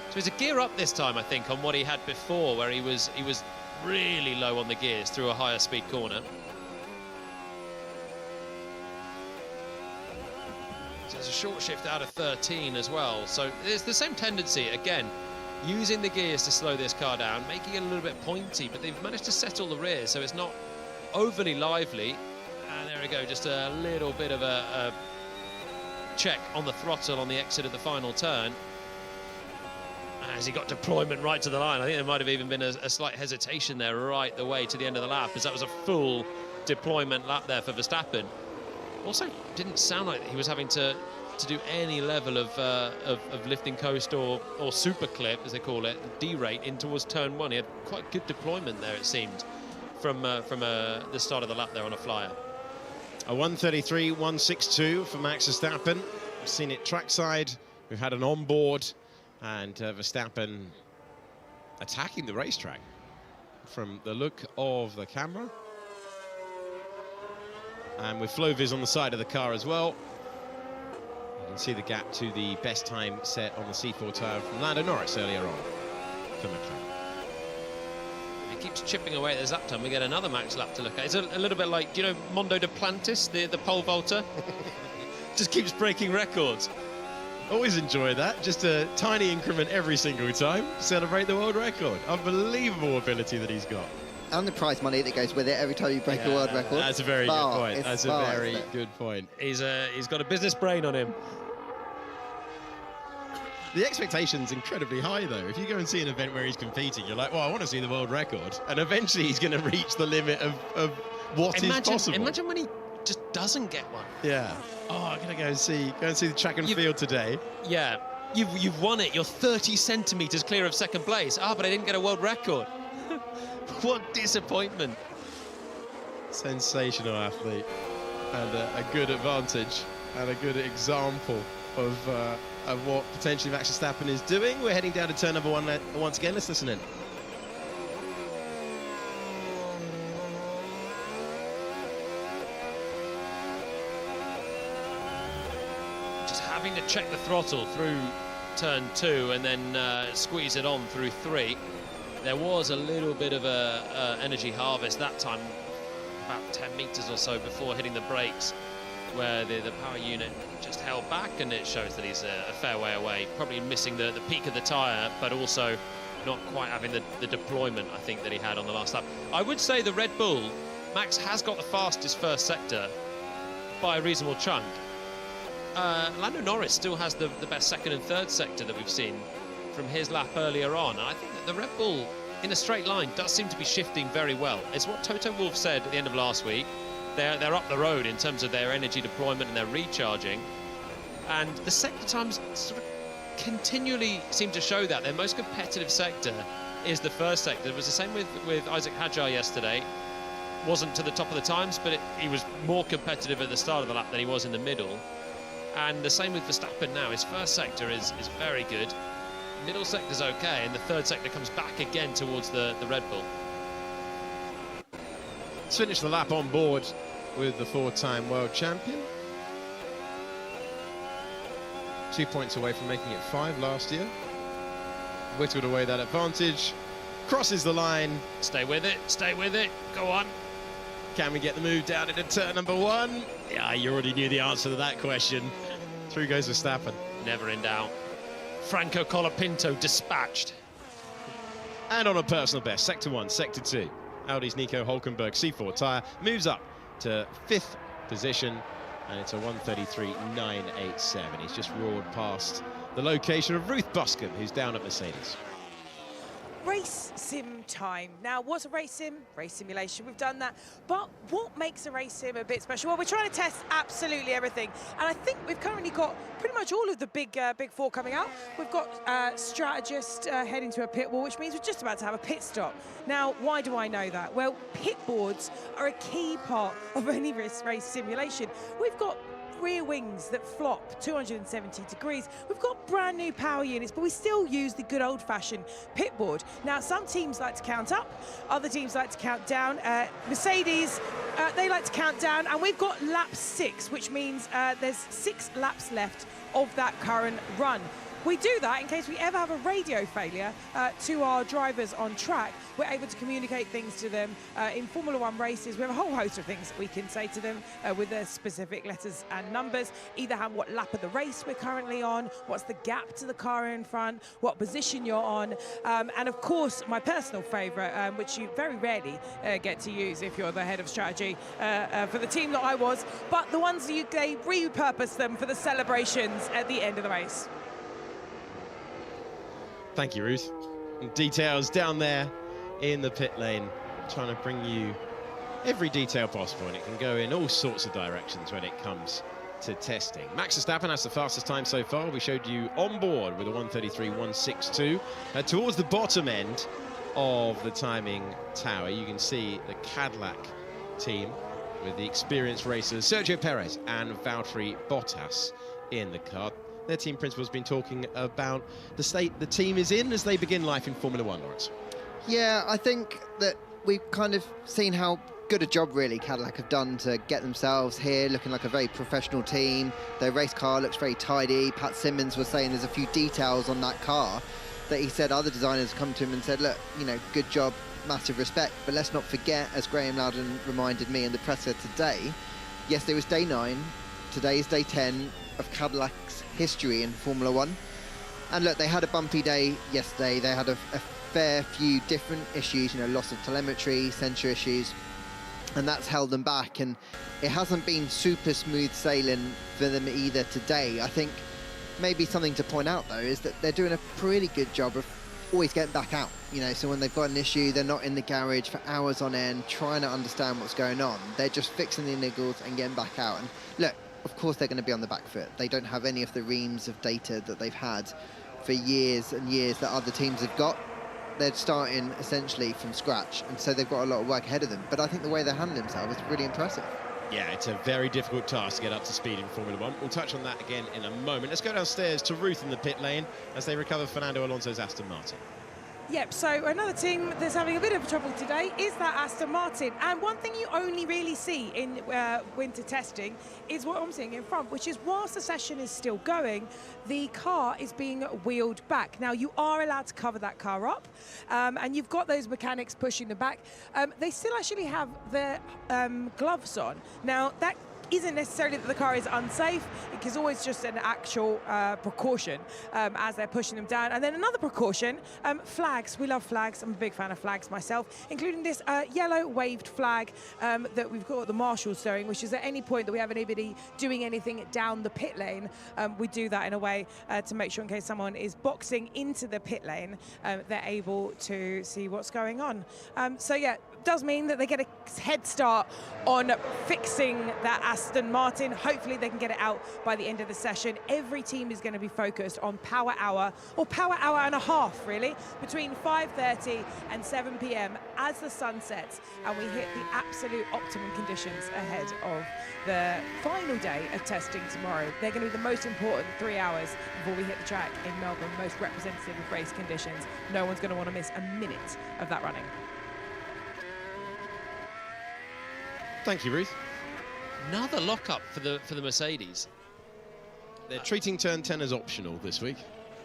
So he's a gear up this time, I think, on what he had before, where he was really low on the gears through a higher speed corner. So there's a short shift out of 13 as well. So there's the same tendency, again, using the gears to slow this car down, making it a little bit pointy, but they've managed to settle the rear, so it's not overly lively. And there we go, just a little bit of a check on the throttle on the exit of the final turn. As he got deployment right to the line, I think there might have even been a slight hesitation there right the way to the end of the lap, as that was a full deployment lap there for Verstappen. Also, didn't sound like he was having to do any level of lifting coast or super clip, as they call it, derate in towards turn 1. He had quite good deployment there, it seemed, from the start of the lap there on a flyer. A 1:33.162 for Max Verstappen. We've seen it trackside. We've had an onboard, and Verstappen attacking the racetrack from the look of the camera. And with FlowViz on the side of the car as well, you can see the gap to the best time set on the C4 tyre from Lando Norris earlier on for McLaren. keeps chipping away at his lap time. We get another max lap to look at. It's a little bit like, do you know Mondo Duplantis, the pole vaulter? Just keeps breaking records. Always enjoy that. Just a tiny increment every single time. Celebrate the world record. Unbelievable ability that he's got. And the prize money that goes with it every time you break a world record. That's a very good point. That's a very good point. He's got a business brain on him. The expectation's incredibly high, though. If you go and see an event where he's competing, you're like, well, I want to see the world record. And eventually he's going to reach the limit of what is possible. Imagine when he just doesn't get one. Yeah. Oh, I'm going to go and see the track and field today. Yeah. You've won it. You're 30 centimetres clear of second place. But I didn't get a world record. What disappointment. Sensational athlete. And a good advantage and a good example of what potentially Max Verstappen is doing. We're heading down to turn number 1 once again. Let's listen in. Just having to check the throttle through turn 2 and then squeeze it on through 3. There was a little bit of a energy harvest that time, about 10 meters or so before hitting the brakes, where the power unit just held back, and it shows that he's a fair way away, probably missing the peak of the tyre, but also not quite having the deployment, I think, that he had on the last lap. I would say the Red Bull, Max has got the fastest first sector by a reasonable chunk. Lando Norris still has the best second and third sector that we've seen from his lap earlier on, and I think that the Red Bull in a straight line does seem to be shifting very well. It's what Toto Wolff said at the end of last week. They're up the road in terms of their energy deployment and their recharging, and the sector times sort of continually seem to show that their most competitive sector is the first sector. It was the same with Isaac Hajar yesterday. Wasn't to the top of the times, but he was more competitive at the start of the lap than he was in the middle. And the same with Verstappen now. His first sector is very good. Middle sector's okay, and the third sector comes back again towards the Red Bull. Let's finish the lap on board with the 4-time world champion. 2 points away from making it 5 last year. Whittled away that advantage. Crosses the line. Stay with it, go on. Can we get the move down into turn number 1? Yeah, you already knew the answer to that question. Through goes Verstappen. Never in doubt. Franco Colapinto dispatched. And on a personal best, Sector 1, Sector 2. Audi's Nico Hülkenberg C4 tyre moves up to 5th position, and it's a 1:33.987. He's just roared past the location of Ruth Buscombe, who's down at Mercedes. Race sim time. Now, what's a race sim? Race simulation, we've done that. But what makes a race sim a bit special? Well, we're trying to test absolutely everything. And I think we've currently got pretty much all of the big four coming out. We've got strategist heading to a pit wall, which means we're just about to have a pit stop. Now, why do I know that? Well, pit boards are a key part of any race simulation. We've got rear wings that flop 270 degrees. We've got brand new power units, but we still use the good old-fashioned pit board. Now, some teams like to count up, other teams like to count down. Mercedes, they like to count down, and we've got lap 6, which means there's 6 laps left of that current run. We do that in case we ever have a radio failure to our drivers on track. We're able to communicate things to them. In Formula One races, we have a whole host of things that we can say to them with their specific letters and numbers, either what lap of the race we're currently on, what's the gap to the car in front, what position you're on, and of course, my personal favourite, which you very rarely get to use if you're the head of strategy for the team that I was, but the ones they repurpose them for the celebrations at the end of the race. Thank you, Ruth. Details down there in the pit lane, trying to bring you every detail possible, and it can go in all sorts of directions when it comes to testing. Max Verstappen has the fastest time so far. We showed you on board with a 1:33.162. Towards the bottom end of the timing tower, you can see the Cadillac team with the experienced racers Sergio Perez and Valtteri Bottas in the car. Their team principal's been talking about the state the team is in as they begin life in Formula One, Lawrence. Yeah, I think that we've kind of seen how good a job really Cadillac have done to get themselves here looking like a very professional team. Their race car looks very tidy. Pat Simmons was saying there's a few details on that car that he said other designers come to him and said, look, you know, good job massive respect. But let's not forget, as Graham Loudon reminded me in the presser today, yesterday was day 9, today is day 10 of Cadillac's history in Formula 1. And look, they had a bumpy day yesterday. They had a fair few different issues, you know, loss of telemetry, sensor issues, and that's held them back. And it hasn't been super smooth sailing for them either today. I think maybe something to point out, though, is that they're doing a pretty good job of always getting back out. You know, so when they've got an issue, they're not in the garage for hours on end trying to understand what's going on. They're just fixing the niggles and getting back out. And look, of course they're going to be on the back foot. They don't have any of the reams of data that they've had for years and years that other teams have got. They're starting essentially from scratch, and so they've got a lot of work ahead of them. But I think the way they handle themselves is really impressive. Yeah, it's a very difficult task to get up to speed in Formula 1. We'll touch on that again in a moment. Let's go downstairs to Ruth in the pit lane as they recover Fernando Alonso's Aston Martin. Yep, so another team that's having a bit of trouble today is that Aston Martin. And one thing you only really see in winter testing is what I'm seeing in front, which is whilst the session is still going, the car is being wheeled back. Now, you are allowed to cover that car up, and you've got those mechanics pushing the back. They still actually have their gloves on. Now, that isn't necessarily that the car is unsafe. It is always just an actual precaution as they're pushing them down. And then another precaution, flags. We love flags. I'm a big fan of flags myself, including this yellow waved flag that we've got the marshals showing, which is at any point that we have anybody doing anything down the pit lane, we do that in a way to make sure in case someone is boxing into the pit lane, they're able to see what's going on. So yeah, does mean that they get a head start on fixing that Aston Martin. Hopefully they can get it out by the end of the session. Every team is going to be focused on power hour, or power hour and a half really, between 5:30 and 7 p.m. as the sun sets and we hit the absolute optimum conditions ahead of the final day of testing tomorrow. They're going to be the most important 3 hours before we hit the track in Melbourne, most representative of race conditions. No one's going to want to miss a minute of that running. Thank you, Ruth. Another lock-up for the Mercedes. They're treating turn 10 as optional this week.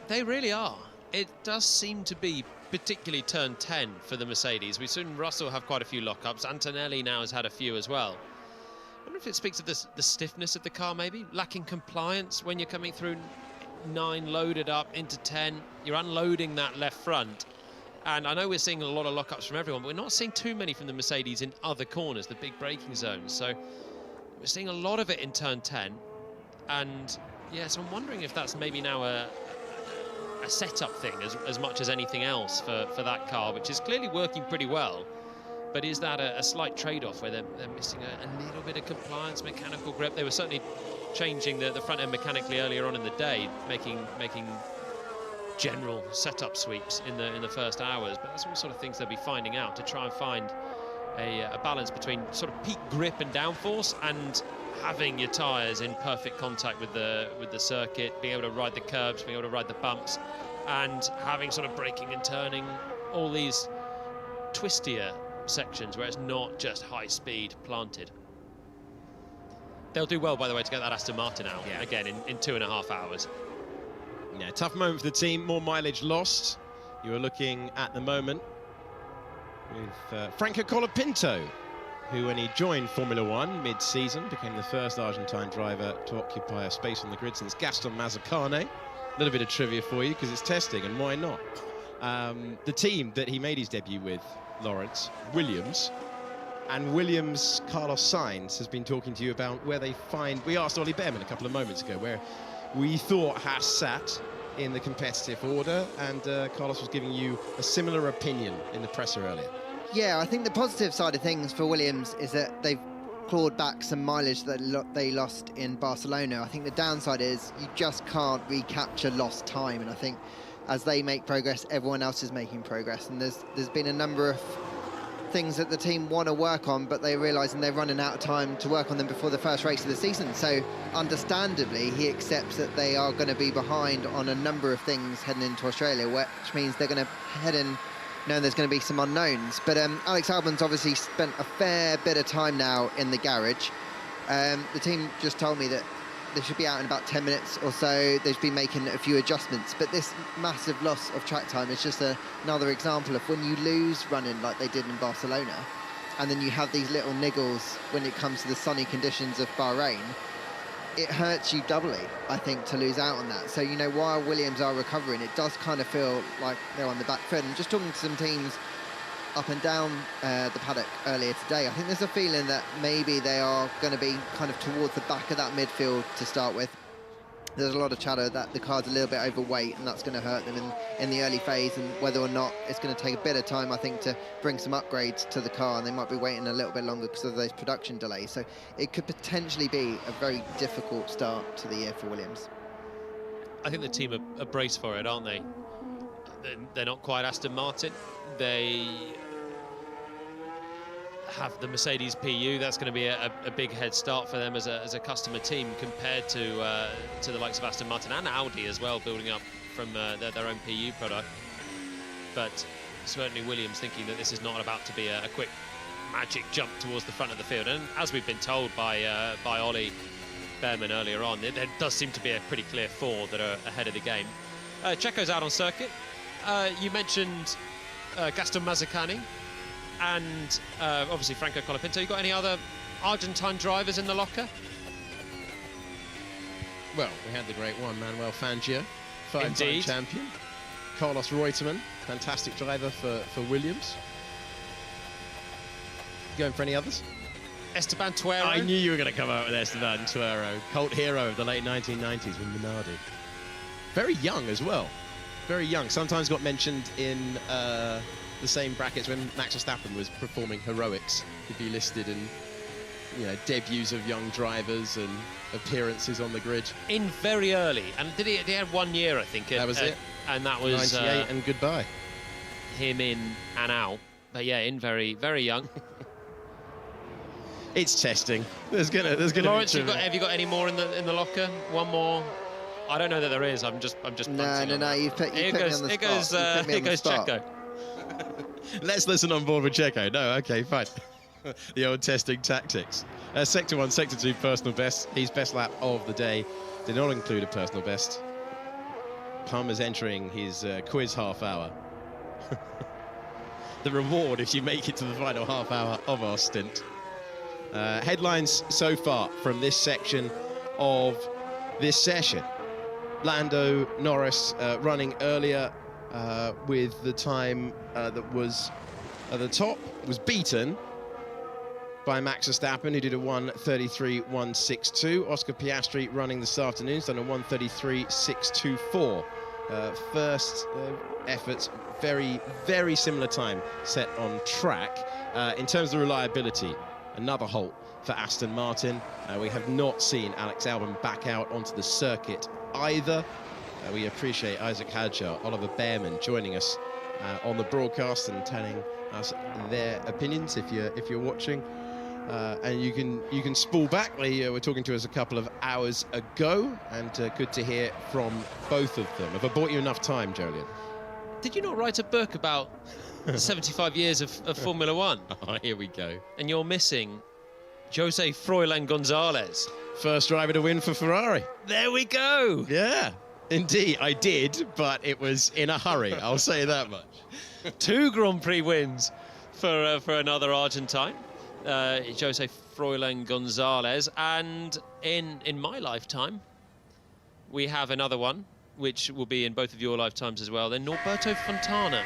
They really are. It does seem to be particularly turn 10 for the Mercedes. We've seen Russell have quite a few lock-ups. Antonelli now has had a few as well. I wonder if it speaks to the stiffness of the car, maybe? Lacking compliance when you're coming through 9 loaded up into 10. You're unloading that left front. And I know we're seeing a lot of lockups from everyone, but we're not seeing too many from the Mercedes in other corners, the big braking zones. So we're seeing a lot of it in turn 10. And yeah, so I'm wondering if that's maybe now a setup thing as much as anything else for that car, which is clearly working pretty well. But is that a slight trade-off where they're missing a little bit of compliance, mechanical grip? They were certainly changing the front end mechanically earlier on in the day, making general setup sweeps in the first hours, but that's all sort of things they'll be finding out to try and find a balance between sort of peak grip and downforce and having your tyres in perfect contact with the circuit, being able to ride the curbs, being able to ride the bumps, and having sort of braking and turning, all these twistier sections where it's not just high speed planted. They'll do well, by the way, to get that Aston Martin out again in 2.5 hours. Yeah, tough moment for the team, more mileage lost. You are looking at the moment with Franco Colapinto, who when he joined Formula 1 mid-season became the first Argentine driver to occupy a space on the grid since Gaston Mazzacane. A little bit of trivia for you because it's testing and why not. The team that he made his debut with, Lawrence, Williams, and Williams' Carlos Sainz has been talking to you about where they find, we asked Ollie Bearman a couple of moments ago, where we thought Haas sat in the competitive order, and Carlos was giving you a similar opinion in the presser earlier. Yeah, I think the positive side of things for Williams is that they've clawed back some mileage that they lost in Barcelona. I think the downside is you just can't recapture lost time, and I think as they make progress, everyone else is making progress, and there's been a number of things that the team want to work on, but they're realising they're running out of time to work on them before the first race of the season. So understandably, he accepts that they are going to be behind on a number of things heading into Australia, which means they're going to head in knowing there's going to be some unknowns. But Alex Albon's obviously spent a fair bit of time now in the garage. The team just told me that they should be out in about 10 minutes or so. They've been making a few adjustments, but this massive loss of track time is just another example of when you lose running like they did in Barcelona, and then you have these little niggles when it comes to the sunny conditions of Bahrain. It hurts you doubly, I think, to lose out on that. So, you know, while Williams are recovering, it does kind of feel like they're on the back foot. And just talking to some teams up and down the paddock earlier today, I think there's a feeling that maybe they are going to be kind of towards the back of that midfield to start with. There's a lot of chatter that the car's a little bit overweight, and that's going to hurt them in the early phase, and whether or not it's going to take a bit of time, I think, to bring some upgrades to the car, and they might be waiting a little bit longer because of those production delays. So it could potentially be a very difficult start to the year for Williams. I think the team are braced for it, aren't they? They're not quite Aston Martin. They have the Mercedes PU. That's going to be a big head start for them as a customer team compared to the likes of Aston Martin and Audi as well, building up from their own PU product. But certainly Williams thinking that this is not about to be a quick magic jump towards the front of the field. And as we've been told by Ollie Bearman earlier on, there does seem to be a pretty clear four that are ahead of the game. Checo's out on circuit. You mentioned Gaston Mazzacani and obviously Franco Colapinto. You got any other Argentine drivers in the locker? Well, we had the great one, Manuel Fangio, five-time Indeed. champion. Carlos Reutemann, fantastic driver for Williams. Going for any others? Esteban Tuero. I knew you were going to come out with Esteban Tuero, cult hero of the late 1990s with Minardi. Very young as well. Very young. Sometimes got mentioned in the same brackets when Max Verstappen was performing heroics. He'd be listed in, you know, debuts of young drivers and appearances on the grid. In very early, and he had 1 year, I think. That was it. And that was 98 and goodbye. Him in and out. But yeah, in very, very young. It's testing. There's gonna Lawrence, be have you got any more in the locker? One more? I don't know that there is. I'm just. No. You put me on the spot. Here goes Checo. Let's listen on board with Checo. No, okay, fine. The old testing tactics. Sector 1, Sector 2 personal best. His best lap of the day did not include a personal best. Palmer's entering his quiz half hour. The reward if you make it to the final half hour of our stint. Headlines so far from this section of this session. Lando Norris running earlier with the time that was at the top, was beaten by Max Verstappen, who did a 1:33.162. Oscar Piastri running this afternoon, done a 1:33.624. First efforts, very, very similar time set on track. In terms of reliability, another halt for Aston Martin. We have not seen Alex Albon back out onto the circuit either. We appreciate Isaac Hajar, Ollie Bearman joining us on the broadcast and telling us their opinions if you're watching. And you can spool back. They were talking to us a couple of hours ago, and good to hear from both of them. Have I bought you enough time, Jolien? Did you not write a book about 75 years of Formula One? Oh, here we go. And you're missing Jose Froilan Gonzalez. First driver to win for Ferrari. There we go. Yeah, indeed, I did, but it was in a hurry. I'll say that much. 2 Grand Prix wins for another Argentine, Jose Froilan Gonzalez, and in my lifetime, we have another one, which will be in both of your lifetimes as well. Then Norberto Fontana.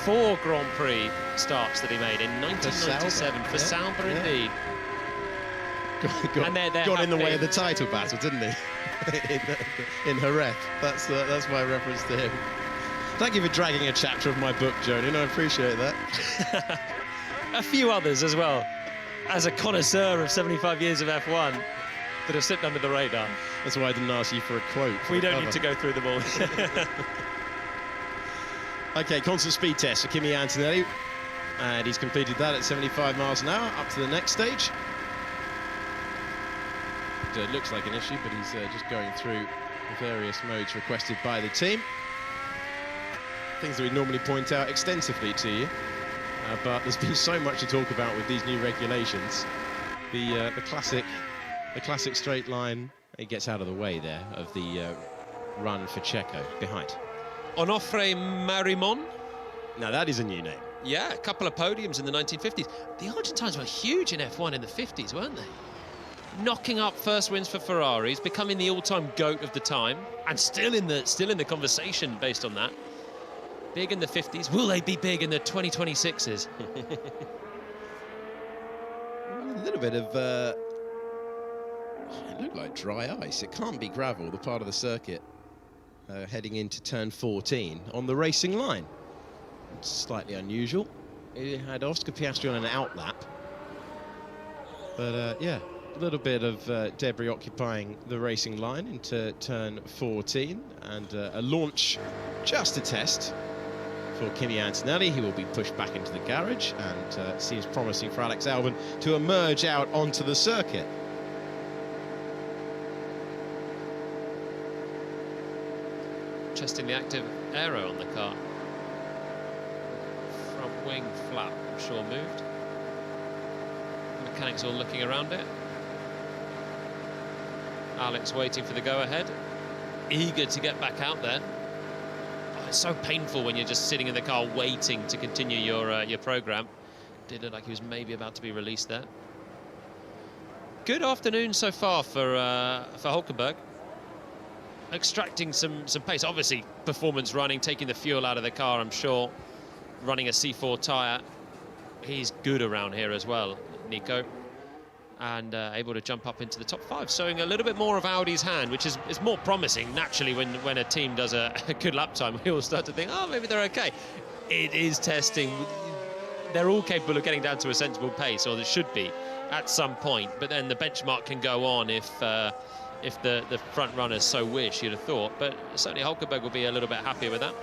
4 Grand Prix starts that he made in 1997 for Sauber, indeed. Got in the way of the title battle, didn't he? in Jerez. That's my reference to him. Thank you for dragging a chapter of my book, Jolien. I appreciate that. A few others as well, as a connoisseur of 75 years of F1 that have slipped under the radar. That's why I didn't ask you for a quote. We don't need to go through them all. Okay, constant speed test for Kimi Antonelli. And he's completed that at 75 miles an hour, up to the next stage. It looks like an issue, but he's just going through the various modes requested by the team. Things that we normally point out extensively to you. But there's been so much to talk about with these new regulations. The classic the classic straight line. He gets out of the way there of the run for Checo behind. Onofre Marimon. Now that is a new name. Yeah, a couple of podiums in the 1950s. The Argentines were huge in F1 in the 50s, weren't they? Knocking up first wins for Ferraris, becoming the all-time GOAT of the time, and still in the conversation based on that. Big in the 50s. Will they be big in the 2026s? A little bit of it looked like dry ice. It can't be gravel, the part of the circuit heading into turn 14 on the racing line. It's slightly unusual. It had Oscar Piastri on an outlap, but yeah, a little bit of debris occupying the racing line into turn 14, and a launch, just a test for Kimi Antonelli. He will be pushed back into the garage, and seems promising for Alex Albon to emerge out onto the circuit. Testing the active aero on the car. Front wing flap, I'm sure, moved. Mechanics all looking around it. Alex waiting for the go-ahead. Eager to get back out there. Oh, it's so painful when you're just sitting in the car waiting to continue your program. Did look like he was maybe about to be released there. Good afternoon so far for Hulkenberg. Extracting some pace. Obviously, performance running, taking the fuel out of the car, I'm sure. Running a C4 tyre. He's good around here as well, Nico. And able to jump up into the top 5, showing a little bit more of Audi's hand, which is more promising. Naturally, when a team does a good lap time, we all start to think, oh, maybe they're okay. It is testing. They're all capable of getting down to a sensible pace, or they should be at some point. But then the benchmark can go on if the front runners so wish, you'd have thought. But certainly Hulkenberg will be a little bit happier with that.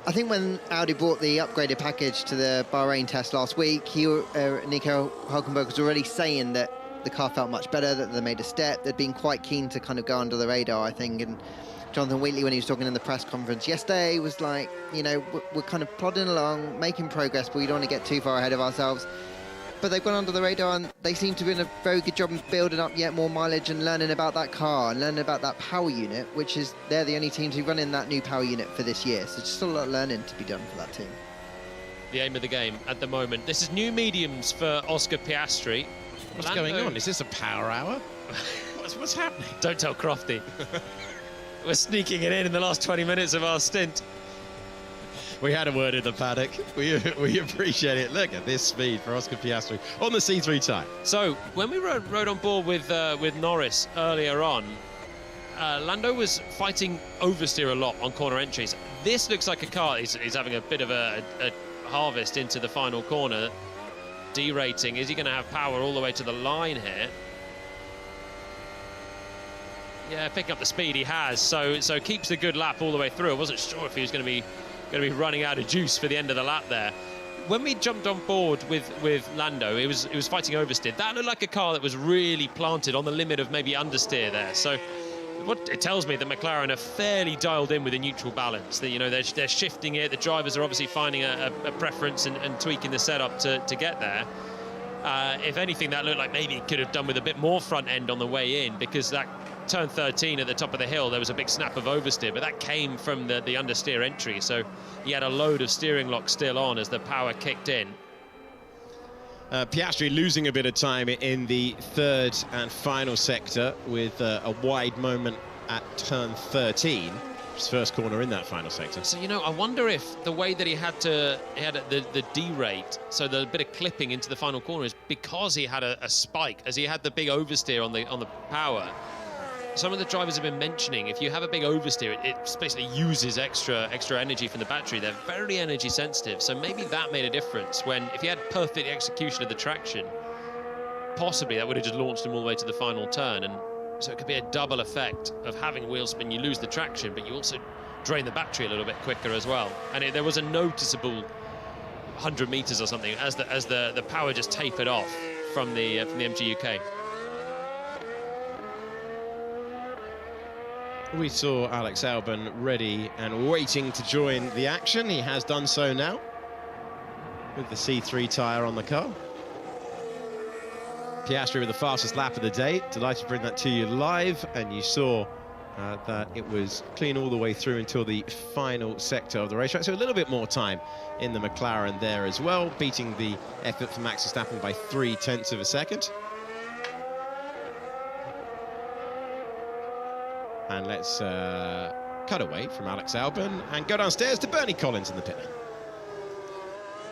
I think when Audi brought the upgraded package to the Bahrain test last week, Nico Hulkenberg was already saying that the car felt much better, that they made a step. They'd been quite keen to kind of go under the radar, I think. And Jonathan Wheatley, when he was talking in the press conference yesterday, was like, you know, we're kind of plodding along, making progress, but we don't want to get too far ahead of ourselves. But they've gone under the radar, and they seem to be doing a very good job in building up yet more mileage and learning about that car and learning about that power unit, which is, they're the only teams who run in that new power unit for this year. So just still a lot of learning to be done for that team. The aim of the game at the moment. This is new mediums for Oscar Piastri. What's going on? Is this a power hour? What's happening? Don't tell Crofty. We're sneaking it in the last 20 minutes of our stint. We had a word in the paddock. We appreciate it. Look at this speed for Oscar Piastri on the C3 tyre. So when we rode on board with Norris earlier on, Lando was fighting oversteer a lot on corner entries. This looks like a car. He's having a bit of a harvest into the final corner. Derating. Is he going to have power all the way to the line here? Yeah, picking up the speed he has. So keeps a good lap all the way through. I wasn't sure if he was going to be running out of juice for the end of the lap there. When we jumped on board with Lando, it was fighting oversteer. That looked like a car that was really planted on the limit of maybe understeer there. So what it tells me that McLaren are fairly dialed in with a neutral balance. That, you know, they're shifting it. The drivers are obviously finding a preference and tweaking the setup to get there. If anything, that looked like maybe it could have done with a bit more front end on the way in, because that turn 13 at the top of the hill, there was a big snap of oversteer, but that came from the understeer entry. So he had a load of steering lock still on as the power kicked in. Piastri losing a bit of time in the third and final sector with a wide moment at turn 13, his first corner in that final sector. So, you know, I wonder if the way that he had the derate, so the bit of clipping into the final corner, is because he had a spike, as he had the big oversteer on the power. Some of the drivers have been mentioning, if you have a big oversteer, it basically uses extra energy from the battery. They're very energy sensitive, so maybe that made a difference. If you had perfect execution of the traction, possibly that would have just launched him all the way to the final turn. And so it could be a double effect of having wheel spin. You lose the traction, but you also drain the battery a little bit quicker as well. And there was a noticeable 100 meters or something as the power just tapered off from the MG UK. We saw Alex Albon ready and waiting to join the action. He has done so now with the C3 tyre on the car. Piastri with the fastest lap of the day. Delighted to bring that to you live, and you saw that it was clean all the way through until the final sector of the racetrack. So a little bit more time in the McLaren there as well, beating the effort for Max Verstappen by 0.3 of a second. And let's cut away from Alex Albon and go downstairs to Bernie Collins in the pit lane.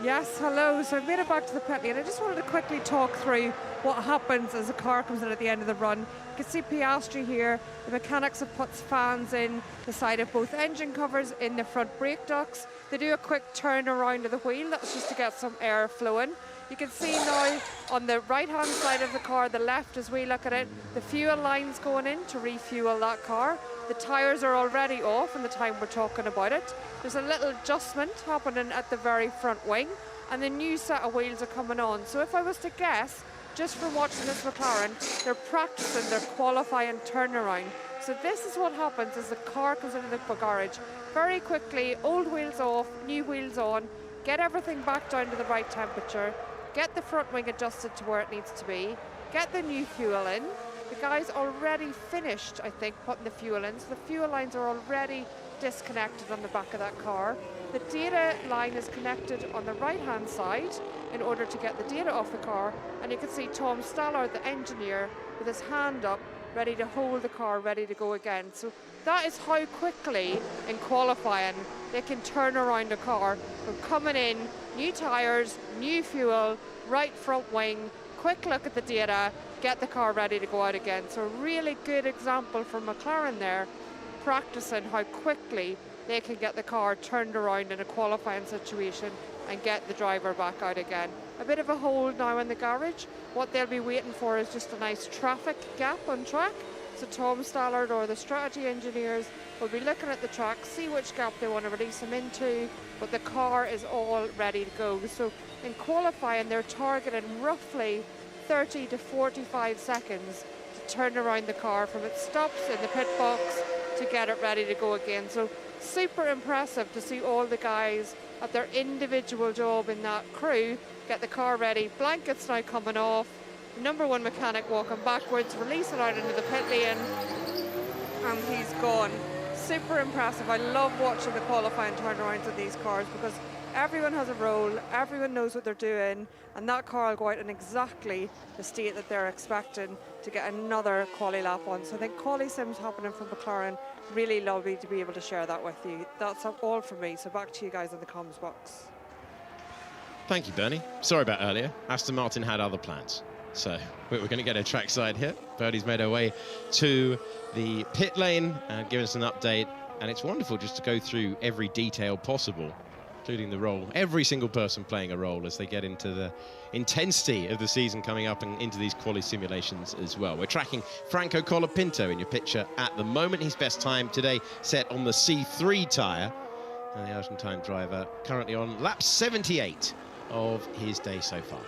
Yes, hello. So I've made it back to the pit lane. I just wanted to quickly talk through what happens as a car comes in at the end of the run. You can see Piastri here. The mechanics have put fans in the side of both engine covers in the front brake ducts. They do a quick turn around of the wheel. That's just to get some air flowing. You can see now on the right-hand side of the car, the left as we look at it, the fuel line's going in to refuel that car. The tyres are already off in the time we're talking about it. There's a little adjustment happening at the very front wing, and the new set of wheels are coming on. So if I was to guess, just from watching this McLaren, they're practicing their qualifying turnaround. So this is what happens as the car comes into the garage. Very quickly, old wheels off, new wheels on, get everything back down to the right temperature, get the front wing adjusted to where it needs to be, get the new fuel in. The guy's already finished, I think, putting the fuel in, so the fuel lines are already disconnected on the back of that car. The data line is connected on the right-hand side in order to get the data off the car, and you can see Tom Stallard, the engineer, with his hand up, ready to hold the car, ready to go again. So that is how quickly in qualifying they can turn around a car from coming in, new tyres, new fuel, right front wing, quick look at the data, get the car ready to go out again. So a really good example from McLaren there, practicing how quickly they can get the car turned around in a qualifying situation and get the driver back out again. A bit of a hold now in the garage. What they'll be waiting for is just a nice traffic gap on track. So Tom Stallard or the strategy engineers will be looking at the track, see which gap they want to release them into, but the car is all ready to go. So in qualifying, they're targeting roughly 30 to 45 seconds to turn around the car from its stops in the pit box to get it ready to go again. So super impressive to see all the guys at their individual job in that crew get the car ready. Blankets now coming off, number one mechanic walking backwards, release it out into the pit lane, and he's gone. Super impressive. I love watching the qualifying turnarounds of these cars because everyone has a role, everyone knows what they're doing, and that car will go out in exactly the state that they're expecting to get another quali lap on. So I think quali sims happening from McLaren, really lovely to be able to share that with you. That's all from me, so back to you guys in the comms box. Thank you, Bernie. Sorry about earlier. Aston Martin had other plans. So we're going to get a trackside here. Bernie's made her way to the pit lane and given us an update. And it's wonderful just to go through every detail possible, including the role, every single person playing a role as they get into the intensity of the season coming up and into these quali simulations as well. We're tracking Franco Colapinto in your picture at the moment. His best time today set on the C3 tyre. And the Argentine driver currently on lap 78 of his day so far.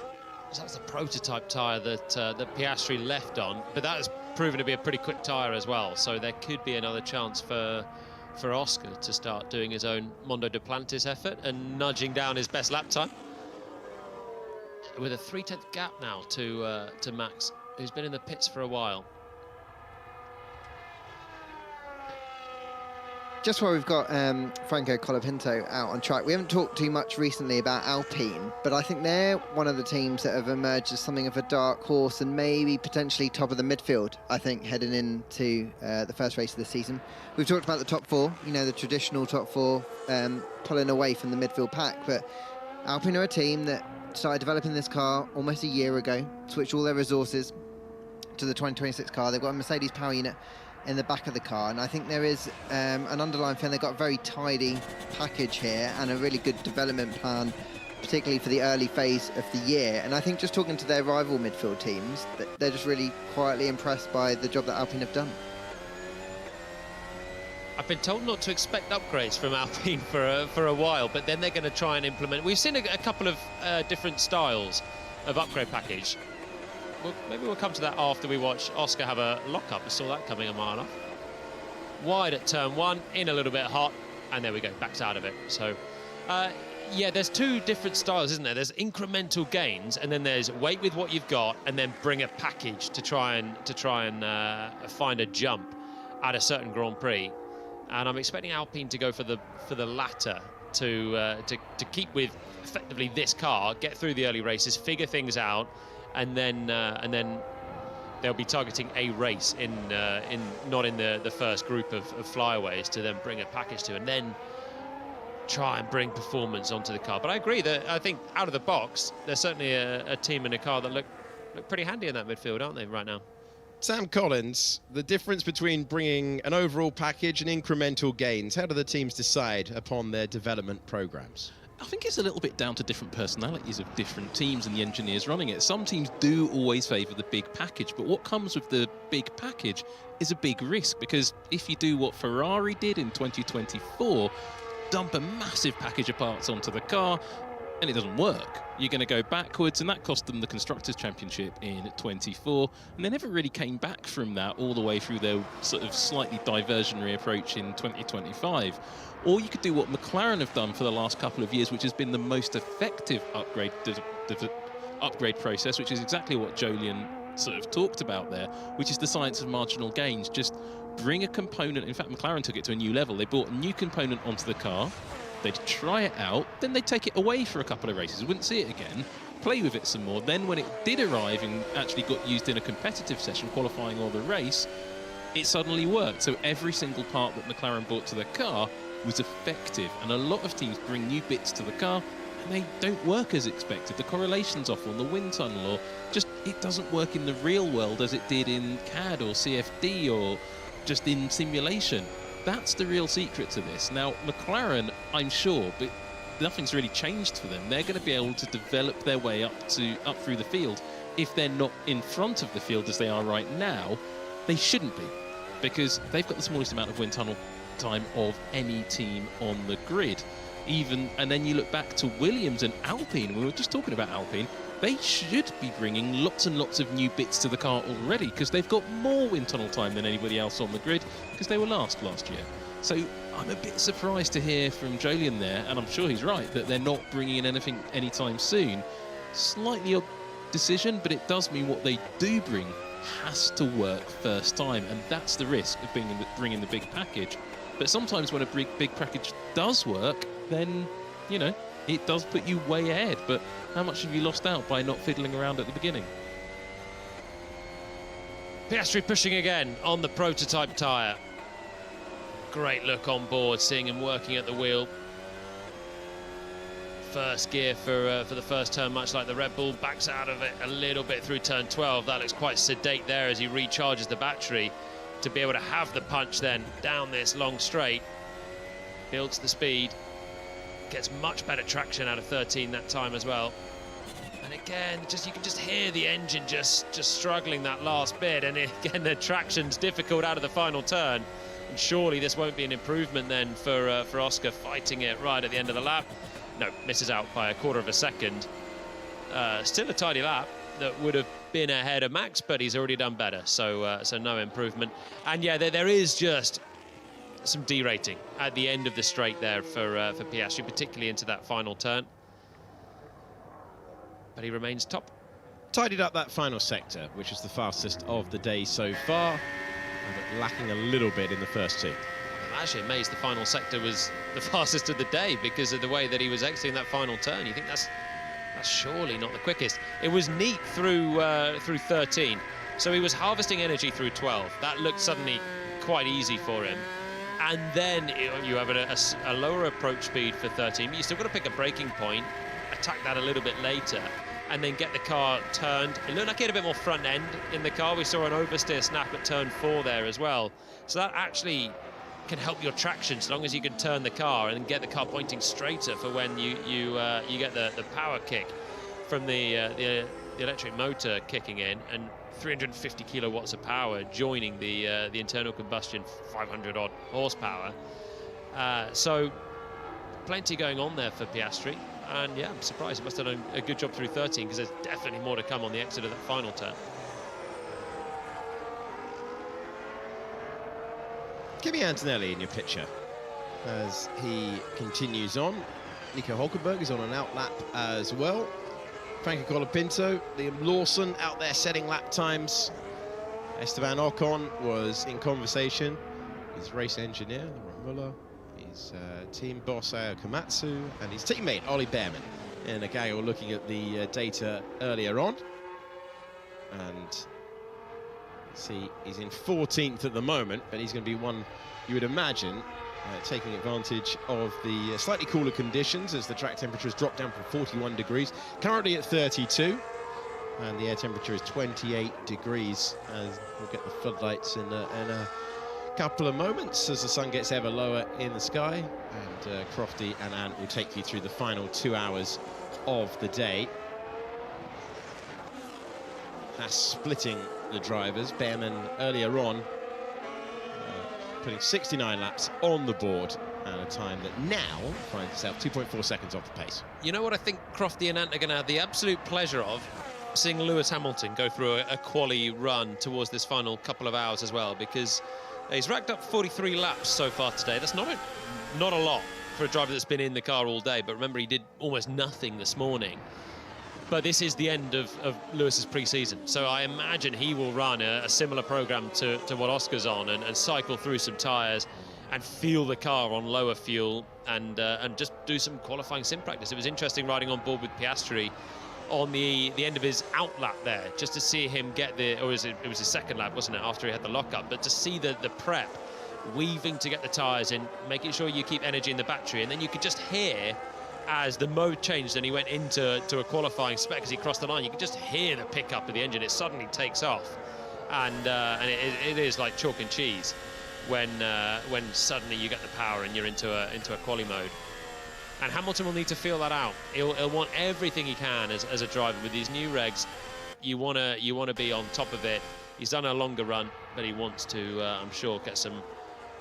So that's a prototype tyre that that Piastri left on, but that has proven to be a pretty quick tyre as well. So there could be another chance for Oscar to start doing his own Mondo Duplantis effort and nudging down his best lap time. With a 3/10 gap now to Max, who's been in the pits for a while. Just while we've got Franco Colapinto out on track, we haven't talked too much recently about Alpine, but I think they're one of the teams that have emerged as something of a dark horse and maybe potentially top of the midfield, I think, heading into the first race of the season. We've talked about the top four, you know, the traditional top four, pulling away from the midfield pack, but Alpine are a team that started developing this car almost a year ago, switched all their resources to the 2026 car. They've got a Mercedes power unit in the back of the car, and I think there is an underlying feeling they've got a very tidy package here and a really good development plan, particularly for the early phase of the year. And I think just talking to their rival midfield teams, they're just really quietly impressed by the job that Alpine have done. I've been told not to expect upgrades from Alpine for a while, but then they're going to try and implement. We've seen a couple of different styles of upgrade package. Maybe we'll come to that after we watch Oscar have a lock-up. We saw that coming a mile off. Wide at turn one, in a little bit hot, and there we go, backs out of it. So, Yeah, there's two different styles, isn't there? There's incremental gains, and then there's wait with what you've got, and then bring a package to try and find a jump at a certain Grand Prix. And I'm expecting Alpine to go for the latter, to keep with effectively this car, get through the early races, figure things out, and then they'll be targeting a race not in the first group of flyaways to then bring a package to, and then try and bring performance onto the car. But I agree that I think out of the box, there's certainly a team and a car that look pretty handy in that midfield, aren't they, right now? Sam Collins, the difference between bringing an overall package and incremental gains, how do the teams decide upon their development programs? I think it's a little bit down to different personalities of different teams and the engineers running it. Some teams do always favour the big package, but what comes with the big package is a big risk, because if you do what Ferrari did in 2024, dump a massive package of parts onto the car, and it doesn't work, you're going to go backwards, and that cost them the Constructors' Championship in 24, and they never really came back from that all the way through their sort of slightly diversionary approach in 2025. Or you could do what McLaren have done for the last couple of years, which has been the most effective upgrade process, which is exactly what Jolyon sort of talked about there, which is the science of marginal gains. Just bring a component. In fact, McLaren took it to a new level. They brought a new component onto the car, they'd try it out, then they'd take it away for a couple of races, wouldn't see it again, play with it some more. Then when it did arrive and actually got used in a competitive session, qualifying or the race, it suddenly worked. So every single part that McLaren brought to the car was effective. And a lot of teams bring new bits to the car and they don't work as expected. The correlation's off on the wind tunnel, or just it doesn't work in the real world as it did in CAD or CFD or just in simulation. That's the real secret to this. Now, McLaren, I'm sure, but nothing's really changed for them. They're going to be able to develop their way up through the field. If they're not in front of the field as they are right now, they shouldn't be, because they've got the smallest amount of wind tunnel time of any team on the grid. And then you look back to Williams and Alpine. We were just talking about Alpine. They should be bringing lots and lots of new bits to the car already, because they've got more wind tunnel time than anybody else on the grid, because they were last year. So I'm a bit surprised to hear from Jolyon there, and I'm sure he's right, that they're not bringing in anything anytime soon. Slightly odd decision, but it does mean what they do bring has to work first time, and that's the risk of bringing the big package. But sometimes when a big package does work, then, you know, it does put you way ahead. But how much have you lost out by not fiddling around at the beginning? Piastri pushing again on the prototype tyre. Great look on board, seeing him working at the wheel. First gear for the first turn, much like the Red Bull, backs out of it a little bit through turn 12. That looks quite sedate there as he recharges the battery to be able to have the punch then down this long straight. Builds the speed, gets much better traction out of 13 that time as well. And again, you can just hear the engine just struggling that last bit, and again the traction's difficult out of the final turn. And surely this won't be an improvement then for Oscar, fighting it right at the end of the lap. No, misses out by a quarter of a second. Still a tidy lap that would have been ahead of Max, but he's already done better, so no improvement. And yeah, there is just some derating at the end of the straight there for Piastri, particularly into that final turn. But he remains top. Tidied up that final sector, which is the fastest of the day so far, but lacking a little bit in the first two. I'm actually amazed the final sector was the fastest of the day because of the way that he was exiting that final turn. You think that's surely not the quickest. It was neat through 13, so he was harvesting energy through 12. That looked suddenly quite easy for him. And then you have a lower approach speed for 13, but you still got to pick a braking point, attack that a little bit later, and then get the car turned. It looked like he had a bit more front end in the car. We saw an oversteer snap at turn 4 there as well. So that actually can help your traction, so long as you can turn the car and get the car pointing straighter for when you get the power kick from the electric motor kicking in, and 350 kilowatts of power joining the internal combustion 500 odd horsepower. So plenty going on there for Piastri, and yeah, I'm surprised he must have done a good job through 13, because there's definitely more to come on the exit of that final turn. Kimi Antonelli in your picture as he continues on. Nico Hulkenberg is on an out lap as well. Franco Colapinto, Liam Lawson out there setting lap times. Esteban Ocon was in conversation with his race engineer, Laurent Muller, his team boss, Ayo Komatsu, and his teammate, Ollie Bearman, in a gaggle looking at the data earlier on. And see, he's in 14th at the moment, but he's going to be one, you would imagine, taking advantage of the slightly cooler conditions as the track temperature has dropped down from 41 degrees, currently at 32, and the air temperature is 28 degrees, as we'll get the floodlights in a couple of moments as the sun gets ever lower in the sky, and Crofty and Ant will take you through the final 2 hours of the day. That's splitting the drivers. Bearman earlier on putting 69 laps on the board at a time that now finds itself 2.4 seconds off the pace. You know what I think Crofty and Ant are going to have the absolute pleasure of? Seeing Lewis Hamilton go through a quali run towards this final couple of hours as well, because he's racked up 43 laps so far today. That's not a lot for a driver that's been in the car all day, but remember he did almost nothing this morning. But this is the end of Lewis's pre-season, so I imagine he will run a similar program to what Oscar's on, and cycle through some tyres and feel the car on lower fuel, and just do some qualifying sim practice. It was interesting riding on board with Piastri on the end of his out lap there, just to see him get it was his second lap, wasn't it, after he had the lockup, but to see the prep, weaving to get the tyres in, making sure you keep energy in the battery, and then you could just hear, as the mode changed and he went into a qualifying spec as he crossed the line, you could just hear the pickup of the engine. It suddenly takes off, and it is like chalk and cheese when suddenly you get the power and you're into a quali mode. And Hamilton will need to feel that out. He'll want everything he can as a driver with these new regs. You wanna be on top of it. He's done a longer run, but he wants to, I'm sure, get some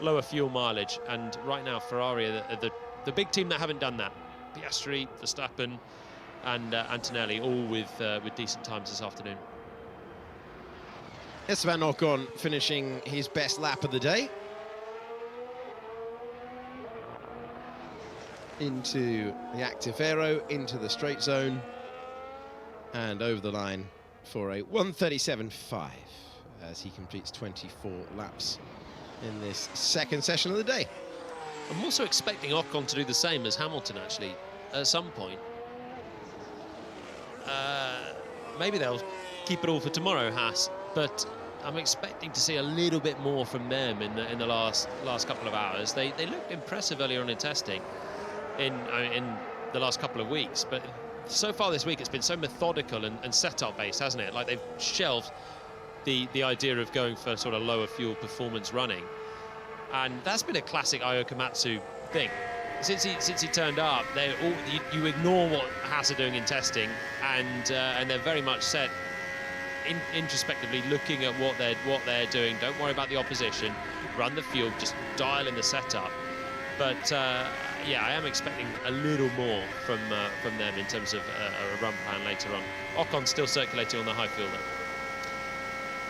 lower fuel mileage. And right now, Ferrari are the big team that haven't done that. Piastri, Verstappen, and Antonelli, all with decent times this afternoon. Esteban Ocon finishing his best lap of the day. Into the active aero, into the straight zone, and over the line for a 1:37.5 as he completes 24 laps in this second session of the day. I'm also expecting Ocon to do the same as Hamilton, actually, at some point. Maybe they'll keep it all for tomorrow, Haas, but I'm expecting to see a little bit more from them in the last couple of hours. They looked impressive earlier on in testing, in the last couple of weeks, but so far this week it's been so methodical and setup based, hasn't it? Like they've shelved the idea of going for sort of lower fuel performance running. And that's been a classic Ayo Komatsu thing. Since he turned up, you ignore what Haas are doing in testing, and they're very much set introspectively looking at what they're doing. Don't worry about the opposition. Run the fuel, just dial in the setup. But yeah, I am expecting a little more from them in terms of a run plan later on. Ocon still circulating on the high fuel though.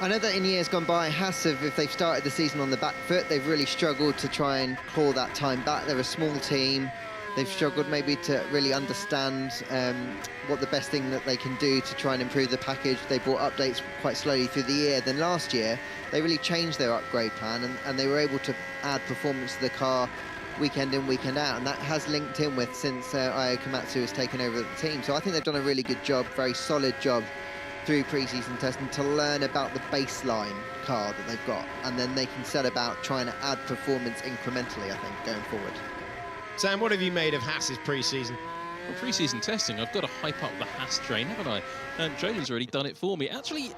I know that in years gone by, Haas have, if they've started the season on the back foot, they've really struggled to try and claw that time back. They're a small team. They've struggled maybe to really understand what the best thing that they can do to try and improve the package. They brought updates quite slowly through the year. Then last year, they really changed their upgrade plan, and they were able to add performance to the car weekend in, weekend out, and that has linked in with since Ayo Komatsu has taken over the team. So I think they've done a really good job, very solid job through pre-season testing to learn about the baseline car that they've got, and then they can set about trying to add performance incrementally, I think, going forward. Sam, what have you made of Haas's pre-season? Well, pre-season testing, I've got to hype up the Haas train, haven't I? And Jolan's already done it for me. Actually,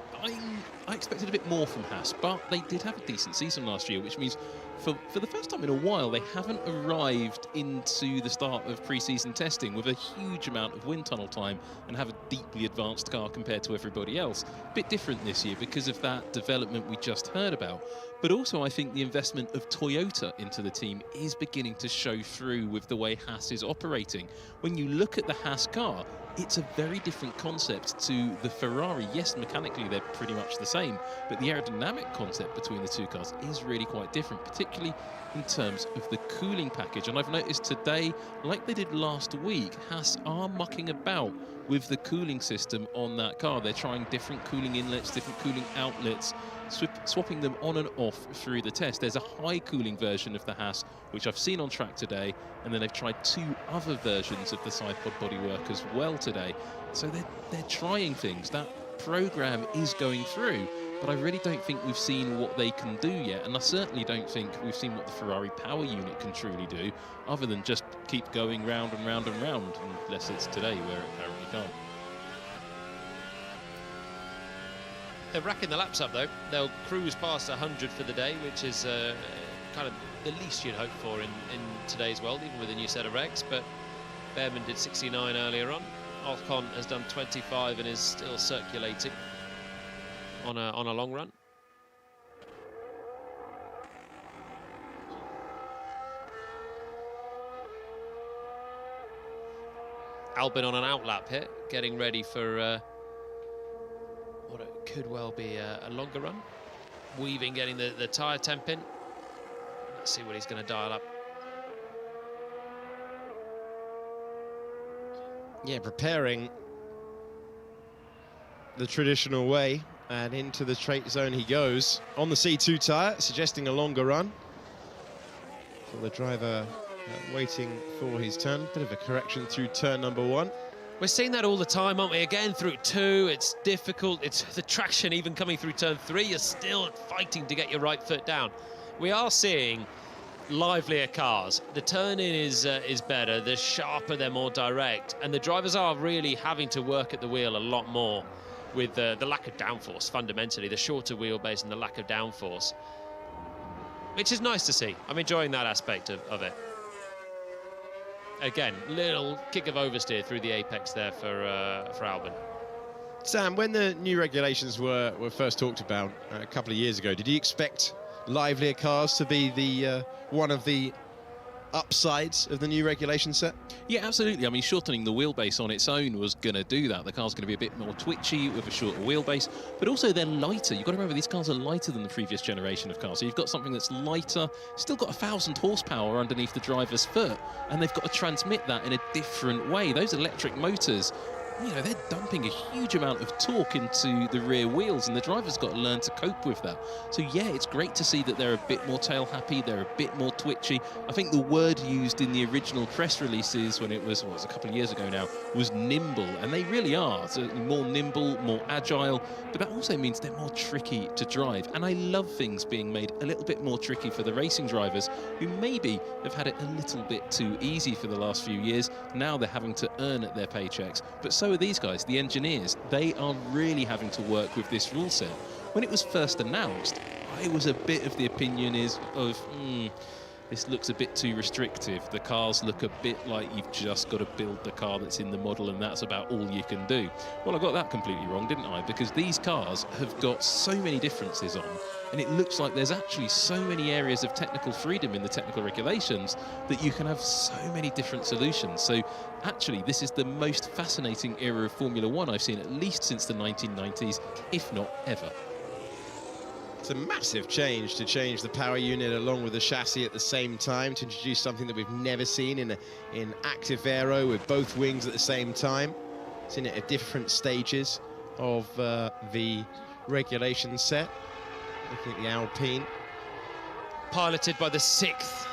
I expected a bit more from Haas, but they did have a decent season last year, which means for the first time in a while, they haven't arrived into the start of pre-season testing with a huge amount of wind tunnel time and have a deeply advanced car compared to everybody else. A bit different this year because of that development we just heard about. But also, I think the investment of Toyota into the team is beginning to show through with the way Haas is operating. When you look at the Haas car, it's a very different concept to the Ferrari. Yes, mechanically they're pretty much the same, but the aerodynamic concept between the two cars is really quite different, particularly in terms of the cooling package. And I've noticed today, like they did last week, Haas are mucking about with the cooling system on that car. They're trying different cooling inlets, different cooling outlets, swapping them on and off through the test. There's a high cooling version of the Haas, which I've seen on track today, and then they've tried 2 other versions of the side pod bodywork as well today. So they're trying things. That program is going through, but I really don't think we've seen what they can do yet, and I certainly don't think we've seen what the Ferrari power unit can truly do, other than just keep going round and round and round, unless it's today where it apparently can't. They're racking the laps up though. They'll cruise past 100 for the day, which is kind of the least you'd hope for in today's world, even with a new set of regs. But Bearman did 69 earlier on. Ocon has done 25 and is still circulating on a long run. Albin on an outlap here, getting ready for what it could well be a longer run. Weaving getting the tyre temp in. Let's see what he's going to dial up. Yeah, preparing the traditional way, and into the straight zone he goes on the C2 tyre, suggesting a longer run. So the driver waiting for his turn. Bit of a correction through turn number 1. We're seeing that all the time, aren't we? Again, through 2, it's difficult. It's the traction even coming through turn 3. You're still fighting to get your right foot down. We are seeing livelier cars. The turn-in is better, the sharper, they're more direct, and the drivers are really having to work at the wheel a lot more with the lack of downforce, fundamentally, the shorter wheelbase and the lack of downforce, which is nice to see. I'm enjoying that aspect of it. Again, little kick of oversteer through the apex there for Albin. Sam, when the new regulations were first talked about a couple of years ago, did you expect livelier cars to be the one of the upsides of the new regulation set? Yeah, absolutely. I mean, shortening the wheelbase on its own was going to do that. The car's going to be a bit more twitchy with a shorter wheelbase, but also they're lighter. You've got to remember, these cars are lighter than the previous generation of cars. So you've got something that's lighter, still got 1,000 horsepower underneath the driver's foot, and they've got to transmit that in a different way. Those electric motors, you know, they're dumping a huge amount of torque into the rear wheels, and the driver's got to learn to cope with that. So yeah, it's great to see that they're a bit more tail happy, they're a bit more twitchy. I think the word used in the original press releases when it was, well, it was a couple of years ago now, was nimble, and they really are. So more nimble, more agile, but that also means they're more tricky to drive. And I love things being made a little bit more tricky for the racing drivers who maybe have had it a little bit too easy for the last few years. Now they're having to earn their paychecks, but so are these guys, the engineers. They are really having to work with this rule set. When it was first announced, I was a bit of the opinion this looks a bit too restrictive. The cars look a bit like you've just got to build the car that's in the model and that's about all you can do. Well, I got that completely wrong, didn't I? Because these cars have got so many differences on, and it looks like there's actually so many areas of technical freedom in the technical regulations that you can have so many different solutions. So actually, this is the most fascinating era of Formula One I've seen, at least since the 1990s, if not ever. It's a massive change to change the power unit along with the chassis at the same time, to introduce something that we've never seen in active aero with both wings at the same time. Seen it at different stages of the regulation set. Looking at the Alpine. Piloted by the 6th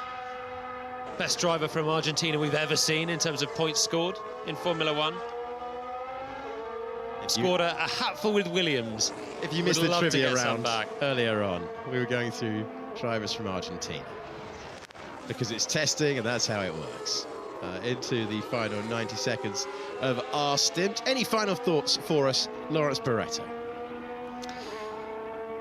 best driver from Argentina we've ever seen in terms of points scored in Formula One. Scored a hatful with Williams. If you missed the trivia round earlier on, we were going through drivers from Argentina, because it's testing and that's how it works. Into the final 90 seconds of our stint. Any final thoughts for us, Lawrence Barretto?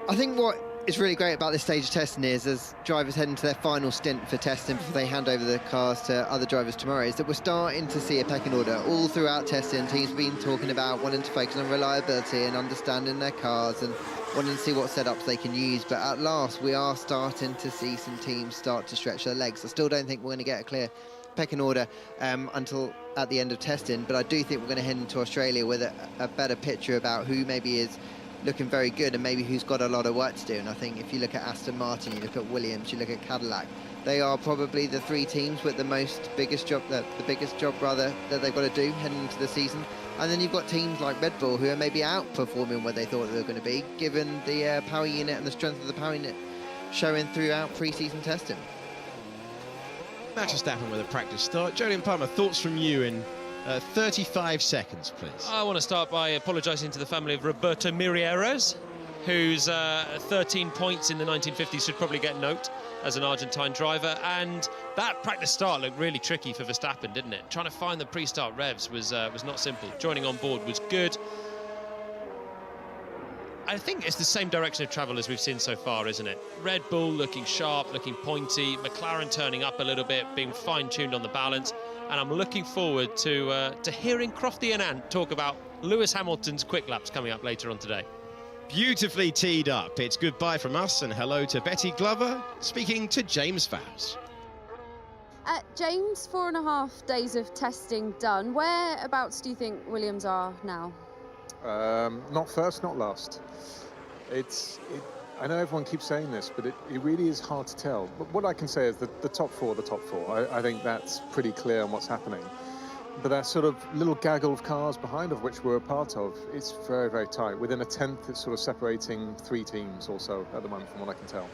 I think what is really great about this stage of testing is, as drivers head into their final stint for testing before they hand over the cars to other drivers tomorrow, is that we're starting to see a pecking order. All throughout testing, teams have been talking about wanting to focus on reliability and understanding their cars and wanting to see what setups they can use. But at last, we are starting to see some teams start to stretch their legs. I still don't think we're going to get a clear pecking order until at the end of testing, but I do think we're going to head into Australia with a better picture about who maybe is looking very good and maybe who's got a lot of work to do. And I think if you look at Aston Martin, you look at Williams, you look at Cadillac, they are probably the 3 teams with the biggest job that they've got to do heading into the season. And then you've got teams like Red Bull who are maybe outperforming where they thought they were going to be, given the power unit and the strength of the power unit showing throughout pre-season testing. That just happened with a practice start. Jolyon Palmer, thoughts from you in 35 seconds, please. I want to start by apologising to the family of Roberto Mirieres, whose 13 points in the 1950s should probably get note as an Argentine driver. And that practice start looked really tricky for Verstappen, didn't it? Trying to find the pre-start revs was not simple. Joining on board was good. I think it's the same direction of travel as we've seen so far, isn't it? Red Bull looking sharp, looking pointy, McLaren turning up a little bit, being fine-tuned on the balance, and I'm looking forward to hearing Crofty and Ant talk about Lewis Hamilton's quick laps coming up later on today. Beautifully teed up. It's goodbye from us and hello to Betty Glover, speaking to James Fowles. James, 4.5 days of testing done. Whereabouts do you think Williams are now? Not first, not last. I know everyone keeps saying this, but it really is hard to tell. But what I can say is that the top four. I think that's pretty clear on what's happening. But that sort of little gaggle of cars behind, of which we're a part of, it's very, very tight. Within a tenth, it's sort of separating 3 teams or so at the moment, from what I can tell.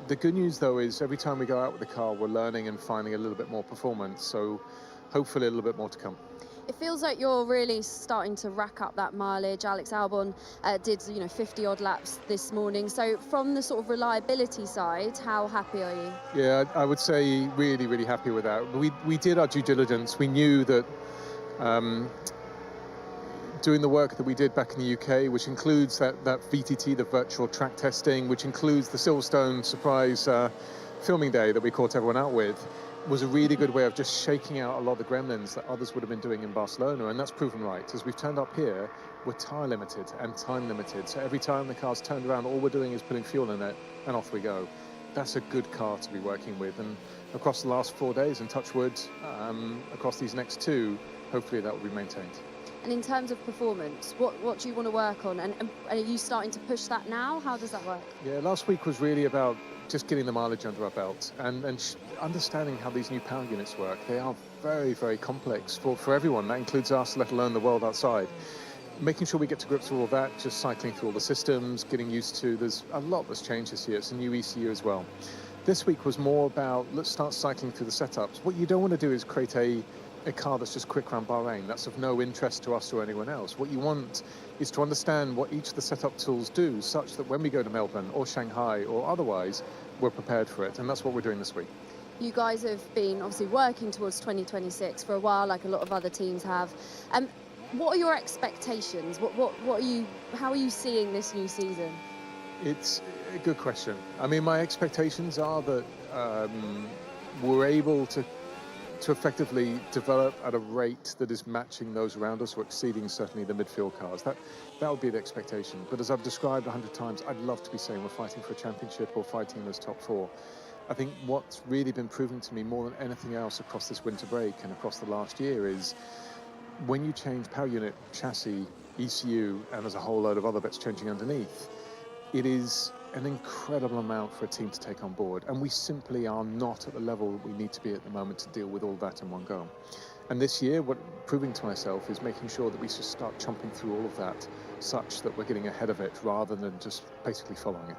The good news, though, is every time we go out with the car, we're learning and finding a little bit more performance. So hopefully a little bit more to come. It feels like you're really starting to rack up that mileage. Alex Albon did 50-odd laps this morning. So from the sort of reliability side, how happy are you? Yeah, I would say really, really happy with that. We did our due diligence. We knew that doing the work that we did back in the UK, which includes that VTT, the virtual track testing, which includes the Silverstone surprise filming day that we caught everyone out with, was a really good way of just shaking out a lot of the gremlins that others would have been doing in Barcelona, and that's proven right. As we've turned up here, we're tyre limited and time limited, so every time the car's turned around, all we're doing is putting fuel in it, and off we go. That's a good car to be working with, and across the last 4 days, and touch wood, across these next 2, hopefully that will be maintained. And in terms of performance, what do you want to work on? And are you starting to push that now? How does that work? Yeah, last week was really about just getting the mileage under our belt and understanding how these new power units work. They are very, very complex for everyone. That includes us, let alone the world outside. Making sure we get to grips with all that, just cycling through all the systems, getting used to, there's a lot that's changed this year. It's a new ECU as well. This week was more about, let's start cycling through the setups. What you don't want to do is create a car that's just quick around Bahrain. That's of no interest to us or anyone else. What you want is to understand what each of the setup tools do, such that when we go to Melbourne or Shanghai or otherwise, we're prepared for it. And that's what we're doing this week. You guys have been obviously working towards 2026 for a while, like a lot of other teams have. What are your expectations? How are you seeing this new season? It's a good question. I mean, my expectations are that we're able to effectively develop at a rate that is matching those around us, or exceeding certainly the midfield cars. That would be the expectation. But as I've described 100 times, I'd love to be saying we're fighting for a championship or fighting those top 4. I think what's really been proven to me more than anything else across this winter break and across the last year is when you change power unit, chassis, ECU, and there's a whole load of other bits changing underneath, it is an incredible amount for a team to take on board, and we simply are not at the level we need to be at the moment to deal with all that in one go. And this year, what proving to myself is making sure that we just start chomping through all of that, such that we're getting ahead of it rather than just basically following it.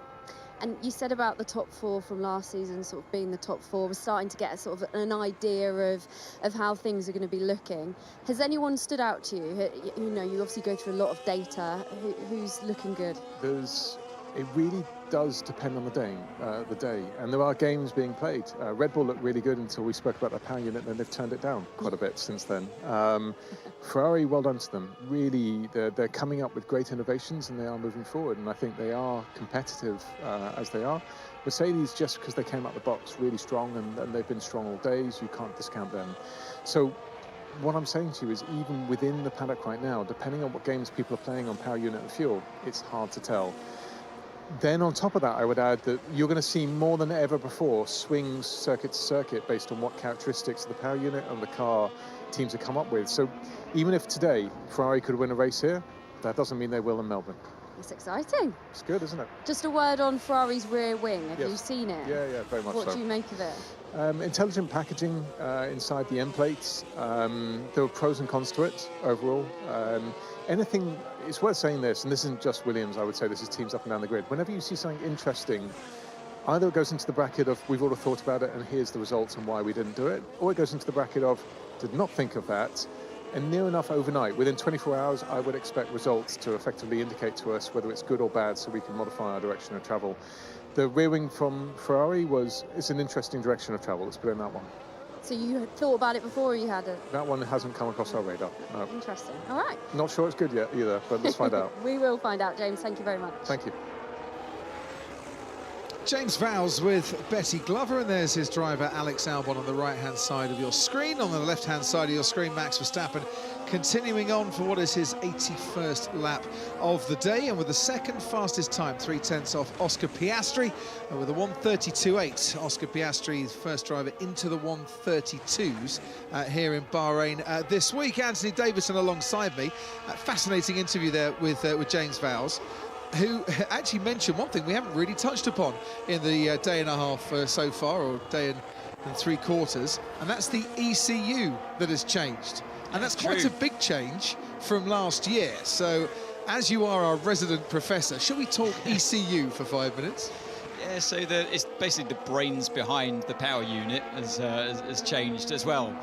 And you said about the top 4 from last season sort of being the top 4, we're starting to get a sort of an idea of how things are going to be looking. Has anyone stood out to you? You know, you obviously go through a lot of data. Who's looking good? It really does depend on the day, and there are games being played. Red Bull looked really good until we spoke about their power unit, and then they've turned it down quite a bit since then. Ferrari, well done to them. Really, they're coming up with great innovations, and they are moving forward, and I think they are competitive as they are. Mercedes, just because they came out the box really strong, and they've been strong all days, you can't discount them. So what I'm saying to you is, even within the paddock right now, depending on what games people are playing on power unit and fuel, it's hard to tell. Then on top of that, I would add that you're going to see more than ever before swings circuit to circuit based on what characteristics of the power unit and the car teams have come up with. So even if today Ferrari could win a race here, that doesn't mean they will in Melbourne. It's exciting. It's good, isn't it? Just a word on Ferrari's rear wing. Have you seen it? Yeah, very much so. What do you make of it? Intelligent packaging inside the end plates. There were pros and cons to it overall. Anything, it's worth saying this, and this isn't just Williams, I would say this is teams up and down the grid. Whenever you see something interesting, either it goes into the bracket of we've all thought about it and here's the results and why we didn't do it, or it goes into the bracket of did not think of that, and near enough overnight, within 24 hours, I would expect results to effectively indicate to us whether it's good or bad so we can modify our direction of travel. The rear wing from Ferrari it's an interesting direction of travel, let's put it in that one. So you had thought about it before, or you hadn't? That one hasn't come across our radar, no. Interesting. All right. Not sure it's good yet either, but let's find out. We will find out, James. Thank you very much. Thank you. James Vowles with Betty Glover, and there's his driver Alex Albon on the right-hand side of your screen. On the left-hand side of your screen, Max Verstappen continuing on for what is his 81st lap of the day, and with the second fastest time, 3/10 off Oscar Piastri, and with a 1:32.8. Oscar Piastri, first driver into the 1:32s here in Bahrain this week. Anthony Davidson alongside me. Fascinating interview there with James Vowles, who actually mentioned one thing we haven't really touched upon in the day and a half so far, or day and 3/4, and that's the ECU that has changed. And that's quite a big change from last year. So, as you are our resident professor, shall we talk ECU for 5 minutes? Yeah, so it's basically the brains behind the power unit has changed as well.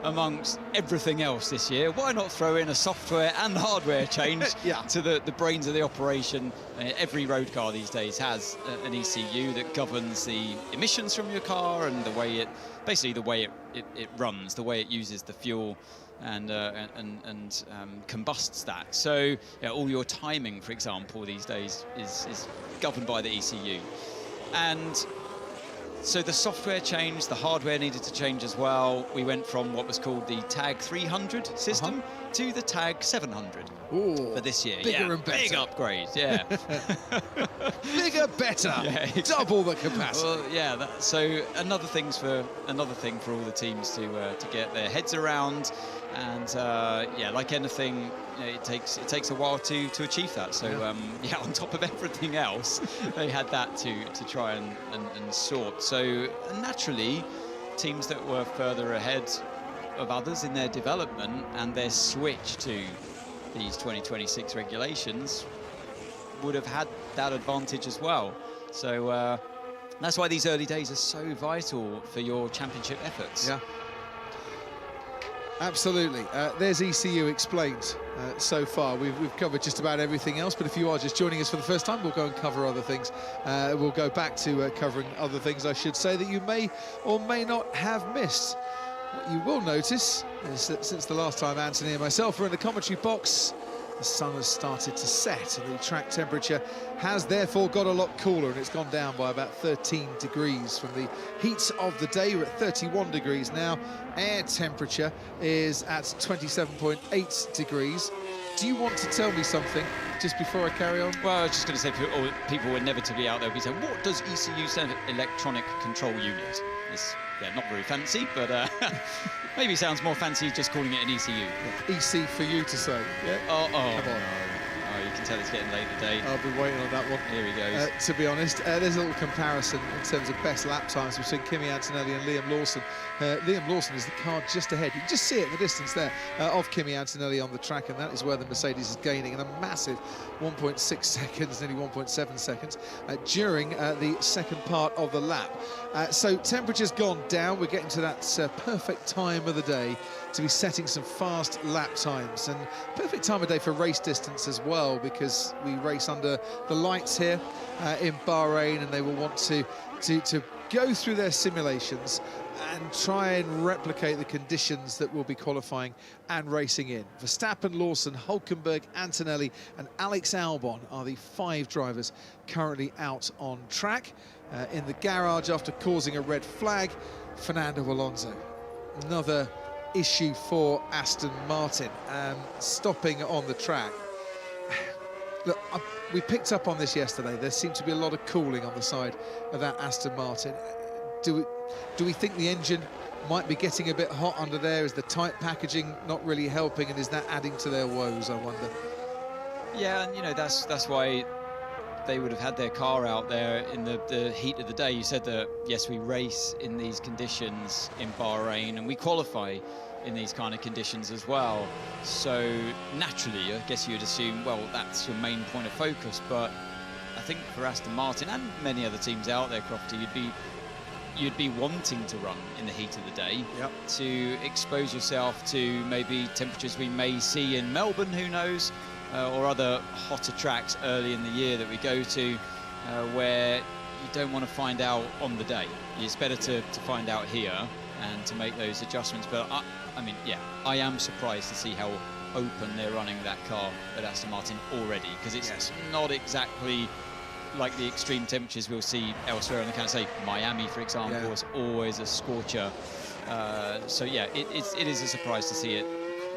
Amongst everything else this year, why not throw in a software and hardware change to the brains of the operation? Every road car these days has an ECU that governs the emissions from your car and the way it runs, the way it uses the fuel and combusts that. So all your timing, for example, these days is governed by the ECU. And so the software changed, the hardware needed to change as well. We went from what was called the Tag 300 system to the Tag 700 for this year. Bigger and better. Big upgrade, yeah. Bigger, better, exactly. Double the capacity. Well, so another thing for all the teams to get their heads around, and like anything, it takes a while to achieve that. So on top of everything else, they had that to try and sort. So naturally, teams that were further ahead of others in their development and their switch to these 2026 regulations would have had that advantage as well. So that's why these early days are so vital for your championship efforts. Yeah. Absolutely. There's ECU explained so far. We've covered just about everything else, but if you are just joining us for the first time, we'll go and cover other things. We'll go back to covering other things, I should say, that you may or may not have missed. What you will notice is that since the last time Anthony and myself were in the commentary box, the sun has started to set, and the track temperature has therefore got a lot cooler, and it's gone down by about 13 degrees from the heat of the day. We're at 31 degrees now. Air temperature is at 27.8 degrees. Do you want to tell me something just before I carry on? Well, I was just going to say, people will inevitably out there be saying, what does ECU stand for? Electronic Control Unit. It's not very fancy, but maybe sounds more fancy just calling it an ECU. EC for you to say. Yeah. Oh, come on. Oh, you can tell it's getting late in the day. I've been waiting on that one. Here he goes. To be honest, there's a little comparison in terms of best lap times between Kimi Antonelli and Liam Lawson. Liam Lawson is the car just ahead. You can just see it in the distance there of Kimi Antonelli on the track, and that is where the Mercedes is gaining in a massive 1.6 seconds, nearly 1.7 seconds, during the second part of the lap. So temperature's gone down. We're getting to that perfect time of the day to be setting some fast lap times, and perfect time of day for race distance as well, because we race under the lights here in Bahrain, and they will want to go through their simulations and try and replicate the conditions that will be qualifying and racing in. Verstappen, Lawson, Hülkenberg, Antonelli and Alex Albon are the 5 drivers currently out on track. In the garage after causing a red flag, Fernando Alonso. Another issue for Aston Martin, stopping on the track. Look, we picked up on this yesterday. There seemed to be a lot of cooling on the side of that Aston Martin. Do we think the engine might be getting a bit hot under there? Is the tight packaging not really helping, and is that adding to their woes, I wonder? Yeah, and you know, that's why they would have had their car out there in the heat of the day. You said that, yes, we race in these conditions in Bahrain, and we qualify in these kind of conditions as well. So naturally, I guess you'd assume, well, that's your main point of focus. But I think for Aston Martin and many other teams out there, Crofty, you'd be wanting to run in the heat of the day, to expose yourself to maybe temperatures we may see in Melbourne, who knows, or other hotter tracks early in the year that we go to, where you don't want to find out on the day. It's better to find out here and to make those adjustments. But I mean, yeah, I am surprised to see how open they're running that car at Aston Martin already, because it's not exactly like the extreme temperatures we'll see elsewhere on the calendar. Say Miami, for example, is always a scorcher. So yeah, it is a surprise to see it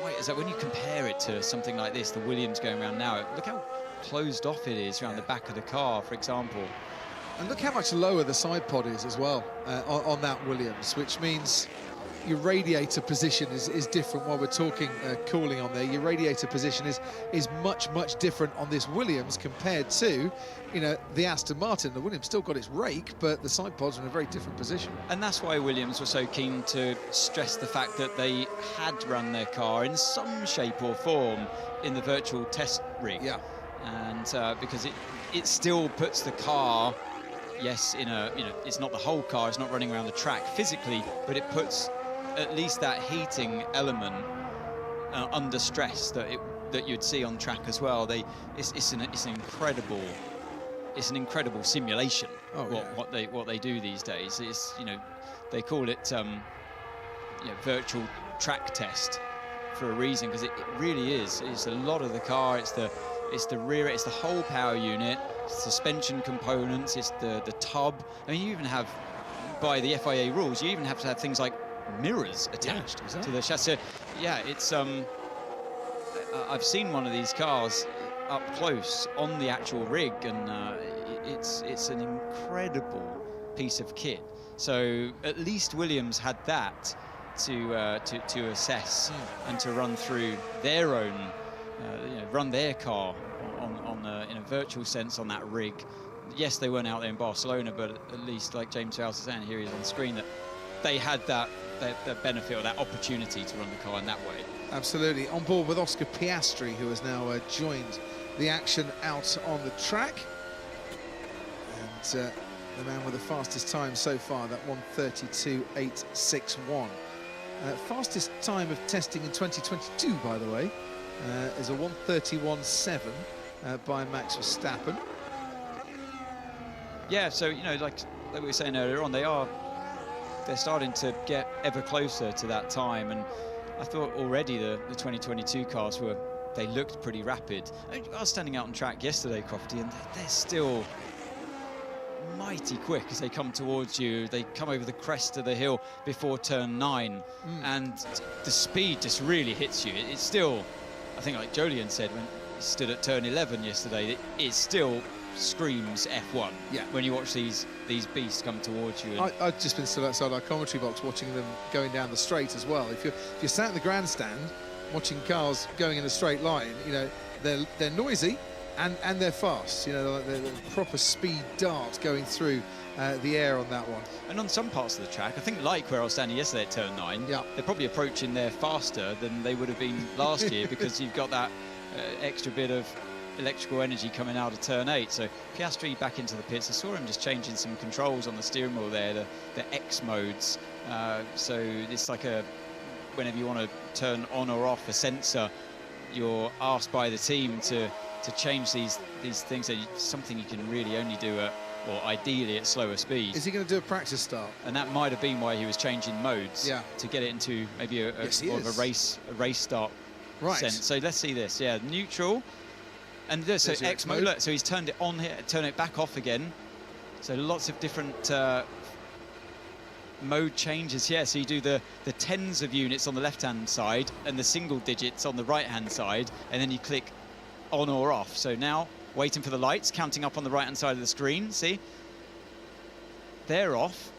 quite as that. When you compare it to something like this, the Williams going around now, look how closed off it is around the back of the car, for example. And look how much lower the side pod is as well on that Williams, which means your radiator position is different. While we're talking cooling on there, your radiator position is much different on this Williams compared to, you know, the Aston Martin. The Williams still got its rake, but the side pods are in a very different position. And that's why Williams were so keen to stress the fact that they had run their car in some shape or form in the virtual test rig. Yeah. And because it still puts the car, yes, in a, you know, it's not the whole car, it's not running around the track physically, but it puts at least that heating element under stress that you'd see on track as well. It's an incredible simulation. What they do these days. It's, you know, they call it virtual track test for a reason, because it really is. It's a lot of the car. It's the rear. It's the whole power unit. Suspension components. It's the tub. I mean, you even have, by the FIA rules, you even have to have things like mirrors attached to the chassis. Yeah, it's I've seen one of these cars up close on the actual rig, and it's an incredible piece of kit. So at least Williams had that to assess and to run through their own, run their car on in a virtual sense on that rig. Yes, they weren't out there in Barcelona, but at least, like James Fowles is saying, here he is on the screen, that they had that benefit or that opportunity to run the car in that way. Absolutely. On board with Oscar Piastri, who has now joined the action out on the track. And the man with the fastest time so far, that 1:32.861. Fastest time of testing in 2022, by the way, is a 1:31.7 by Max Verstappen. Yeah, so, you know, like we were saying earlier on, they're starting to get ever closer to that time, and I thought already the 2022 cars they looked pretty rapid. I was standing out on track yesterday, Crofty, and they're still mighty quick as they come towards you. They come over the crest of the hill before turn 9, and the speed just really hits you. It's still, I think, like Jolyon said when he stood at turn 11 yesterday, it still screams F1 when you watch these beasts come towards you. I've just been stood outside our commentary box watching them going down the straight as well. If you're sat in the grandstand watching cars going in a straight line, you know, they're noisy and they're fast. You know, they're proper speed darts going through the air on that one. And on some parts of the track, I think, like where I was standing yesterday at turn 9, they're probably approaching there faster than they would have been last year, because you've got that extra bit of electrical energy coming out of turn 8. So Piastri back into the pits. I saw him just changing some controls on the steering wheel there, the X modes. So it's like whenever you want to turn on or off a sensor, you're asked by the team to change these things. So something you can really only do or ideally at slower speed. Is he going to do a practice start? And that might have been why he was changing modes to get it into maybe more of a race start sense. So let's see this. Yeah, neutral. And so X mode, look, so he's turned it on here, turn it back off again. So lots of different mode changes here. So you do the tens of units on the left-hand side and the single digits on the right-hand side, and then you click on or off. So now waiting for the lights, counting up on the right-hand side of the screen. See? They're off.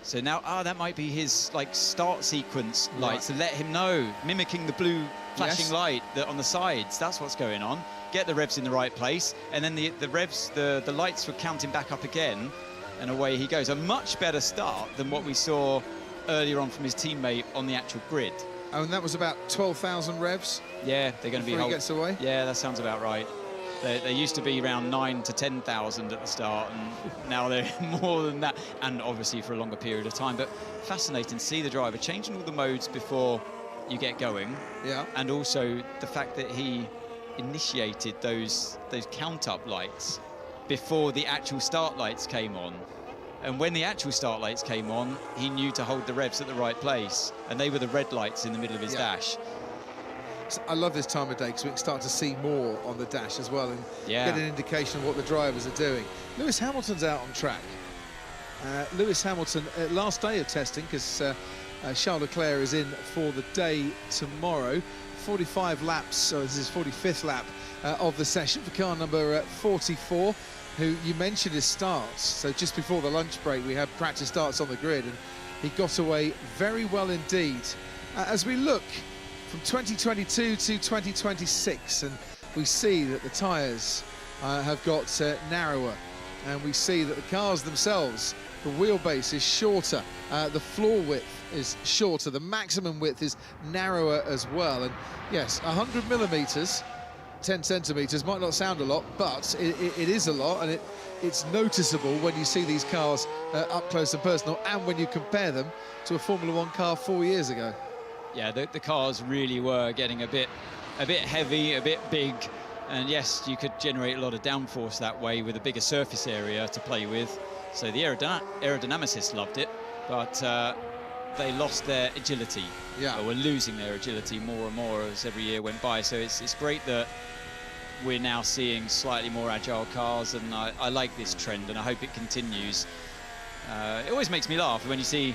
So now, that might be his like start sequence lights to let him know, mimicking the blue flashing light on the sides. That's what's going on. Get the revs in the right place, and then the lights were counting back up again, and away he goes. A much better start than what we saw earlier on from his teammate on the actual grid. Oh, and that was about 12,000 revs? Yeah, they're going to be... Before he gets away? Yeah, that sounds about right. They used to be around 9 to 10,000 at the start, and now they're more than that, and obviously for a longer period of time. But fascinating to see the driver changing all the modes before you get going. Yeah. And also the fact that he initiated those count-up lights before the actual start lights came on. And when the actual start lights came on, he knew to hold the revs at the right place, and they were the red lights in the middle of his dash. So I love this time of day because we can start to see more on the dash as well and get an indication of what the drivers are doing. Lewis Hamilton's out on track. Lewis Hamilton, last day of testing, because Charles Leclerc is in for the day tomorrow. 45 laps, so this is 45th lap of the session for car number 44, who you mentioned his starts. So just before the lunch break, we had practice starts on the grid, and he got away very well indeed. As we look from 2022 to 2026, and we see that the tyres have got narrower, and we see that the cars themselves, the wheelbase is shorter, the floor width is shorter, the maximum width is narrower as well. And yes, 100 millimeters, 10 centimeters might not sound a lot, but it is a lot, and it's noticeable when you see these cars up close and personal, and when you compare them to a Formula One car 4 years ago. Yeah, the cars really were getting a bit heavy, a bit big, and yes, you could generate a lot of downforce that way with a bigger surface area to play with. So the aerodynamicists loved it, but they lost their agility. Yeah, or were losing their agility more and more as every year went by. So it's great that we're now seeing slightly more agile cars, and I like this trend, and I hope it continues. It always makes me laugh when you see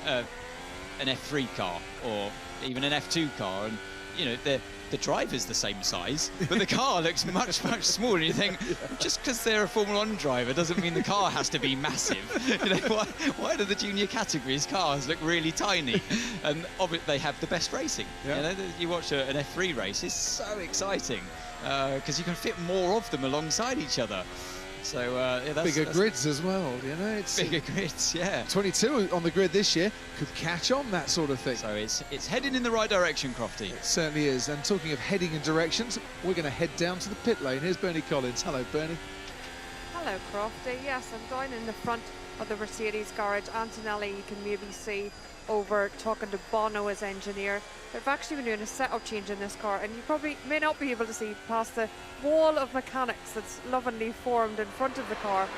an F3 car or even an F2 car, and you know the driver's the same size, but the car looks much smaller. And you think, just because they're a Formula 1 driver doesn't mean the car has to be massive. You know, why do the junior categories cars look really tiny? And obviously they have the best racing. You know, you watch an F3 race, it's so exciting because you can fit more of them alongside each other. So yeah, that's bigger grids as well, you know. It's bigger grids, yeah. 22 on the grid this year could catch on that sort of thing. So it's heading in the right direction, Crofty. It certainly is. And talking of heading in directions, we're going to head down to the pit lane. Here's Bernie Collins. Hello, Bernie. Hello, Crofty. Yes, I'm down in the front of the Mercedes garage. Antonelli, you can maybe see over talking to Bono, his engineer. They've actually been doing a setup change in this car, and you probably may not be able to see past the wall of mechanics that's lovingly formed in front of the car,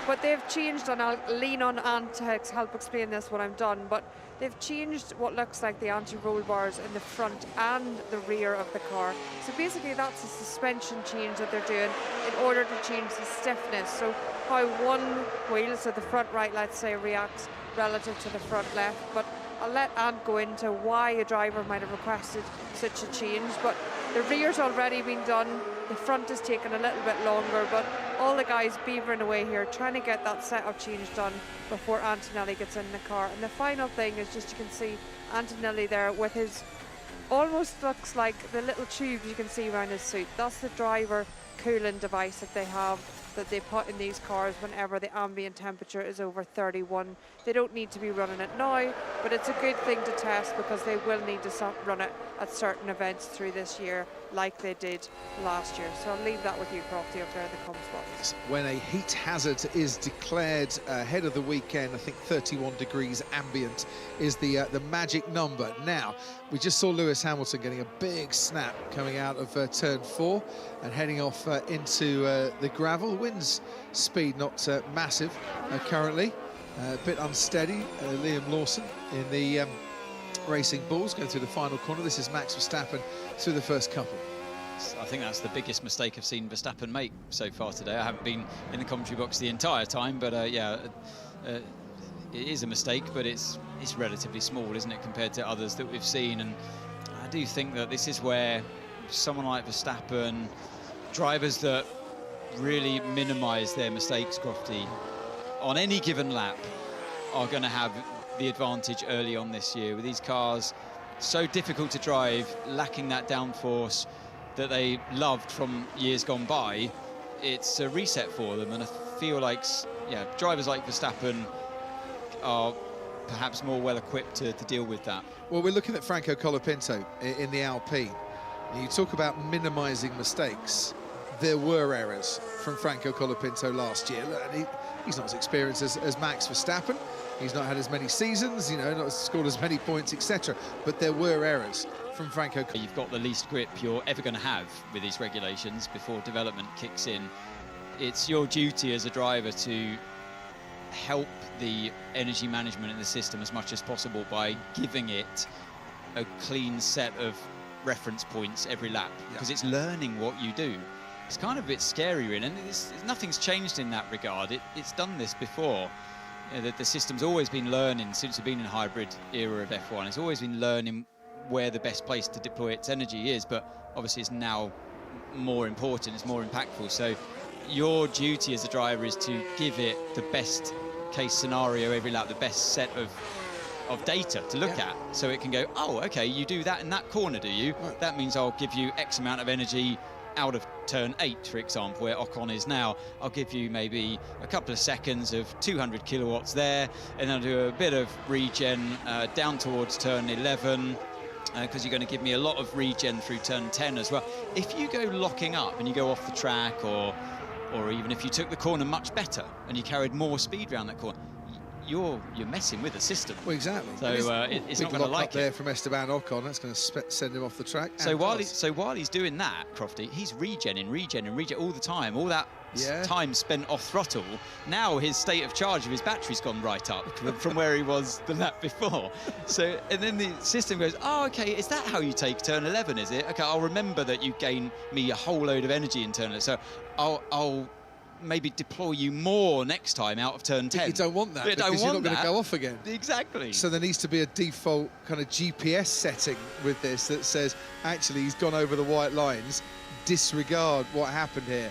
but they've changed, and I'll lean on Ant to help explain this when I'm done, but they've changed what looks like the anti-roll bars in the front and the rear of the car. So basically that's a suspension change that they're doing in order to change the stiffness. So how one wheel, so the front right, let's say, reacts relative to the front left. But I'll let Ant go into why a driver might have requested such a change. But the rear's already been done. The front is taking a little bit longer, but all the guys beavering away here trying to get that setup change done before Antonelli gets in the car. And the final thing is just, you can see Antonelli there with his, almost looks like the little tubes you can see around his suit. That's the driver cooling device that they have, that they put in these cars whenever the ambient temperature is over 31. They don't need to be running it now, but it's a good thing to test because they will need to run it at certain events through this year like they did last year. So I'll leave that with you, Crofty, up there in the com spot. When a heat hazard is declared ahead of the weekend, I think 31 degrees ambient is the magic number. Now, we just saw Lewis Hamilton getting a big snap coming out of turn 4 and heading off into the gravel. Wind's speed not massive currently, a bit unsteady. Liam Lawson in the Racing Bulls going through the final corner. This is Max Verstappen through the first couple. I think that's the biggest mistake I've seen Verstappen make so far today. I haven't been in the commentary box the entire time, but yeah, it is a mistake, but it's relatively small, isn't it, compared to others that we've seen. And I do think that this is where someone like Verstappen drivers that really minimise their mistakes, Crofty, on any given lap are going to have the advantage early on this year with these cars so difficult to drive, lacking that downforce that they loved from years gone by. It's a reset for them, and I feel like, yeah, drivers like Verstappen are perhaps more well equipped to deal with that. Well, we're looking at Franco Colapinto in the Alpine. You talk about minimising mistakes. There were errors from Franco Colapinto last year. He's not as experienced as Max Verstappen. He's not had as many seasons, you know, not scored as many points, etc. But there were errors from Franco. You've got the least grip you're ever going to have with these regulations before development kicks in. It's your duty as a driver to help the energy management in the system as much as possible by giving it a clean set of reference points every lap, because it's learning what you do. It's kind of a bit scary, really, and nothing's changed in that regard. It's done this before. You know, the system's always been learning since we've been in the hybrid era of F1. It's always been learning where the best place to deploy its energy is, but obviously it's now more important, it's more impactful. So your duty as a driver is to give it the best case scenario every lap, the best set of data to look at, so it can go, oh, okay, you do that in that corner, do you? Right. That means I'll give you X amount of energy out of turn 8, for example, where Ocon is now. I'll give you maybe a couple of seconds of 200 kilowatts there, and I'll do a bit of regen down towards turn 11, because you're going to give me a lot of regen through turn 10 as well. If you go locking up and you go off the track, or even if you took the corner much better and you carried more speed around that corner, you're messing with the system. Well, exactly. So it's not going to like it. There from Esteban Ocon, that's going to send him off the track. So while he's doing that, Crofty, he's regen all the time. All that time spent off throttle. Now his state of charge of his battery's gone right up from where he was the lap before. So, and then the system goes, oh, okay, is that how you take turn 11? Is it? Okay, I'll remember that you gain me a whole load of energy in turn 11. So I'll maybe deploy you more next time out of turn 10. But you don't want that, because you're not going to go off again. Exactly. So there needs to be a default kind of GPS setting with this that says, actually, he's gone over the white lines, disregard what happened here.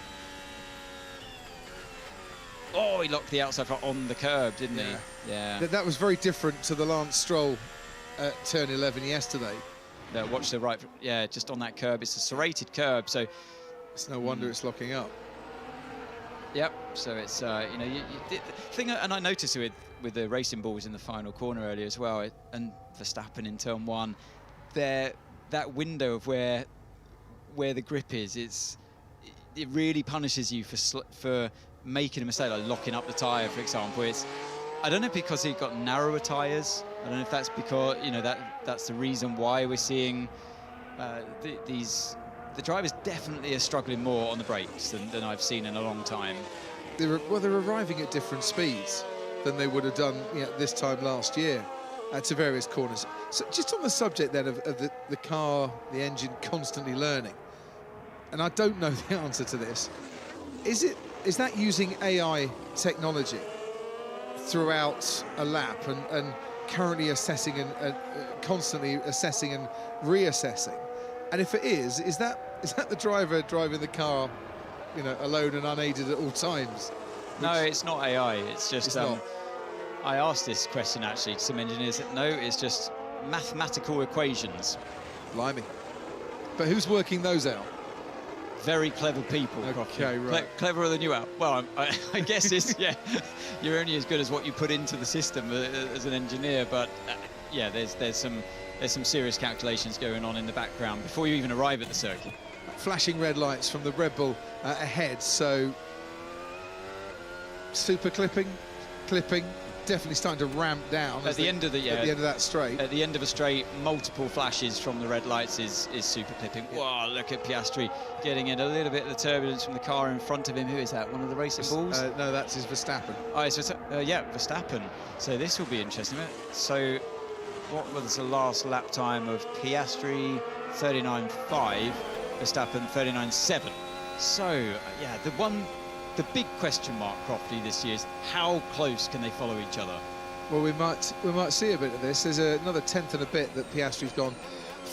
Oh, he locked the outside front on the curb, didn't he? Yeah. That was very different to the Lance Stroll at turn 11 yesterday. Watch the right, just on that curb. It's a serrated curb, so it's no wonder it's locking up. Yep. So it's you know, the thing, and I noticed it with the racing balls in the final corner earlier as well, and Verstappen in turn 1, that window of where the grip is, it really punishes you for making a mistake, like locking up the tyre, for example. I don't know, because he got narrower tyres. I don't know if that's because, you know, that's the reason why we're seeing the drivers definitely are struggling more on the brakes than I've seen in a long time. They're arriving at different speeds than they would have done, you know, this time last year to various corners. So just on the subject then of the car, the engine constantly learning, and I don't know the answer to this, is that using AI technology throughout a lap and currently assessing and constantly assessing and reassessing? And if it is that the driver driving the car, you know, alone and unaided at all times? No, it's not AI. It's just I asked this question actually to some engineers. No, it's just mathematical equations. Blimey. But who's working those out? Very clever people. Okay, right. Cleverer than you are. Well, I guess it's, you're only as good as what you put into the system as an engineer. But yeah, there's some serious calculations going on in the background before you even arrive at the circuit. Flashing red lights from the Red Bull ahead, so super clipping, definitely starting to ramp down at the end of that straight. At the end of a straight, multiple flashes from the red lights is super clipping. Wow, look at Piastri getting in a little bit of the turbulence from the car in front of him. Who is that? One of the racing balls? No, that's his Verstappen. Oh, it's Verstappen. So this will be interesting. So what was the last lap time of Piastri? 39.5. Verstappen 39.7. So yeah, the big question mark, Crofty, this year is how close can they follow each other? Well, we might see a bit of this. There's another tenth and a bit that Piastri's gone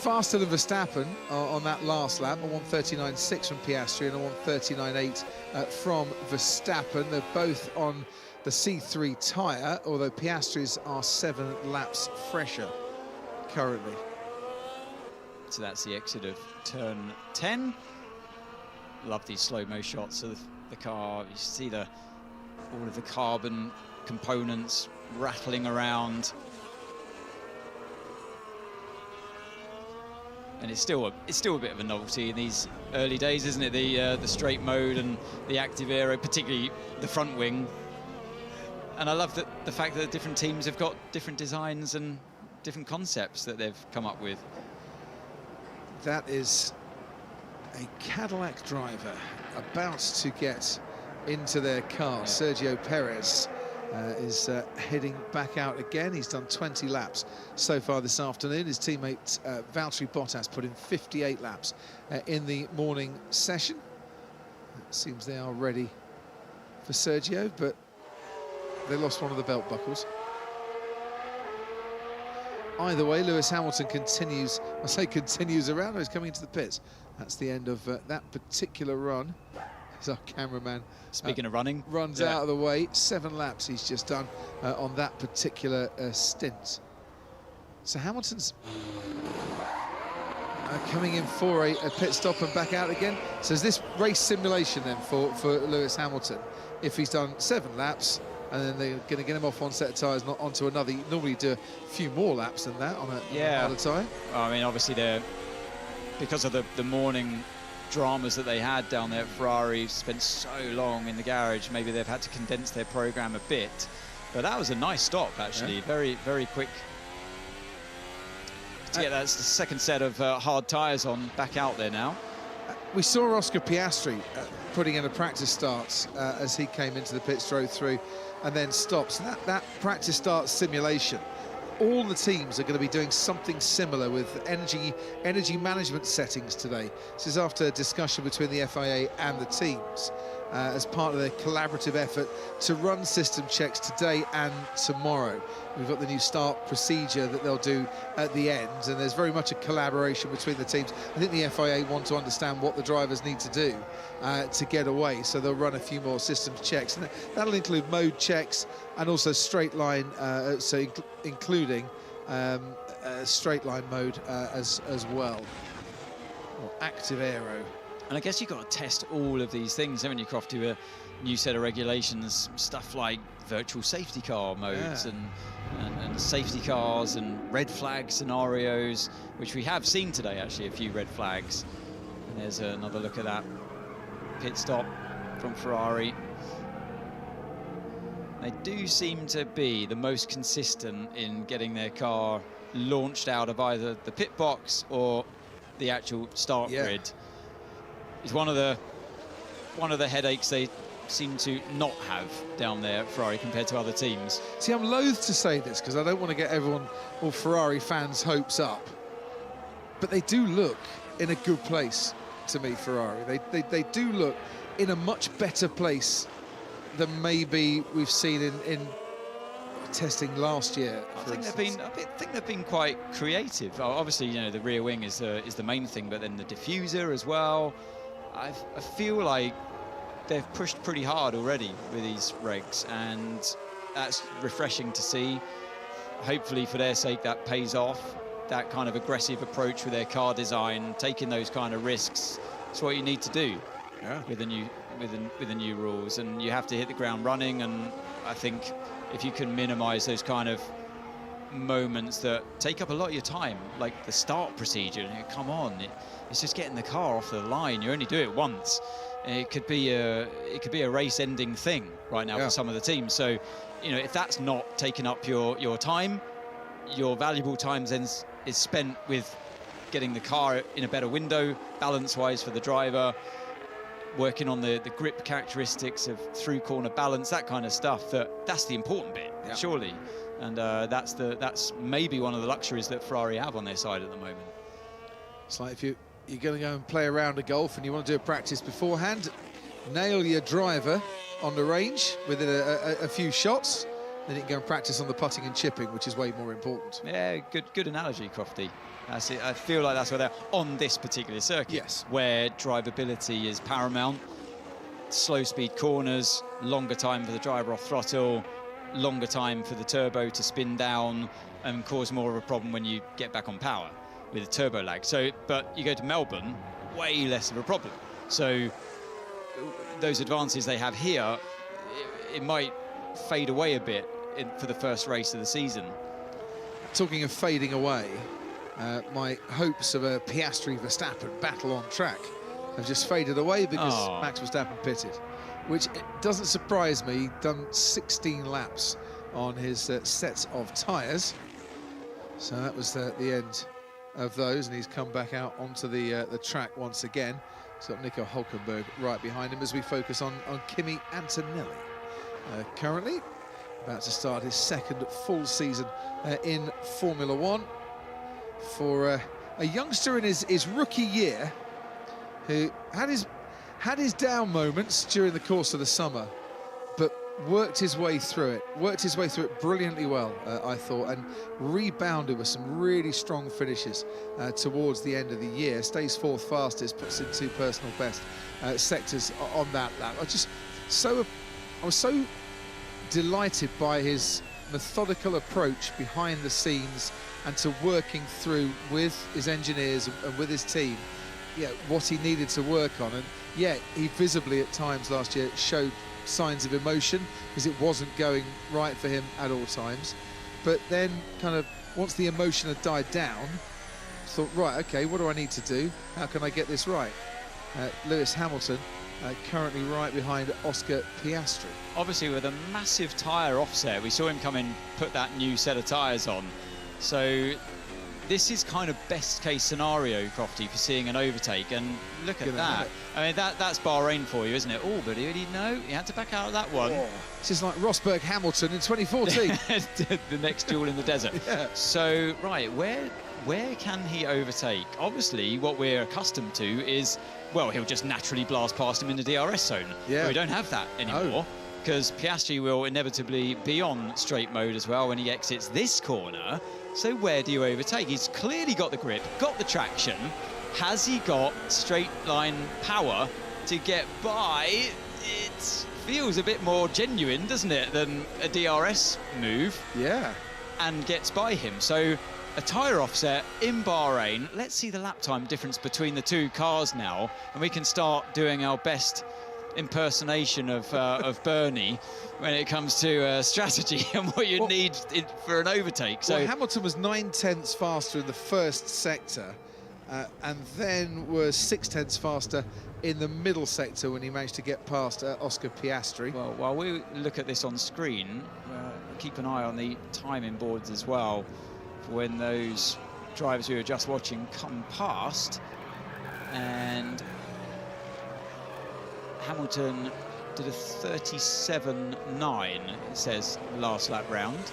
faster than Verstappen on that last lap, a 1:39.6 from Piastri and a 1:39.8 from Verstappen. They're both on the C3 tyre, although Piastri's are 7 laps fresher currently. So that's the exit of turn 10. Love these slow-mo shots of the car. You see all of the carbon components rattling around. And it's still a bit of a novelty in these early days, isn't it? The straight mode and the active aero, particularly the front wing. And I love the fact that different teams have got different designs and different concepts that they've come up with. That is a Cadillac driver about to get into their car. Yeah. Sergio Perez is heading back out again. He's done 20 laps so far this afternoon. His teammate Valtteri Bottas put in 58 laps in the morning session. It seems they are ready for Sergio, but they lost one of the belt buckles. Either way, Lewis Hamilton continues, I say continues around, he's coming into the pits. That's the end of that particular run. As our cameraman, speaking of running, runs out of the way. 7 laps he's just done on that particular stint. So Hamilton's coming in for a pit stop and back out again. So is this race simulation then for Lewis Hamilton? If he's done 7 laps, and then they're going to get him off one set of tyres, not onto another. You normally do a few more laps than that on a tyre. I mean, obviously because of the morning dramas that they had down there at Ferrari, spent so long in the garage, maybe they've had to condense their program a bit. But that was a nice stop, actually. Yeah. Very, very quick. That's the second set of hard tyres on, back out there now. We saw Oscar Piastri putting in a practice start as he came into the pits, drove through and then stopped. So that practice start simulation, all the teams are going to be doing something similar with energy management settings today. This is after a discussion between the FIA and the teams as part of their collaborative effort to run system checks today and tomorrow. We've got the new start procedure that they'll do at the end, and there's very much a collaboration between the teams. I think the FIA want to understand what the drivers need to do to get away, so they'll run a few more systems checks. And that'll include mode checks and also straight line, including straight line mode as well, or active aero. And I guess you've got to test all of these things, haven't you, Croft, to a new set of regulations, stuff like virtual safety car modes and safety cars and red flag scenarios, which we have seen today, actually, a few red flags. And there's another look at that pit stop from Ferrari. They do seem to be the most consistent in getting their car launched out of either the pit box or the actual start grid. It's one of the headaches they seem to not have down there at Ferrari compared to other teams. See, I'm loath to say this because I don't want to get everyone, all Ferrari fans' hopes up, but they do look in a good place to me, Ferrari. They do look in a much better place than maybe we've seen in testing last year. I think they've been quite creative. Obviously, you know, the rear wing is the main thing, but then the diffuser as well. I feel like they've pushed pretty hard already with these regs, and that's refreshing to see. Hopefully, for their sake, that pays off. That kind of aggressive approach with their car design, taking those kind of risks. It's what you need to do with the new rules, and you have to hit the ground running. And I think if you can minimise those kind of moments that take up a lot of your time, like the start procedure, come on, it's just getting the car off the line. You only do it once. It could be a race-ending thing right now for some of the teams. So, you know, if that's not taking up your time, your valuable time then is spent with getting the car in a better window, balance-wise for the driver, working on the grip characteristics of through-corner balance, that kind of stuff. That's the important bit, surely. And that's maybe one of the luxuries that Ferrari have on their side at the moment. It's like if you're going to go and play a round of golf and you want to do a practice beforehand, nail your driver on the range within a few shots, then he can go and practice on the putting and chipping, which is way more important. Yeah, good analogy, Crofty. That's it. I feel like that's where they're on this particular circuit. Yes. Where drivability is paramount. Slow speed corners, longer time for the driver off throttle, longer time for the turbo to spin down and cause more of a problem when you get back on power with the turbo lag. So, but you go to Melbourne, way less of a problem. So those advances they have here, it might fade away a bit for the first race of the season. Talking of fading away, my hopes of a Piastri-Verstappen battle on track have just faded away because Max Verstappen pitted, which doesn't surprise me. Done 16 laps on his sets of tyres, so that was the end of those, and he's come back out onto the track once again. He's got Nico Hülkenberg right behind him as we focus on Kimi Antonelli, currently about to start his second full season in Formula One for a youngster in his rookie year, who had his down moments during the course of the summer, but worked his way through it brilliantly well, I thought, and rebounded with some really strong finishes towards the end of the year. Stays fourth fastest, puts in 2 personal best sectors on that lap. I was so delighted by his methodical approach behind the scenes and to working through with his engineers and with his team, what he needed to work on. And he visibly at times last year showed signs of emotion because it wasn't going right for him at all times. But then kind of once the emotion had died down, thought, right, okay, what do I need to do? How can I get this right? Lewis Hamilton currently right behind Oscar Piastri. Obviously with a massive tyre offset, we saw him come in, put that new set of tyres on. So this is kind of best case scenario, Crofty, for seeing an overtake, and look at that. I mean, that's Bahrain for you, isn't it? Oh, but no, he had to back out of that one. Oh, this is like Rosberg Hamilton in 2014. The next duel in the desert. Yeah. So, right, where can he overtake? Obviously, what we're accustomed to is, well, he'll just naturally blast past him in the DRS zone. Yeah. But we don't have that anymore, because Piastri will inevitably be on straight mode as well when he exits this corner. So where do you overtake? He's clearly got the grip, got the traction. Has he got straight line power to get by? It feels a bit more genuine, doesn't it, than a DRS move? Yeah. And gets by him. So a tyre offset in Bahrain. Let's see the lap time difference between the two cars now, and we can start doing our best impersonation of Bernie when it comes to strategy and what you need for an overtake. So Hamilton was 9/10 faster in the first sector, and then was 6/10 faster in the middle sector when he managed to get past Oscar Piastri. Well, while we look at this on screen, keep an eye on the timing boards as well for when those drivers we were just watching come past. And Hamilton did a 37.9, it says, last lap round.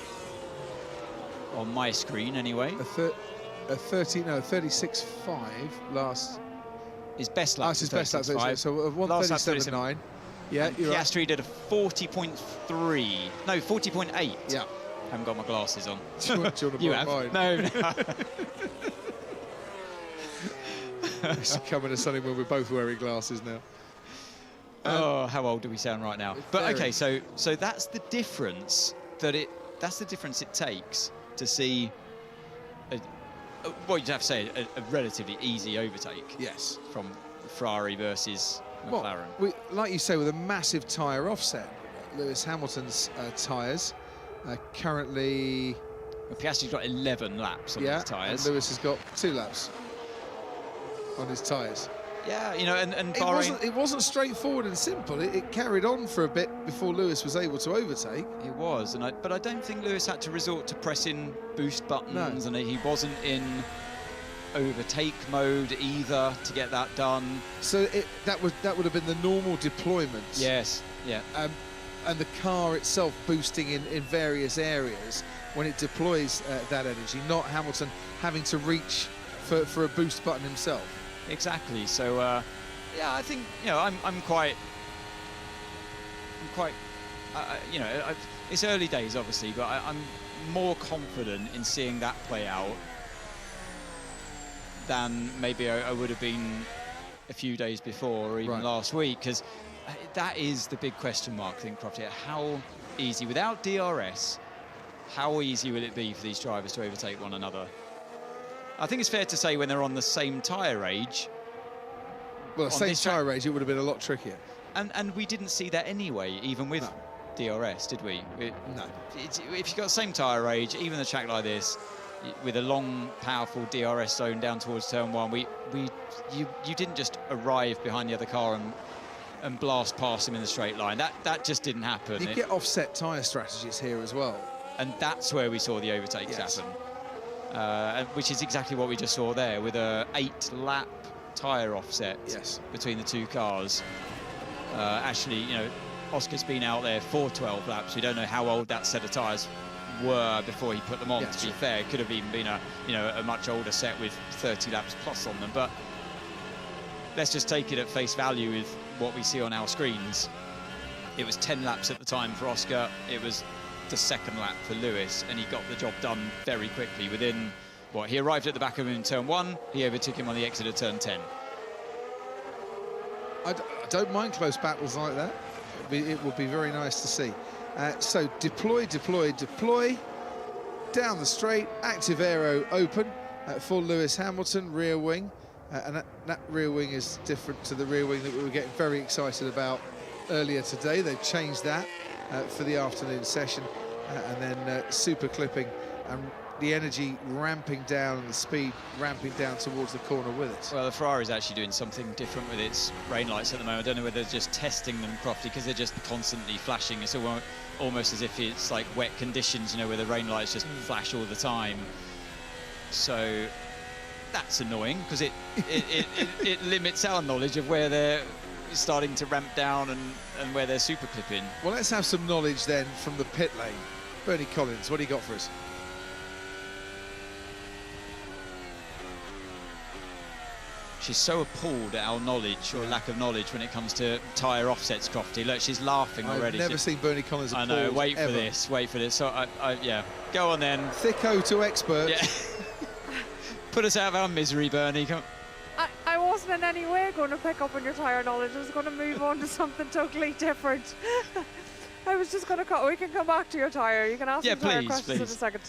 On my screen, anyway. A 36.5 last. His best lap. His best lap. So 1:37.9. Yeah, and you're Piastri did a 40.3. No, 40.8. Yeah. I haven't got my glasses on. Do you want to you borrow have? mine? No. It's coming to something when we're both wearing glasses now. Oh, how old do we sound right now? But okay, so that's the difference that's the difference it takes to see well, you'd have to say a relatively easy overtake. Yes. From Ferrari versus McLaren. Well, like you say, with a massive tyre offset, Lewis Hamilton's tyres currently. Well, Piastri's got 11 laps on his tyres. And Lewis has got 2 laps on his tyres. Yeah, you know, and Bahrain... It wasn't straightforward and simple. It carried on for a bit before Lewis was able to overtake. It was, but I don't think Lewis had to resort to pressing boost buttons, and he wasn't in overtake mode either to get that done. So that would have been the normal deployment. Yes, yeah. And the car itself boosting in various areas when it deploys that energy, not Hamilton having to reach for a boost button himself. Exactly. So yeah, I think, you know, I'm quite you know, it's early days, obviously, but I'm more confident in seeing that play out than maybe I would have been a few days before or even last week, because that is the big question mark, I think, Crofty. How easy, without DRS, how easy will it be for these drivers to overtake one another? I think it's fair to say when they're on the same tyre age. Well, same tyre age, it would have been a lot trickier. And we didn't see that anyway, even with DRS, did we? No. If you've got the same tyre age, even a track like this, with a long, powerful DRS zone down towards turn one, you didn't just arrive behind the other car and blast past him in the straight line. That just didn't happen. You get offset tyre strategies here as well. And that's where we saw the overtakes happen. Which is exactly what we just saw there, with a 8-lap tyre offset between the two cars. Actually, you know, Oscar's been out there for 12 laps. We don't know how old that set of tyres were before he put them on. To be fair, it could have even been a much older set with 30 laps plus on them. But let's just take it at face value with what we see on our screens. It was 10 laps at the time for Oscar. It was the second lap for Lewis, and he got the job done very quickly. Within he arrived at the back of him in turn 1. He overtook him on the exit of turn 10. I don't mind close battles like that. It would be very nice to see. So deploy down the straight, active aero open for Lewis Hamilton, rear wing, and that rear wing is different to the rear wing that we were getting very excited about earlier today. They've changed that for the afternoon session, and then super clipping and the energy ramping down and the speed ramping down towards the corner with it. Well, the Ferrari's actually doing something different with its rain lights at the moment. I don't know whether they're just testing them properly, because they're just constantly flashing. It's almost as if it's like wet conditions, you know, where the rain lights just flash all the time. So that's annoying, because it limits our knowledge of where they're starting to ramp down and where they're super clipping. Well, let's have some knowledge then from the pit lane. Bernie Collins, what do you got for us? She's so appalled at our knowledge or lack of knowledge when it comes to tyre offsets, Crofty. Look, she's laughing already. I've never seen Bernie Collins appalled. I know, wait ever. for this. So, yeah, go on then. Thicko to expert. Yeah. Put us out of our misery, Bernie. Come. I wasn't in any way going to pick up on your tyre knowledge. I was going to move on to something totally different. I was just going to we can come back to your tyre. You can ask me tyre questions in a second.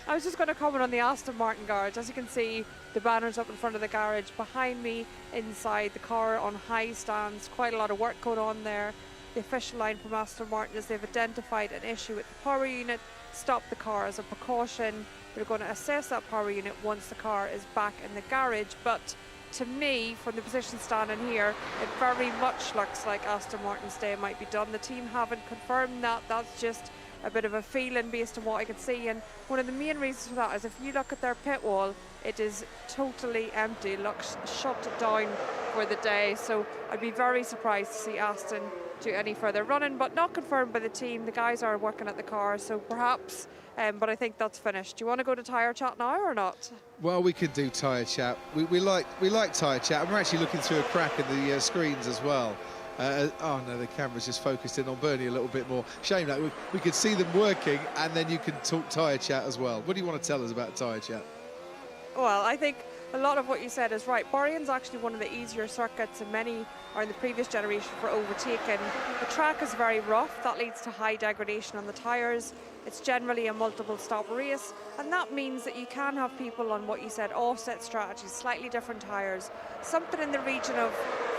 I was just going to comment on the Aston Martin garage. As you can see, the banners up in front of the garage. Behind me, inside the car on high stands, quite a lot of work going on there. The official line from Aston Martin is they've identified an issue with the power unit, stopped the car as a precaution. They're going to assess that power unit once the car is back in the garage. But to me, from the position standing here, it very much looks like Aston Martin's day might be done. The team haven't confirmed that. That's just a bit of a feeling based on what I can see, and one of the main reasons for that is if you look at their pit wall, it is totally empty. It looks shut down for the day, so I'd be very surprised to see Aston do any further running, but not confirmed by the team. The guys are working at the car, so perhaps, but I think that's finished. Do you want to go to tyre chat now or not? Well, we could do tyre chat. We like tyre chat, and we're actually looking through a crack in the screens as well. Oh no, the camera's just focused in on Bernie a little bit more. Shame that we could see them working, and then you can talk tyre chat as well. What do you want to tell us about tyre chat? Well, I think a lot of what you said is right. Bahrain's actually one of the easier circuits, and many are in the previous generation for overtaking. The track is very rough. That leads to high degradation on the tyres. It's generally a multiple stop race, and that means that you can have people on what you said, offset strategies, slightly different tyres. Something in the region of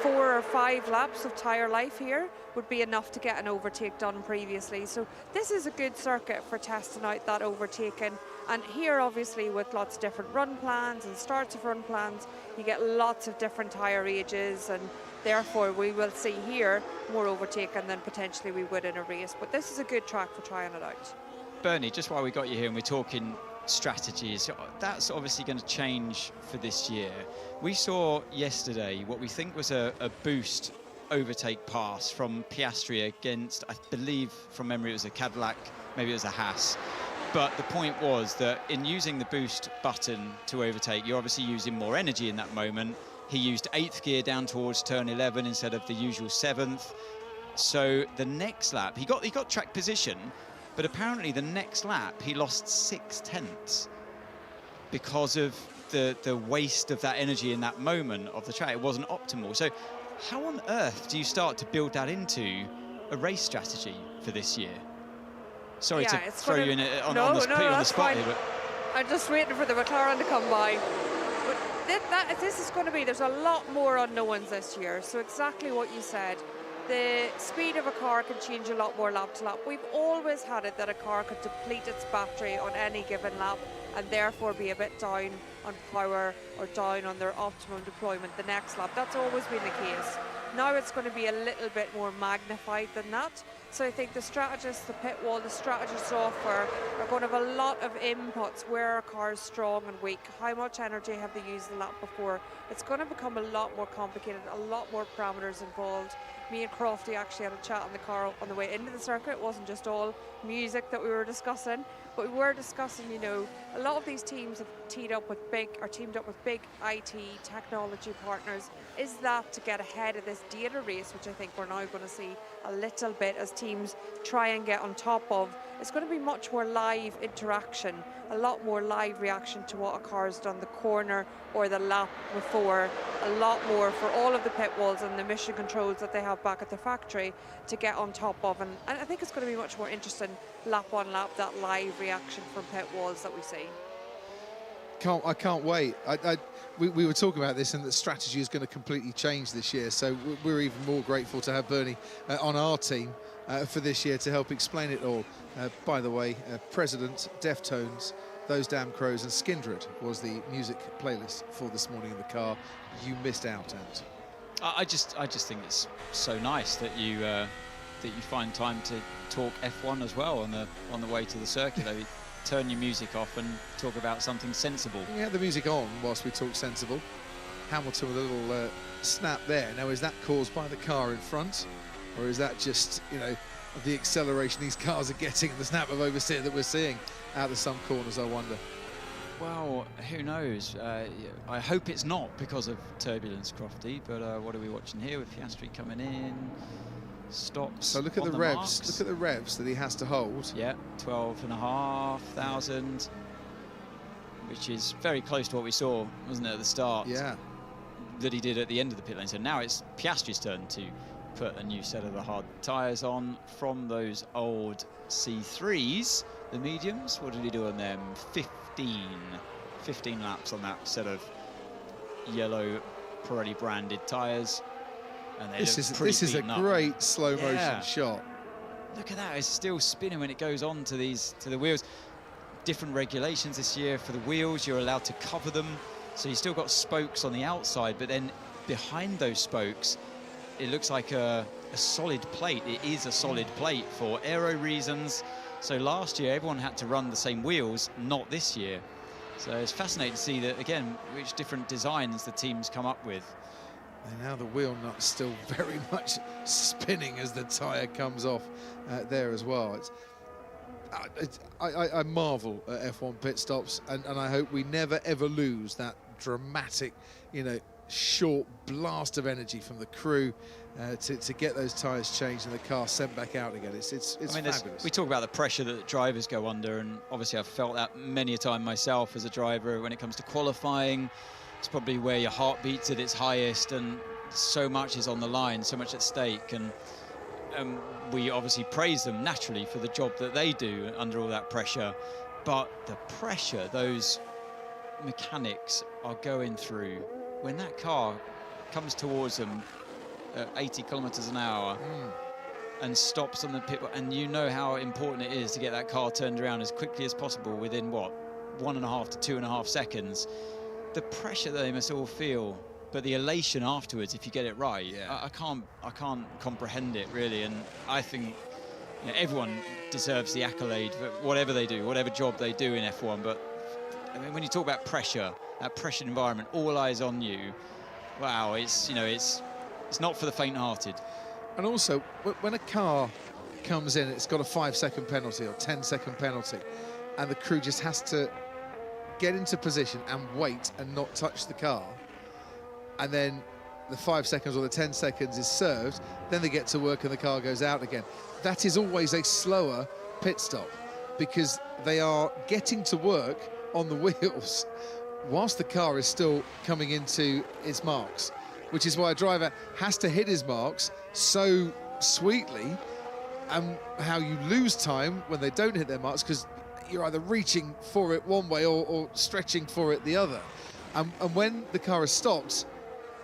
4 or 5 laps of tyre life here would be enough to get an overtake done previously. So this is a good circuit for testing out that overtaking. And here, obviously, with lots of different run plans and starts of run plans, you get lots of different tyre ages, and therefore we will see here more overtaking than potentially we would in a race. But this is a good track for trying it out. Bernie, just while we got you here and we're talking strategies, that's obviously going to change for this year. We saw yesterday what we think was a boost overtake pass from Piastri against, I believe from memory it was a Cadillac, maybe it was a Haas. But the point was that in using the boost button to overtake, you're obviously using more energy in that moment. He used 8th gear down towards turn 11 instead of the usual 7th. So the next lap, he got track position, but apparently the next lap he lost 6/10 because of the waste of that energy in that moment of the track. It wasn't optimal. So how on earth do you start to build that into a race strategy for this year? Sorry to throw you in put you on the spot here, but I'm just waiting for the McLaren to come by. But this is going to be, there's a lot more unknowns this year. So exactly what you said. The speed of a car can change a lot more lap to lap. We've always had it that a car could deplete its battery on any given lap and therefore be a bit down on power or down on their optimum deployment the next lap. That's always been the case. Now it's going to be a little bit more magnified than that. So I think the strategists, the pit wall, the strategy software are going to have a lot of inputs. Where are cars strong and weak? How much energy have they used the lap before? It's going to become a lot more complicated, a lot more parameters involved. Me and Crofty actually had a chat in the car on the way into the circuit. It wasn't just all music that we were discussing, but we were discussing, you know, a lot of these teams have teamed up with big IT technology partners. Is that to get ahead of this data race, which I think we're now going to see a little bit as teams try and get on top of? It's going to be much more live interaction, a lot more live reaction to what a car's done the corner or the lap before, a lot more for all of the pit walls and the mission controls that they have back at the factory to get on top of. And I think it's going to be much more interesting lap on lap, that live reaction from pit walls that we see. I can't wait. We were talking about this, and the strategy is going to completely change this year. So we're even more grateful to have Bernie on our team for this year to help explain it all. By the way, President, Deftones, Those Damn Crows, and Skindred was the music playlist for this morning in the car. You missed out, Ant. I just think it's so nice that you find time to talk F1 as well on the way to the circuit. Turn your music off and talk about something sensible. We had the music on whilst we talk sensible. Hamilton with a little snap there. Now, is that caused by the car in front, or is that just, you know, the acceleration these cars are getting and the snap of oversteer that we're seeing out of some corners, I wonder? Well, who knows? I hope it's not because of turbulence, Crofty, but what are we watching here with Piastri coming in? Stops. So look at the revs. Marks. Look at the revs that he has to hold. Yeah, 12,500, which is very close to what we saw, wasn't it, at the start? Yeah. That he did at the end of the pit lane. So now it's Piastri's turn to put a new set of the hard tyres on from those old C3s, the mediums. What did he do on them? 15 laps on that set of yellow Pirelli branded tyres. And this is a great slow motion shot. Look at that, it's still spinning when it goes on to the wheels. Different regulations this year for the wheels, you're allowed to cover them. So you still got spokes on the outside, but then behind those spokes, it looks like a solid plate. It is a solid plate for aero reasons. So last year, everyone had to run the same wheels, not this year. So it's fascinating to see that, again, which different designs the teams come up with. And now the wheel nut's still very much spinning as the tyre comes off there as well. I marvel at F1 pit stops, and I hope we never ever lose that dramatic, you know, short blast of energy from the crew to get those tyres changed and the car sent back out again. It's fabulous. We talk about the pressure that drivers go under, and obviously I've felt that many a time myself as a driver when it comes to qualifying. It's probably where your heart beats at its highest, and so much is on the line, so much at stake, and we obviously praise them naturally for the job that they do under all that pressure. But the pressure those mechanics are going through when that car comes towards them at 80 kilometers an hour and stops on the pit, and you know how important it is to get that car turned around as quickly as possible within what, 1.5 to 2.5 seconds. The pressure that they must all feel, but the elation afterwards if you get it right. Yeah. I can't comprehend it really, and I think, you know, everyone deserves the accolade for whatever they do, whatever job they do in F1. But I mean, when you talk about pressure, that pressured environment, all eyes on you, wow, it's not for the faint-hearted. And also, when a car comes in, it's got a 5-second penalty or 10-second penalty, and the crew just has to get into position and wait and not touch the car, and then the 5 seconds or the 10 seconds is served, then they get to work and the car goes out again. That is always a slower pit stop because they are getting to work on the wheels whilst the car is still coming into its marks, which is why a driver has to hit his marks so sweetly, and how you lose time when they don't hit their marks because you're either reaching for it one way or stretching for it the other. And when the car is stopped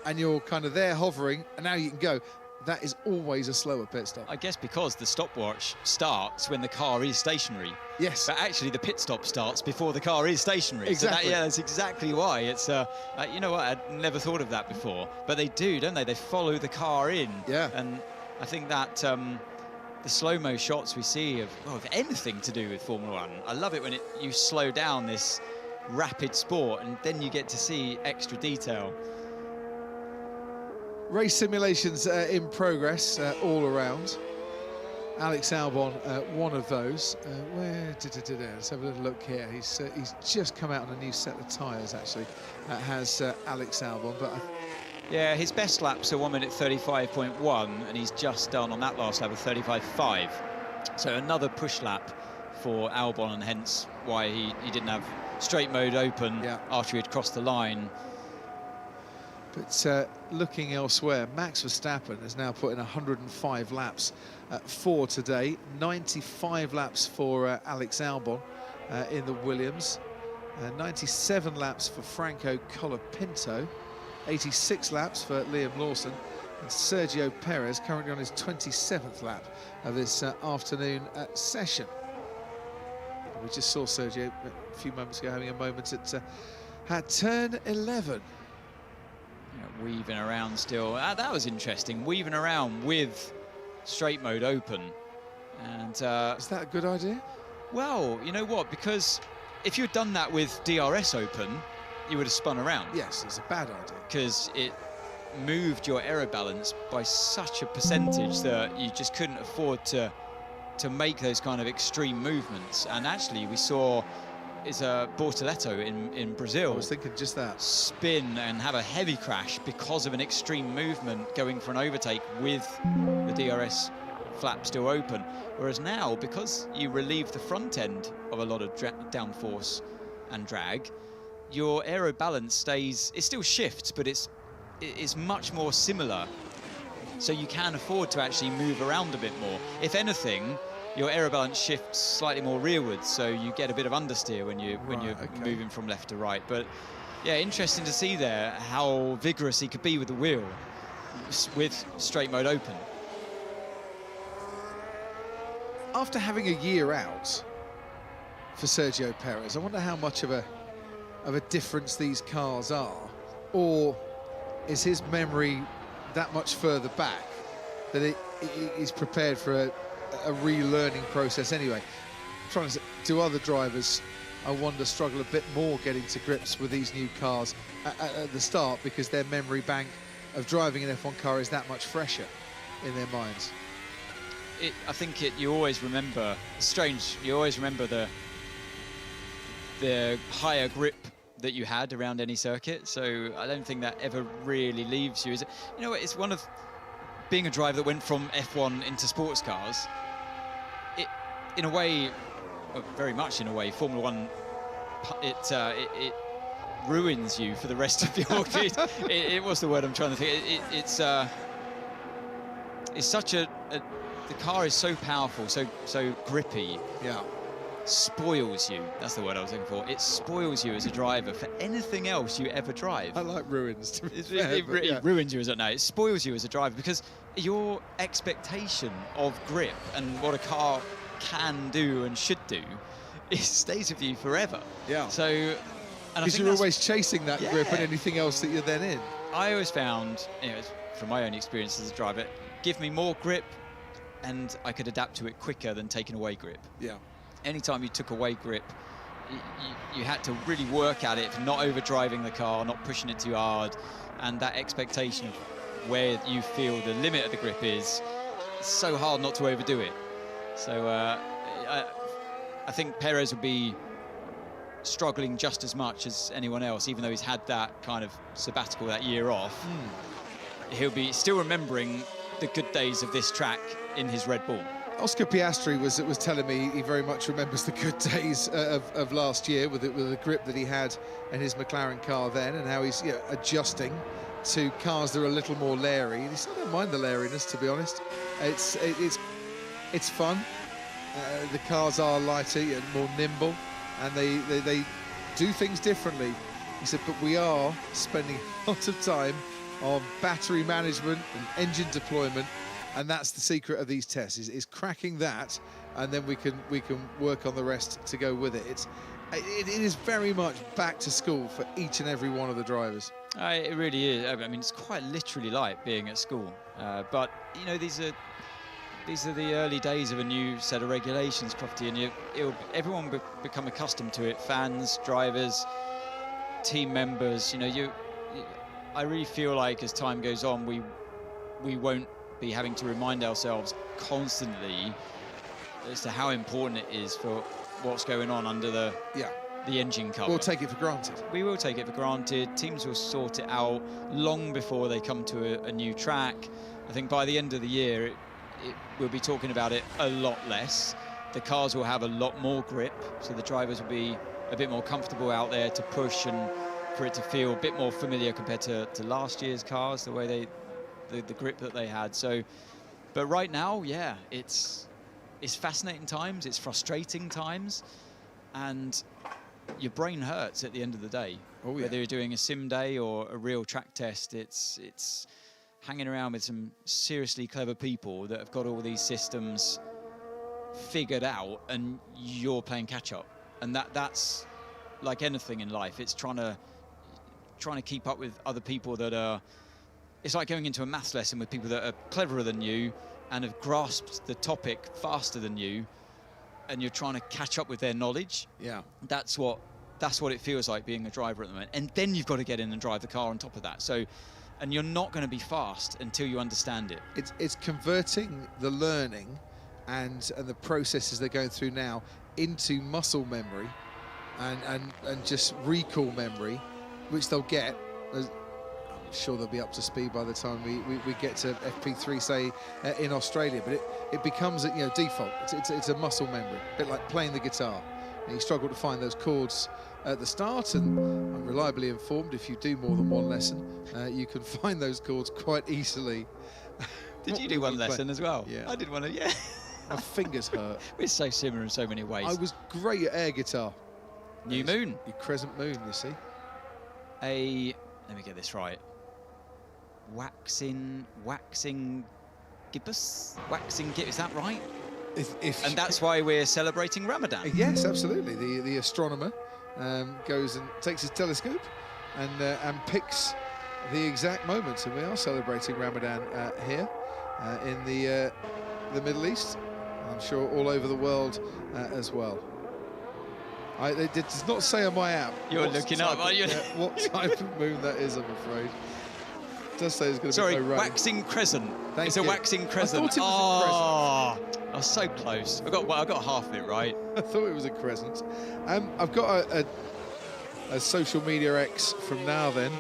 and you're kind of there hovering and now you can go, that is always a slower pit stop. I guess because the stopwatch starts when the car is stationary. Yes. But actually the pit stop starts before the car is stationary. Exactly. So that's exactly why. It's, you know what, I'd never thought of that before. But they do, don't they? They follow the car in. Yeah. And I think that the slow-mo shots we see of anything to do with Formula One, I love it when you slow down this rapid sport and then you get to see extra detail. Race simulations in progress all around. Alex Albon, one of those. Let's have a little look here. He's just come out on a new set of tyres, actually. Has Alex Albon, but yeah, his best laps are 1 minute 35.1, and he's just done on that last lap of 35.5. So another push lap for Albon, and hence why he didn't have straight mode open after he had crossed the line. But looking elsewhere, Max Verstappen has now put in 105 laps for today, 95 laps for Alex Albon in the Williams, 97 laps for Franco Colapinto, 86 laps for Liam Lawson, and Sergio Perez currently on his 27th lap of this afternoon session. We just saw Sergio a few moments ago having a moment at turn 11. Weaving around still. That was interesting, weaving around with straight mode open. And is that a good idea? Well, you know what, because if you'd done that with DRS open, you would have spun around. Yes, it's a bad idea. Because it moved your aero balance by such a percentage that you just couldn't afford to make those kind of extreme movements. And actually we saw Bortoleto in Brazil. I was thinking just that. Spin and have a heavy crash because of an extreme movement going for an overtake with the DRS flap still open. Whereas now, because you relieve the front end of a lot of downforce and drag, your aero balance stays, it still shifts, but it's much more similar. So you can afford to actually move around a bit more. If anything, your aero balance shifts slightly more rearwards, so you get a bit of understeer when you're moving from left to right. But yeah, interesting to see there how vigorous he could be with the wheel with straight mode open. After having a year out for Sergio Perez, I wonder how much of a difference these cars are, or is his memory that much further back that he's prepared for a relearning process anyway? Do other drivers, I wonder, struggle a bit more getting to grips with these new cars at the start because their memory bank of driving an F1 car is that much fresher in their minds? I think you always remember, it's strange, you always remember the higher grip that you had around any circuit, so I don't think that ever really leaves you. You know, it's one of being a driver that went from F1 into sports cars. In a way, very much in a way, Formula One, it ruins you for the rest of your career. It was the word I'm trying to think. It's such the car is so powerful, so grippy. Yeah. Spoils you. That's the word I was looking for. It spoils you as a driver for anything else you ever drive. I like ruins. It ruins you as it spoils you as a driver because your expectation of grip and what a car can do and should do, it stays with you forever. Yeah. So, because you're always chasing that grip and anything else that you're then in. I always found, from my own experience as a driver, give me more grip, and I could adapt to it quicker than taking away grip. Yeah. Anytime you took away grip, you had to really work at it, not overdriving the car, not pushing it too hard, and that expectation of where you feel the limit of the grip is, it's so hard not to overdo it. So I think Perez would be struggling just as much as anyone else, even though he's had that kind of sabbatical, that year off. he'll be still remembering the good days of this track in his Red Bull. Oscar Piastri was telling me he very much remembers the good days of last year with the grip that he had in his McLaren car then, and how he's adjusting to cars that are a little more leery. And he said, I don't mind the leeriness, to be honest. It's fun. The cars are lighter and more nimble, and they do things differently. He said, but we are spending a lot of time on battery management and engine deployment, and that's the secret of these tests, is cracking that, and then we can work on the rest to go with it. It is very much back to school for each and every one of the drivers. It really is. I mean, it's quite literally like being at school. But you know, these are the early days of a new set of regulations, Crofty, and everyone will become accustomed to it. Fans, drivers, team members. You know, I really feel like as time goes on, we won't be having to remind ourselves constantly as to how important it is for what's going on under the engine cover. We'll take it for granted. We will take it for granted. Teams will sort it out long before they come to a new track. I think by the end of the year, we'll be talking about it a lot less. The cars will have a lot more grip, so the drivers will be a bit more comfortable out there to push, and for it to feel a bit more familiar compared to last year's cars, the way the grip that they had. So, but right now, yeah, it's fascinating times, it's frustrating times, and your brain hurts at the end of the day. Oh, yeah. Whether you're doing a sim day or a real track test, it's hanging around with some seriously clever people that have got all these systems figured out, and you're playing catch up. And that's like anything in life. It's trying to keep up with other people that are. It's like going into a maths lesson with people that are cleverer than you and have grasped the topic faster than you, and you're trying to catch up with their knowledge. Yeah. That's what it feels like being a driver at the moment. And then you've got to get in and drive the car on top of that. So, and you're not going to be fast until you understand it. It's converting the learning and the processes they're going through now into muscle memory and just recall memory, which they'll get. I'm sure they'll be up to speed by the time we get to FP3, say, in Australia. But it becomes a default. It's a muscle memory, a bit like playing the guitar. And you struggle to find those chords at the start, and I'm reliably informed if you do more than one lesson, you can find those chords quite easily. Did you do one lesson as well? Yeah. I did one, yeah. My fingers hurt. We're so similar in so many ways. I was great at air guitar. New Moon. Your crescent moon, you see. Let me get this right. Waxing gibbous? Is that right? And that's why we're celebrating Ramadan. Yes, absolutely. The astronomer goes and takes his telescope and picks the exact moment. And we are celebrating Ramadan here in the Middle East. I'm sure all over the world as well. It does not say on my app. You're looking up, are you? What type of moon that is, I'm afraid. It does say it's going to be no rain. Waxing crescent. Thank it's you. A waxing crescent. I thought it was a crescent. I was so close. I got half of it right. I thought it was a crescent. I've got a social media X from Now Then,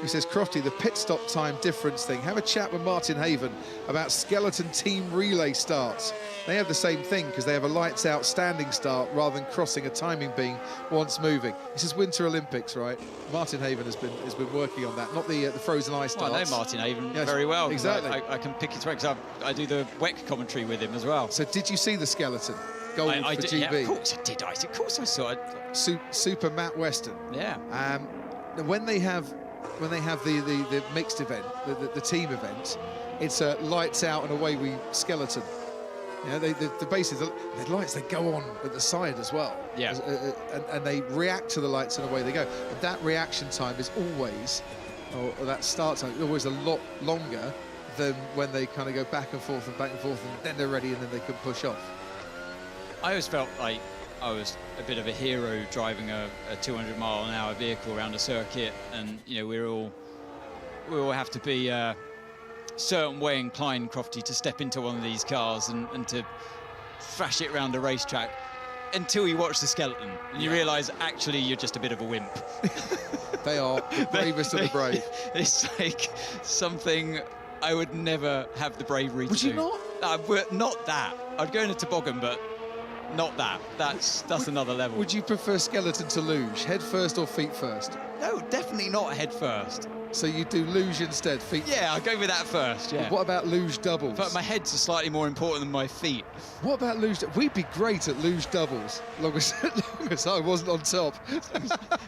who says, Crofty, the pit stop time difference thing. Have a chat with Martin Haven about skeleton team relay starts. They have the same thing because they have a lights out standing start rather than crossing a timing beam once moving. This is Winter Olympics, right? Martin Haven has been working on that, not the frozen ice starts. Well, I know Martin Haven very well. Exactly. I can pick his brain because I do the WEC commentary with him as well. So did you see the skeleton? Gold for GB. Yeah, of course I did, Isaac. Of course I saw it. Super Matt Weston. Yeah. When they have the mixed event, the team event, it's a lights out and away we skeleton. You know, the basically the lights, they go on at the side as well. Yeah. And they react to the lights and away they go. But that reaction time is always, or that start time, is always a lot longer than when they kind of go back and forth, and then they're ready and then they can push off. I always felt like I was a bit of a hero driving a 200-mile-an-hour vehicle around a circuit, and we all have to be certain way inclined, Crofty, to step into one of these cars and to thrash it around a racetrack until you watch the skeleton and you realise actually you're just a bit of a wimp. They are the bravest of the brave. It's like something I would never have the bravery to Would do. you not? Not that. I'd go in a toboggan, but not that. That's another level. Would you prefer skeleton to luge, head first or feet first? No, definitely not head first. So you do luge instead, feet? Yeah, I'll go with that first, yeah. What about luge doubles? But my heads are slightly more important than my feet. What about luge? We'd be great at luge doubles, long as I wasn't on top.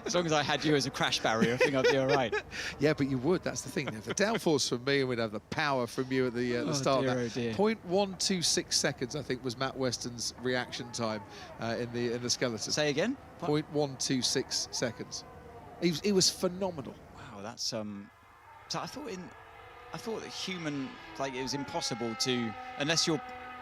As long as I had you as a crash barrier, I think I'd be all right. Yeah, but you would. That's the thing. The downforce from me, and we'd have the power from you at the start. Dear, of oh that. dear. 0.126 seconds, I think, was Matt Weston's reaction time in the skeleton. Say again? 0.126 seconds. He was phenomenal. Wow, that's So I thought that human, like, it was impossible to, unless you're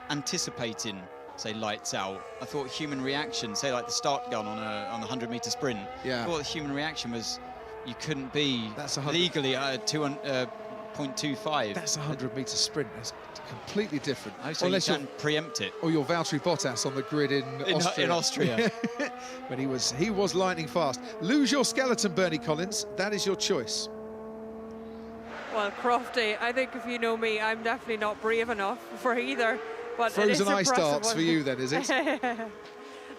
anticipating, say, lights out. I thought human reaction, say like the start gun on a 100-meter sprint. Yeah. I thought the human reaction was you couldn't be That's legally at 0.25. That's a 100-meter sprint. That's completely different. Oh, so unless you can preempt it. Or your Valtteri Bottas on the grid in Austria. In Austria. But he was lightning fast. Lose your skeleton, Bernie Collins. That is your choice. Well, Crofty, I think if you know me, I'm definitely not brave enough for either. But Frozen ice darts one. for you then, is it?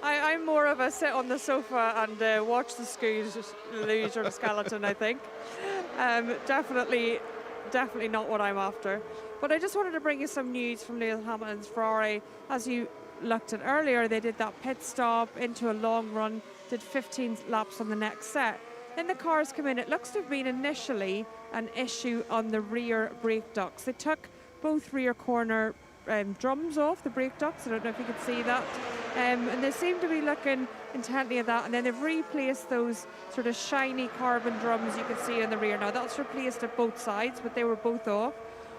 I'm more of a sit on the sofa and watch the schools lose your skeleton, I think. Definitely not what I'm after. But I just wanted to bring you some news from Lewis Hamilton's Ferrari. As you looked at earlier, they did that pit stop into a long run, did 15 laps on the next set. Then the cars come in. It looks to have been initially an issue on the rear brake ducts. They took both rear corner drums off the brake ducts. I don't know if you could see that. And they seem to be looking intently at that. And then they've replaced those sort of shiny carbon drums you can see in the rear. Now, that's replaced at both sides, but they were both off.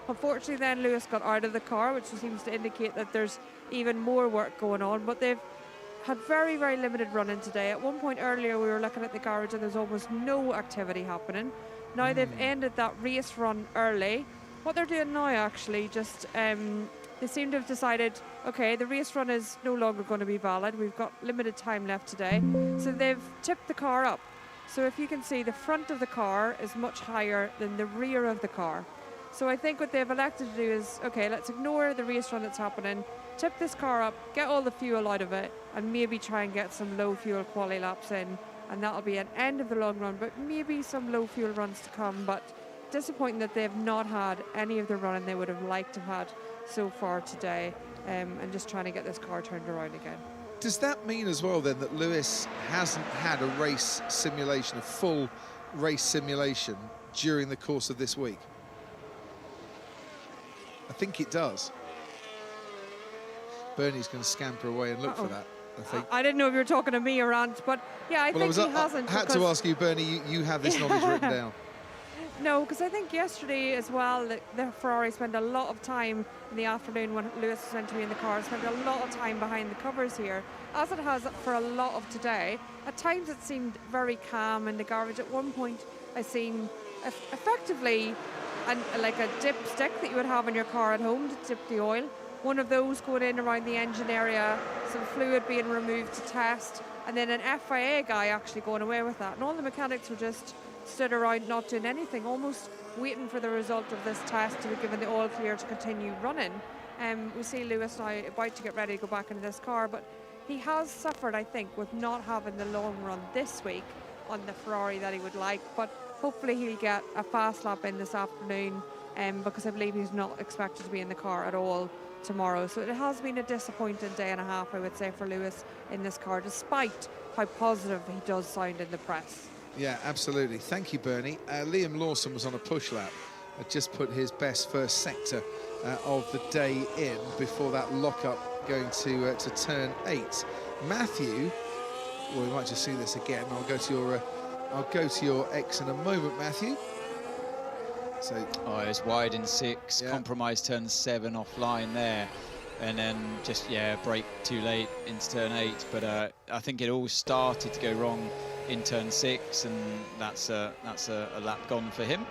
Unfortunately, then Lewis got out of the car, which seems to indicate that there's even more work going on. But they've had very, very limited running today. At one point earlier, we were looking at the garage and there's almost no activity happening. Now they've ended that race run early. What they're doing now, actually, just they seem to have decided, okay, the race run is no longer going to be valid. We've got limited time left today. So they've tipped the car up. So if you can see, the front of the car is much higher than the rear of the car. So I think what they've elected to do is, okay, let's ignore the race run that's happening, tip this car up, get all the fuel out of it, and maybe try and get some low fuel quali laps in. And that'll be an end of the long run, but maybe some low fuel runs to come. But disappointing that they've not had any of the running they would have liked to have had so far today, and just trying to get this car turned around again. Does that mean as well then that Lewis hasn't had a race simulation, a full race simulation during the course of this week? I think it does. Bernie's going to scamper away and look for that, I think. I didn't know if you were talking to me or Ant, but yeah, I think he hasn't. I had to ask you, Bernie, you have this knowledge written down. No, because I think yesterday as well, the Ferrari spent a lot of time in the afternoon when Lewis was meant to be in the car, spent a lot of time behind the covers here, as it has for a lot of today. At times it seemed very calm in the garage. At one point I seen effectively like a dip stick that you would have in your car at home to dip the oil. One of those going in around the engine area, some fluid being removed to test, and then an FIA guy actually going away with that. And all the mechanics were just stood around not doing anything, almost waiting for the result of this test to be given the all clear to continue running. We see Lewis now about to get ready to go back into this car, but he has suffered, I think, with not having the long run this week on the Ferrari that he would like, but hopefully he'll get a fast lap in this afternoon, because I believe he's not expected to be in the car at all tomorrow. So it has been a disappointing day and a half, I would say, for Lewis in this car, despite how positive he does sound in the press. Yeah, absolutely. Thank you, Bernie. Liam Lawson was on a push lap, had just put his best first sector of the day in before that lock-up going to turn 8. Matthew, well, we might just see this again. I'll go to your X in a moment, Matthew. So, it was wide in 6, compromised turn 7 offline there, and then just brake too late into turn 8. But I think it all started to go wrong in turn 6, and that's a lap gone for him.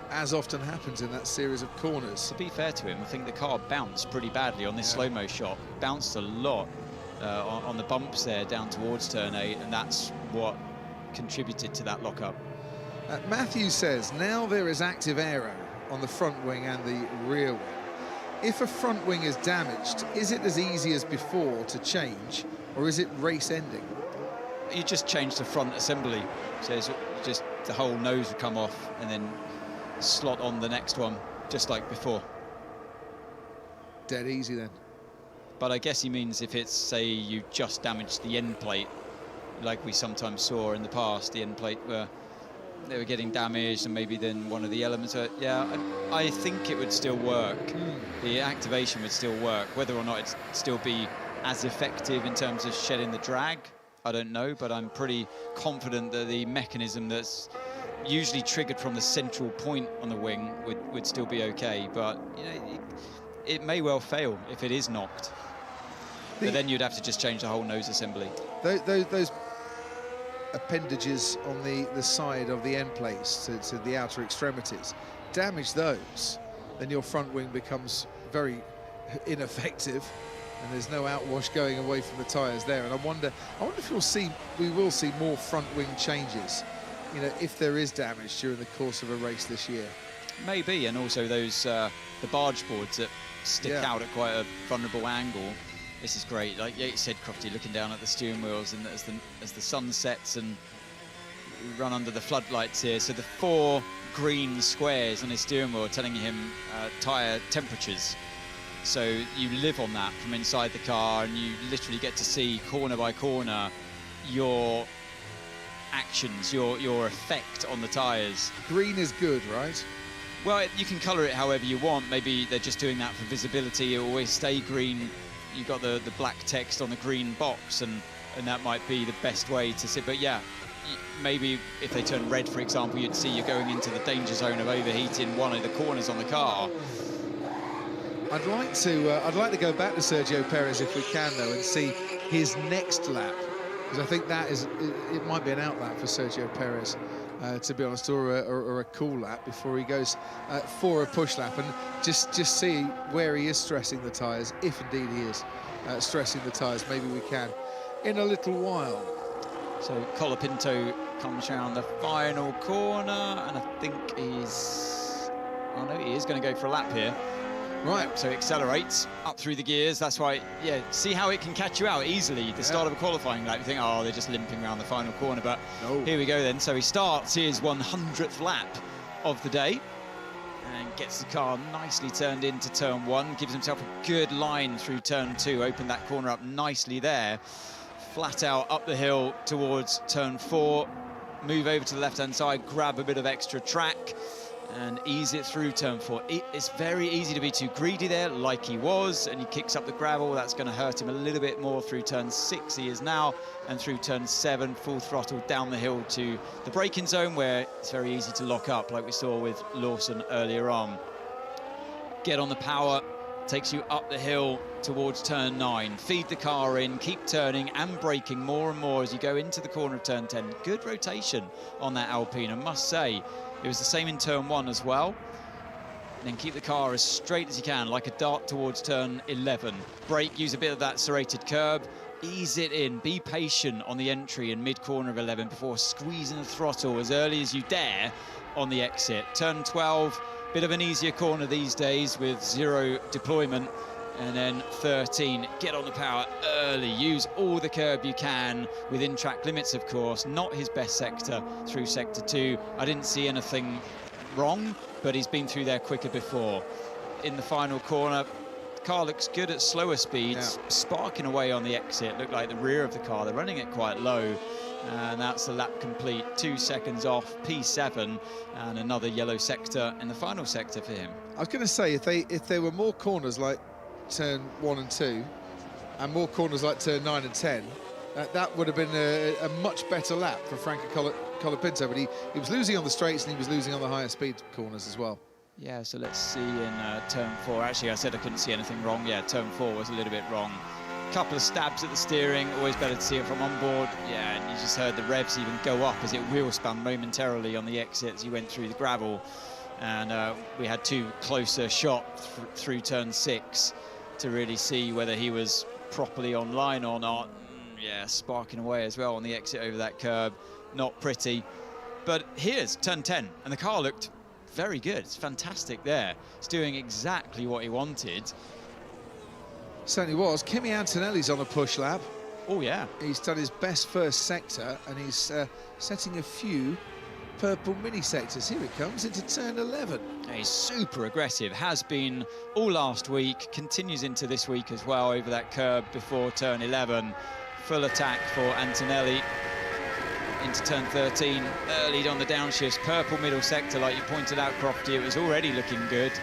As often happens in that series of corners. To be fair to him, I think the car bounced pretty badly on this slow-mo shot. Bounced a lot on the bumps there down towards turn 8, and that's what contributed to that lock-up. Matthew says, now there is active aero on the front wing and the rear wing. If a front wing is damaged, is it as easy as before to change, or is it race ending? You just change the front assembly, so it's just the whole nose will come off and then slot on the next one, just like before. Dead easy then. But I guess he means if it's, say, you just damaged the end plate, like we sometimes saw in the past, the end plate where they were getting damaged and maybe then one of the elements. Yeah, I think it would still work. The activation would still work. Whether or not it'd still be as effective in terms of shedding the drag, I don't know, but I'm pretty confident that the mechanism that's usually triggered from the central point on the wing would still be okay. But you know, it may well fail if it is knocked. But then you'd have to just change the whole nose assembly. Those appendages on the side of the end plates to the outer extremities, damage those, then your front wing becomes very ineffective, and there's no outwash going away from the tyres there. And I wonder if we will see more front wing changes, you know, if there is damage during the course of a race this year. Maybe, and also those the barge boards that stick out at quite a vulnerable angle. This is great. Like you said, Crofty, looking down at the steering wheels, and as the sun sets and we run under the floodlights here. So the 4 green squares on his steering wheel are telling him tyre temperatures. So you live on that from inside the car, and you literally get to see corner by corner your actions, your effect on the tyres. Green is good, right? Well, you can colour it however you want. Maybe they're just doing that for visibility. It will always stay green. You've got the black text on the green box, and that might be the best way to see. But yeah, maybe if they turn red, for example, you'd see you're going into the danger zone of overheating one of the corners on the car. I'd like to go back to Sergio Perez if we can, though, and see his next lap, because I think it might be an out lap for Sergio Perez, to be honest, or a cool lap before he goes for a push lap, and just see where he is stressing the tyres, if indeed he is stressing the tyres. Maybe we can in a little while. So Colapinto comes around the final corner, and I think he is going to go for a lap here. Right, so it accelerates up through the gears. That's why, yeah, see how it can catch you out easily. The start of a qualifying lap, you think, oh, they're just limping around the final corner, but no. Here we go then. So he starts his 100th lap of the day and gets the car nicely turned into turn 1, gives himself a good line through turn 2, opened that corner up nicely there, flat out up the hill towards turn 4, move over to the left-hand side, grab a bit of extra track, and ease it through turn 4. It's very easy to be too greedy there, like he was, and he kicks up the gravel. That's going to hurt him a little bit more through turn 6, he is now, and through turn 7, full throttle down the hill to the braking zone, where it's very easy to lock up, like we saw with Lawson earlier on. Get on the power, takes you up the hill towards turn 9. Feed the car in, keep turning and braking more and more as you go into the corner of turn 10. Good rotation on that Alpine, I must say. It was the same in turn 1 as well. Then keep the car as straight as you can, like a dart towards turn 11. Brake, use a bit of that serrated curb, ease it in, be patient on the entry in mid-corner of 11 before squeezing the throttle as early as you dare on the exit. Turn 12, bit of an easier corner these days with 0 deployment. And then 13, get on the power early, use all the curb you can within track limits, of course. Not his best sector through sector 2. I didn't see anything wrong, but he's been through there quicker before. In the final corner, the car looks good at slower speeds, sparking away on the exit. Looked like the rear of the car, they're running it quite low. And that's the lap complete, 2 seconds off, P7, and another yellow sector in the final sector for him. I was going to say, if there were more corners like turn 1 and 2 and more corners like turn 9 and 10, that would have been a much better lap for Franco Colapinto, but he was losing on the straights and he was losing on the higher speed corners as well. Yeah, so let's see in turn 4. Actually, I said I couldn't see anything wrong. Yeah, turn 4 was a little bit wrong. Couple of stabs at the steering, always better to see it from on board. Yeah, and you just heard the revs even go up as it wheel spun momentarily on the exit as you went through the gravel. And we had 2 closer shots through turn 6 to really see whether he was properly online or not. Yeah, sparking away as well on the exit over that curb. Not pretty. But here's turn 10, and the car looked very good. It's fantastic there. It's doing exactly what he wanted. Certainly was. Kimi Antonelli's on a push lap. Oh, yeah. He's done his best first sector, and he's setting a few purple mini sectors. Here he comes into turn 11. He's super aggressive, has been all last week, continues into this week as well over that curb before turn 11. Full attack for Antonelli into turn 13, early on the downshifts, purple middle sector, like you pointed out, Crofty. It was already looking good,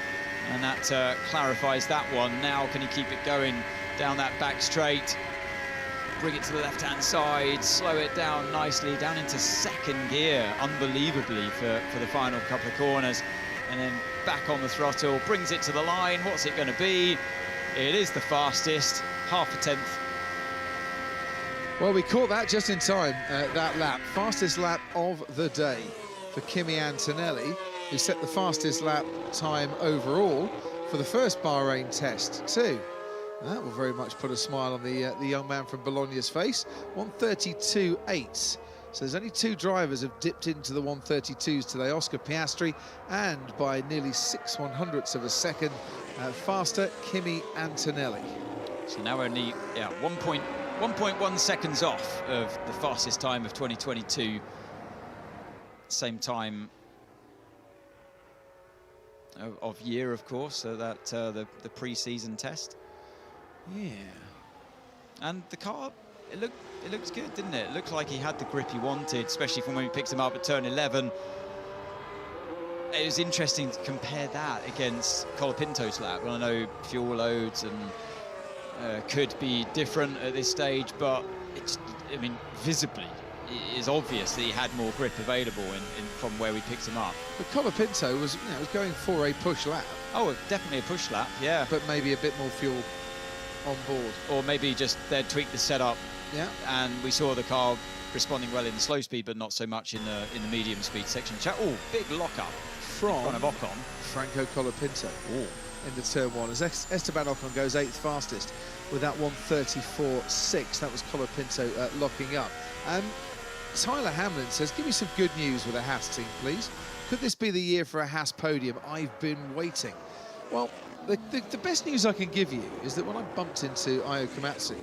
and that clarifies that one. Now can he keep it going down that back straight? Bring it to the left-hand side, slow it down nicely, down into second gear, unbelievably, for the final couple of corners. And then back on the throttle, brings it to the line. What's it going to be? It is the fastest, half a tenth. Well, we caught that just in time, that lap. Fastest lap of the day for Kimi Antonelli, who set the fastest lap time overall for the first Bahrain test too. That will very much put a smile on the young man from Bologna's face. 132.8. So there's only 2 drivers have dipped into the 132s today. Oscar Piastri, and by nearly 6/100ths of a second faster, Kimi Antonelli. So now only 1.1 seconds off of the fastest time of 2022. Same time of year, of course, so that the pre-season test. Yeah. And the car, it looks good, didn't it? It looked like he had the grip he wanted, especially from when we picked him up at turn 11. It was interesting to compare that against Colapinto's lap. Well, I know fuel loads and could be different at this stage, but it's, I mean, visibly, it is obvious that he had more grip available from where we picked him up. But Colapinto was going for a push lap. Oh, definitely a push lap, yeah. But maybe a bit more fuel on board. Or maybe just they'd tweak the setup. Yeah. And we saw the car responding well in the slow speed, but not so much in the medium speed section. Oh, big lock-up from in front of Ocon. Franco Colapinto. Oh. Into turn 1 as Esteban Ocon goes 8th fastest with that 134.6. That was Colapinto locking up. Tyler Hamlin says, give me some good news with a Haas team, please. Could this be the year for a Haas podium? I've been waiting. Well, the best news I can give you is that when I bumped into Ayo Komatsu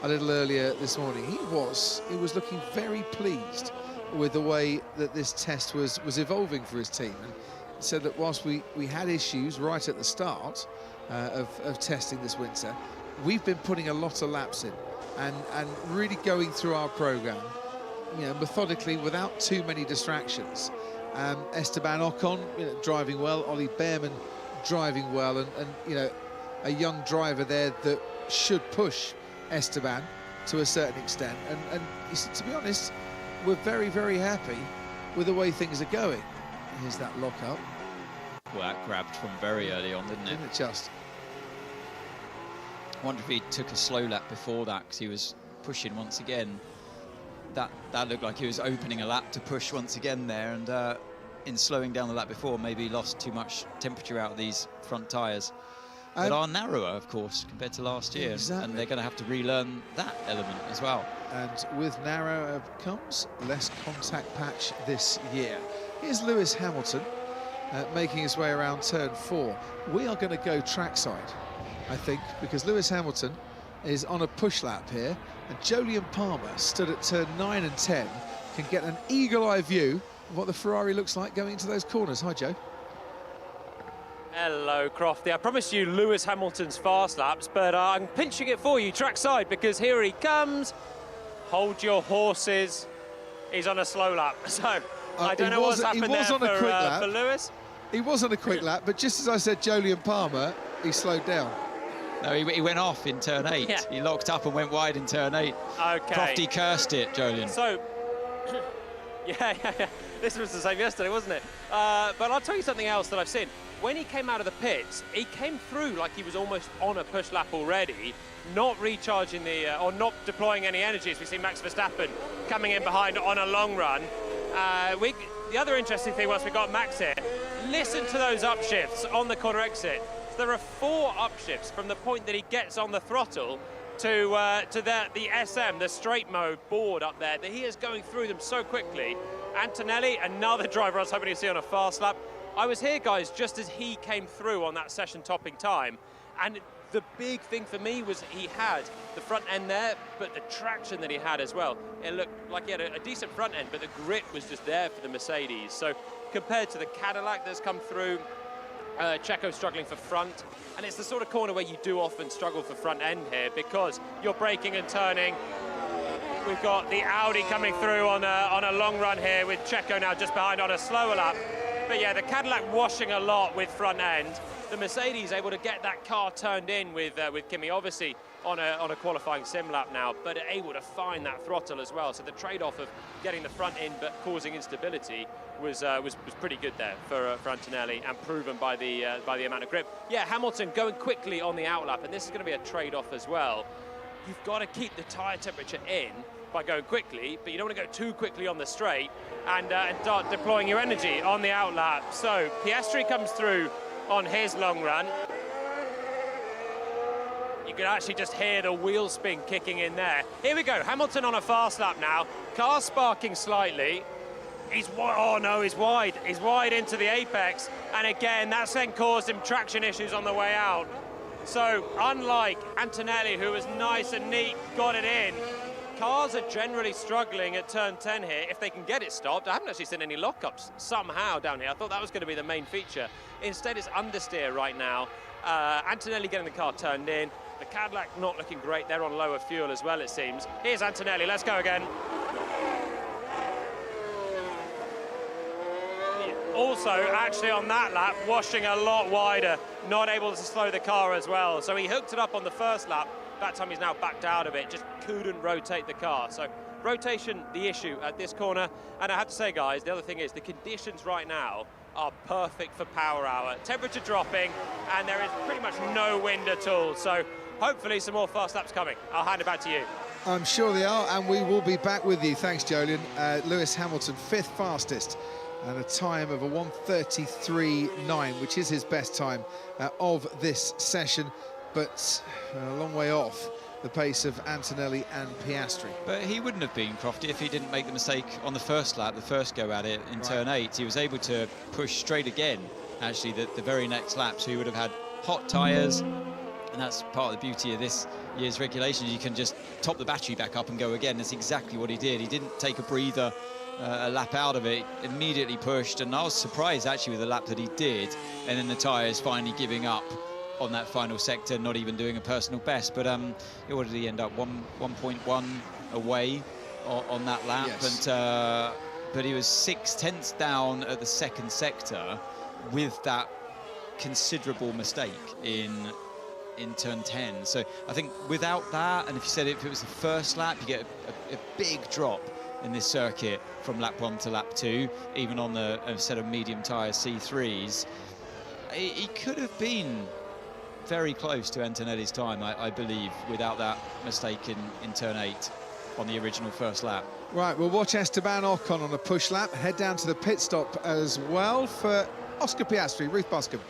a little earlier this morning, he was looking very pleased with the way that this test was evolving for his team. And said that whilst we had issues right at the start of testing this winter, we've been putting a lot of laps in and really going through our program, methodically without too many distractions. Esteban Ocon, driving well, Ollie Bearman driving well, and a young driver there that should push Esteban to a certain extent. And he said, to be honest, we're very, very happy with the way things are going. Here's that lock-up. Well, that grabbed from very early on, didn't it? Didn't it just? I wonder if he took a slow lap before that, because he was pushing once again. That looked like he was opening a lap to push once again there, and in slowing down the lap before, maybe lost too much temperature out of these front tyres. That are narrower, of course, compared to last year. Exactly. And they're going to have to relearn that element as well. And with narrower comes less contact patch this year. Here's Lewis Hamilton making his way around turn 4. We are going to go trackside, I think, because Lewis Hamilton is on a push lap here, and Jolyon Palmer stood at turn 9 and 10 can get an eagle-eye view of what the Ferrari looks like going into those corners. Hi, Joe. Hello, Crofty. I promised you Lewis Hamilton's fast laps, but I'm pinching it for you trackside, because here he comes. Hold your horses. He's on a slow lap, so I don't know what's happened there for Lewis. He was on a quick lap, but just as I said, Jolyon Palmer, he slowed down. No, he went off in turn 8. Yeah. He locked up and went wide in turn 8. Okay. Crofty cursed it, Jolyon. So, yeah. This was the same yesterday, wasn't it? But I'll tell you something else that I've seen. When he came out of the pits, he came through like he was almost on a push lap already, not recharging or not deploying any energy, as we see Max Verstappen coming in behind on a long run. The other interesting thing, once we got Max here, listen to those upshifts on the corner exit. There are 4 upshifts from the point that he gets on the throttle to the SM, the straight mode board up there, that he is going through them so quickly. Antonelli, another driver I was hoping to see on a fast lap. I was here, guys, just as he came through on that session topping time, and the big thing for me was he had the front end there, but the traction that he had as well. It looked like he had a decent front end, but the grip was just there for the Mercedes. So compared to the Cadillac that's come through, Checo struggling for front, and it's the sort of corner where you do often struggle for front end here because you're braking and turning. We've got the Audi coming through on a long run here with Checo now just behind on a slower lap. But yeah, the Cadillac washing a lot with front end. The Mercedes able to get that car turned in with Kimi, obviously on a qualifying sim lap now, but able to find that throttle as well. So the trade-off of getting the front in but causing instability was pretty good there for Antonelli, and proven by the amount of grip. Yeah, Hamilton going quickly on the outlap, and this is going to be a trade-off as well. You've got to keep the tyre temperature in by going quickly, but you don't want to go too quickly on the straight and start deploying your energy on the outlap. So Piastri comes through on his long run. You can actually just hear the wheel spin kicking in there. Here we go, Hamilton on a fast lap now. Car sparking slightly. He's oh no, he's wide. He's wide into the apex. And again, that's then caused him traction issues on the way out. So unlike Antonelli, who was nice and neat, got it in, cars are generally struggling at turn 10 here if they can get it stopped. I haven't actually seen any lockups somehow down here. I thought that was going to be the main feature. Instead, it's understeer right now. Antonelli getting the car turned in. The Cadillac not looking great. They're on lower fuel as well, it seems. Here's Antonelli. Let's go again. Also, actually on that lap, washing a lot wider, not able to slow the car as well. So he hooked it up on the first lap. That time he's now backed out of it, just couldn't rotate the car. So rotation, the issue at this corner. And I have to say, guys, the other thing is the conditions right now are perfect for power hour. Temperature dropping, and there is pretty much no wind at all. So hopefully some more fast laps coming. I'll hand it back to you. I'm sure they are, and we will be back with you. Thanks, Jolyon. Lewis Hamilton, 5th fastest, and a time of a 1:33.9, which is his best time of this session, but a long way off the pace of Antonelli and Piastri. But he wouldn't have been, Crofty, if he didn't make the mistake on the first lap, the first go at it in turn 8. He was able to push straight again, actually, the very next lap, so he would have had hot tyres, and that's part of the beauty of this year's regulations. You can just top the battery back up and go again. That's exactly what he did. He didn't take a breather, a lap out of it, immediately pushed, and I was surprised actually with the lap that he did, and then the tyres finally giving up on that final sector, not even doing a personal best. But what did he end up, 1.1 away on that lap? Yes. And but he was 6/10 down at the second sector with that considerable mistake in turn 10. So I think without that, and if you said if it was the first lap, you get a big drop in this circuit from lap 1 to lap 2, even on the set of medium tyre C3s. He could have been very close to Antonelli's time, I believe, without that mistake in turn 8 on the original first lap. Right, we'll watch Esteban Ocon on a push lap, head down to the pit stop as well for Oscar Piastri. Ruth Buscombe.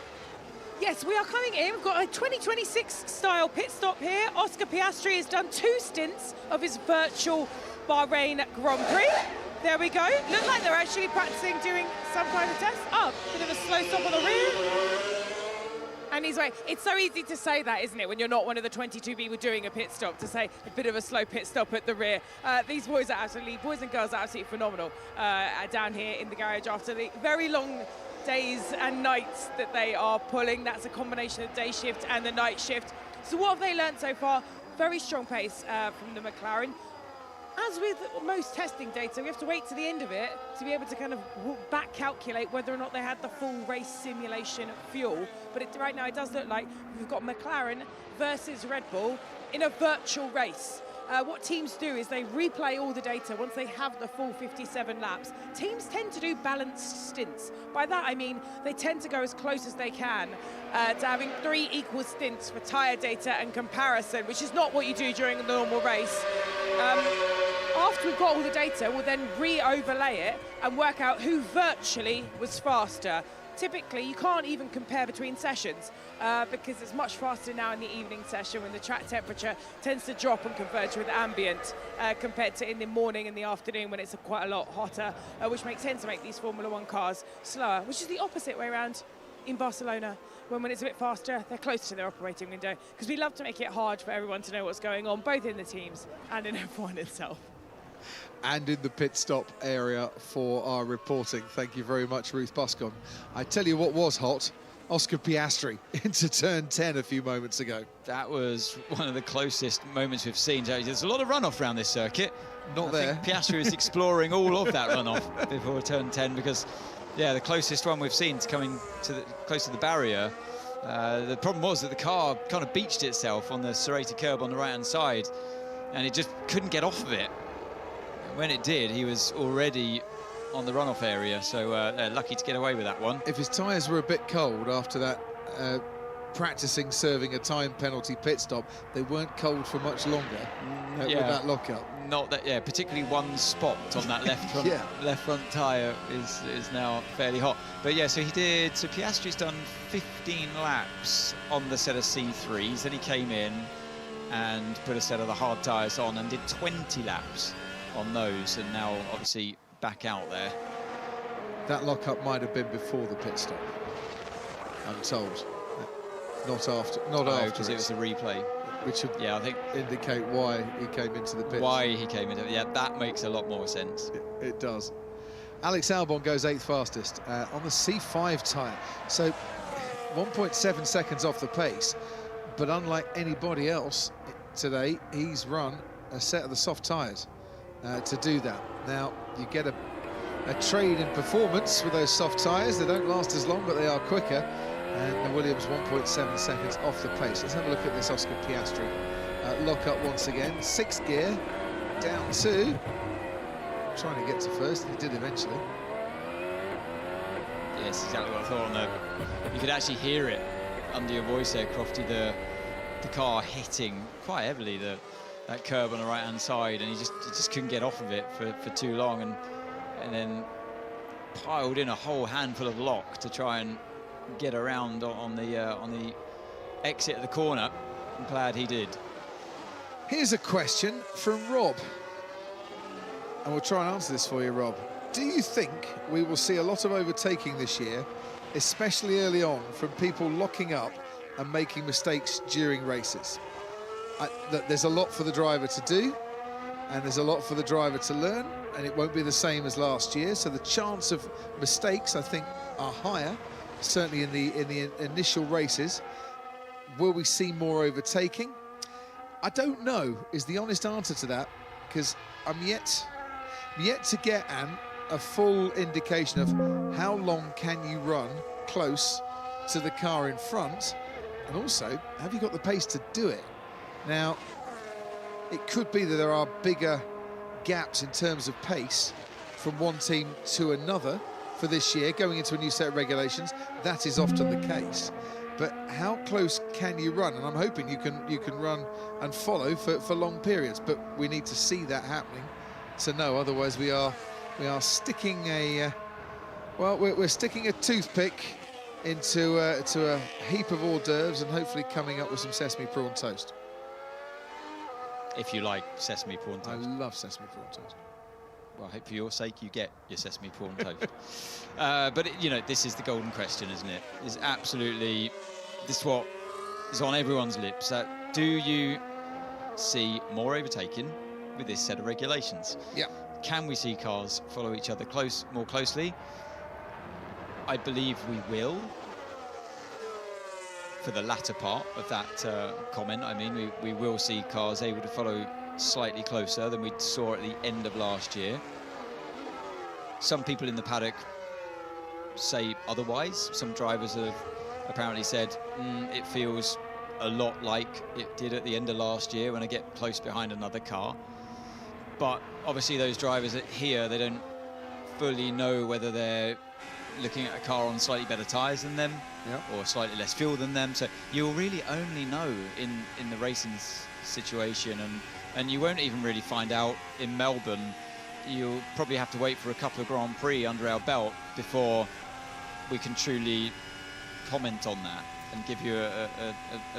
Yes, we are coming in. We've got a 2026 style pit stop here. Oscar Piastri has done 2 stints of his virtual Bahrain Grand Prix. There we go. Look like they're actually practicing doing some kind of test. Oh, bit of a slow stop on the rear. And he's right. It's so easy to say that, isn't it, when you're not one of the 22 people doing a pit stop, to say a bit of a slow pit stop at the rear. These boys and girls are absolutely phenomenal down here in the garage after the very long days and nights that they are pulling. That's a combination of day shift and the night shift. So what have they learned so far? Very strong pace from the McLaren. As with most testing data, we have to wait to the end of it to be able to kind of back calculate whether or not they had the full race simulation fuel. But right now it does look like we've got McLaren versus Red Bull in a virtual race. What teams do is they replay all the data once they have the full 57 laps. Teams tend to do balanced stints. By that I mean they tend to go as close as they can to having 3 equal stints for tyre data and comparison, which is not what you do during a normal race. After we've got all the data, we'll then re-overlay it and work out who virtually was faster. typically you can't even compare between sessions because it's much faster now in the evening session when the track temperature tends to drop and converge with ambient compared to in the morning and the afternoon when it's quite a lot hotter, which tends to make these Formula One cars slower, which is the opposite way around in Barcelona. When it's a bit faster, they're closer to their operating window, because we love to make it hard for everyone to know what's going on, both in the teams and in F1 itself. And in the pit stop area for our reporting. Thank you very much, Ruth Buscon. I tell you what was hot, Oscar Piastri into turn 10 a few moments ago. That was one of the closest moments we've seen. There's a lot of runoff around this circuit. Not there. I think Piastri is exploring all of that runoff before turn 10, because yeah, the closest one we've seen to coming to close to the barrier. The problem was that the car kind of beached itself on the serrated curb on the right-hand side, and it just couldn't get off of it. And when it did, he was already on the runoff area, so lucky to get away with that one. If his tyres were a bit cold after that practicing serving a time penalty pit stop, they weren't cold for much longer with that lockup. Not that, yeah, particularly one spot on that left front, left front tyre is now fairly hot. But yeah, so Piastri's done 15 laps on the set of C3s, then he came in and put a set of the hard tyres on and did 20 laps on those, and now obviously back out there. That lockup might have been before the pit stop, I'm told. Not after. Not after, because it was a replay. Which would I think indicate why he came into the pits. Why he came into it, yeah, that makes a lot more sense. It does. Alex Albon goes 8th fastest on the C5 tyre. So 1.7 seconds off the pace, but unlike anybody else today, he's run a set of the soft tyres to do that. Now, you get a trade in performance with those soft tyres. They don't last as long, but they are quicker. And Williams 1.7 seconds off the pace. Let's have a look at this Oscar Piastri lock-up once again. 6th gear, down 2. Trying to get to first, and he did eventually. Yes, exactly what I thought. You could actually hear it under your voice there, Crofty, the car hitting quite heavily that curb on the right-hand side, and he just couldn't get off of it for too long, and then piled in a whole handful of lock to try and get around on the exit of the corner. I'm glad he did. Here's a question from Rob, and we'll try and answer this for you, Rob. Do you think we will see a lot of overtaking this year, especially early on, from people locking up and making mistakes during races? There's a lot for the driver to do, and there's a lot for the driver to learn, and it won't be the same as last year, so the chance of mistakes, I think, are higher, certainly in the initial races. Will we see more overtaking? I don't know is the honest answer to that, because I'm yet to get a full indication of how long can you run close to the car in front, and also have you got the pace to do it. Now, it could be that there are bigger gaps in terms of pace from one team to another for this year, going into a new set of regulations. That is often the case. But how close can you run? And I'm hoping you can run and follow for long periods. But we need to see that happening to know. Otherwise, we are sticking we're sticking a toothpick into a heap of hors d'oeuvres and hopefully coming up with some sesame prawn toast. If you like sesame prawn toast. I love sesame prawn toast. Well, I hope for your sake you get your sesame prawn toast. But this is the golden question, isn't it? Is absolutely this what is on everyone's lips. Do you see more overtaking with this set of regulations? Yeah. Can we see cars follow each other more closely? I believe we will. For the latter part of that comment, I mean, we will see cars able to follow slightly closer than we saw at the end of last year. Some people in the paddock say otherwise. Some drivers have apparently said it feels a lot like it did at the end of last year when I get close behind another car. But obviously those drivers here, they don't fully know whether they're looking at a car on slightly better tyres than them or slightly less fuel than them. So you'll really only know in the racing situation, and you won't even really find out in Melbourne. You'll probably have to wait for a couple of Grand Prix under our belt before we can truly comment on that and give you a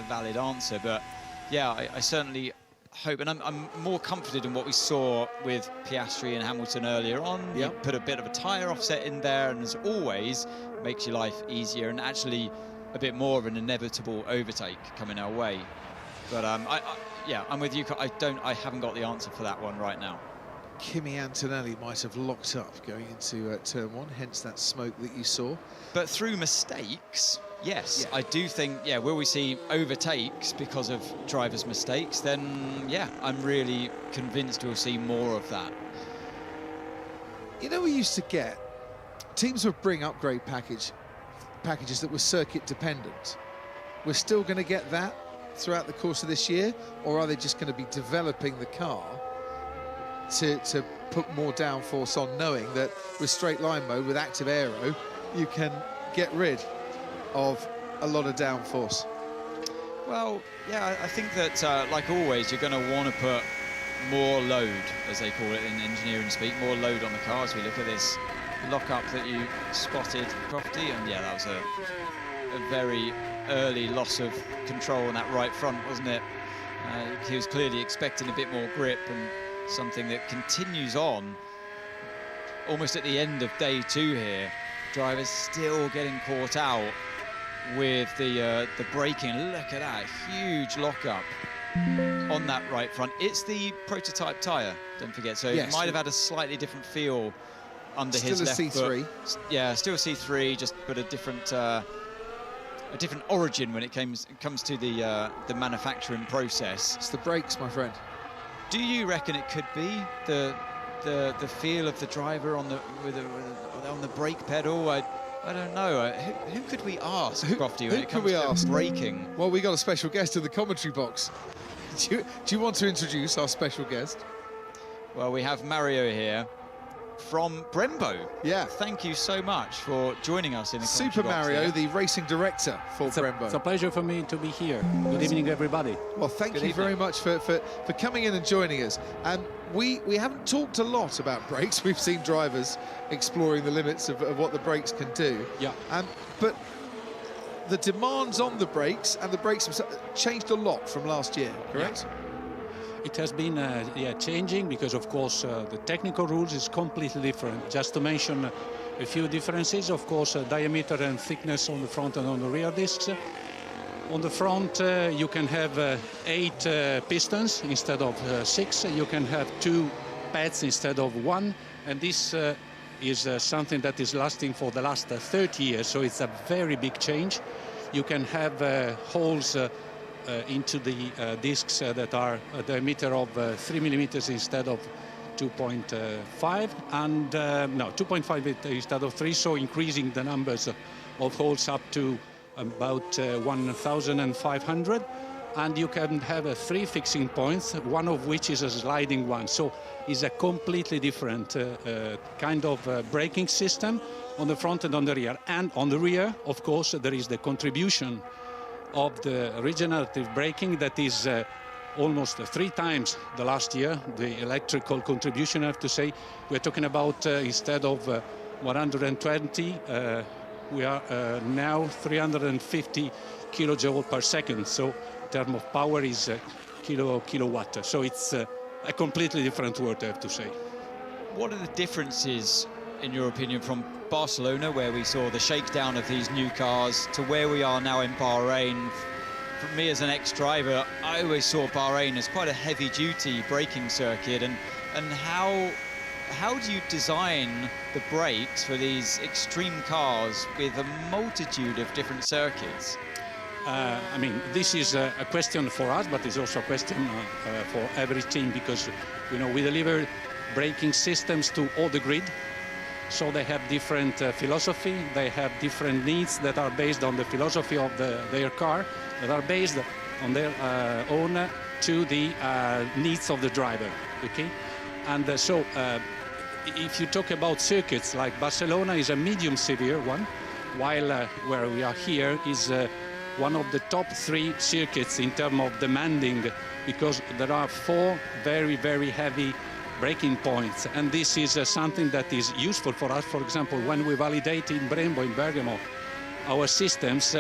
valid answer. But yeah, I certainly hope, and I'm more comforted in what we saw with Piastri and Hamilton earlier on. You put a bit of a tyre offset in there, and as always, makes your life easier and actually a bit more of an inevitable overtake coming our way. But yeah, I'm with you. I haven't got the answer for that one right now. Kimi Antonelli might have locked up going into turn 1, hence that smoke that you saw. But through mistakes, yes, I do think, yeah, will we see overtakes because of drivers' mistakes? Then, yeah, I'm really convinced we'll see more of that. You know, we used to get, teams would bring upgrade packages that were circuit dependent. We're still going to get that throughout the course of this year, or are they just going to be developing the car to put more downforce on, knowing that with straight line mode, with active aero, you can get rid of a lot of downforce? Well, yeah, I think that, like always, you're going to want to put more load, as they call it in engineering speak, more load on the car. As we look at this lock-up that you spotted, Crofty, and yeah, that was a very early loss of control on that right front, wasn't it? He was clearly expecting a bit more grip, and something that continues on almost at the end of day 2 here. Drivers still getting caught out with the braking. Look at that huge lockup on that right front. It's the prototype tyre, don't forget, so it might have had a slightly different feel under his left C3 foot. Yeah, still C3, just but a different origin when it comes to the manufacturing process. It's the brakes, my friend. Do you reckon it could be the feel of the driver on the brake pedal? I don't know. Who could we ask, Crofty, when it comes to braking? Well, we got a special guest in the commentary box. Do you want to introduce our special guest? Well, we have Mario here from Brembo. Yeah. Thank you so much for joining us in the Super Mario, the racing director for Brembo. It's a pleasure for me to be here. Good evening, everybody. Well, thank you very much for coming in and joining us. We haven't talked a lot about brakes. We've seen drivers exploring the limits of what the brakes can do. Yeah. But the demands on the brakes and the brakes themselves changed a lot from last year, correct? Yeah. It has been changing because, of course, the technical rules is completely different. Just to mention a few differences, of course, diameter and thickness on the front and on the rear discs. On the front, you can have 8 pistons instead of 6. You can have 2 pads instead of 1. And this is something that is lasting for the last 30 years. So it's a very big change. You can have holes into the discs that are a diameter of 3 millimeters instead of 2.5, and no, 2.5 instead of 3, so increasing the numbers of holes up to about 1,500. And you can have 3 fixing points, one of which is a sliding one. So it's a completely different kind of braking system on the front and on the rear. And on the rear, of course, there is the contribution of the regenerative braking that is almost 3 times the last year, the electrical contribution, I have to say. We're talking about instead of 120, we are now 350 kilojoule per second. So in terms of power is kilowatt. So it's a completely different world, I have to say. What are the differences, in your opinion, from Barcelona, where we saw the shakedown of these new cars, to where we are now in Bahrain? For me as an ex-driver, I always saw Bahrain as quite a heavy-duty braking circuit, and how do you design the brakes for these extreme cars with a multitude of different circuits? I mean, this is a question for us, but it's also a question for every team, because we deliver braking systems to all the grid. So they have different philosophy, they have different needs that are based on the philosophy of their car, that are based on their own to the needs of the driver, okay? And so if you talk about circuits, like Barcelona is a medium severe one, while where we are here is one of the top 3 circuits in terms of demanding, because there are 4 very, very heavy breaking points, and this is something that is useful for us. For example, when we validate in Brembo, in Bergamo, our systems,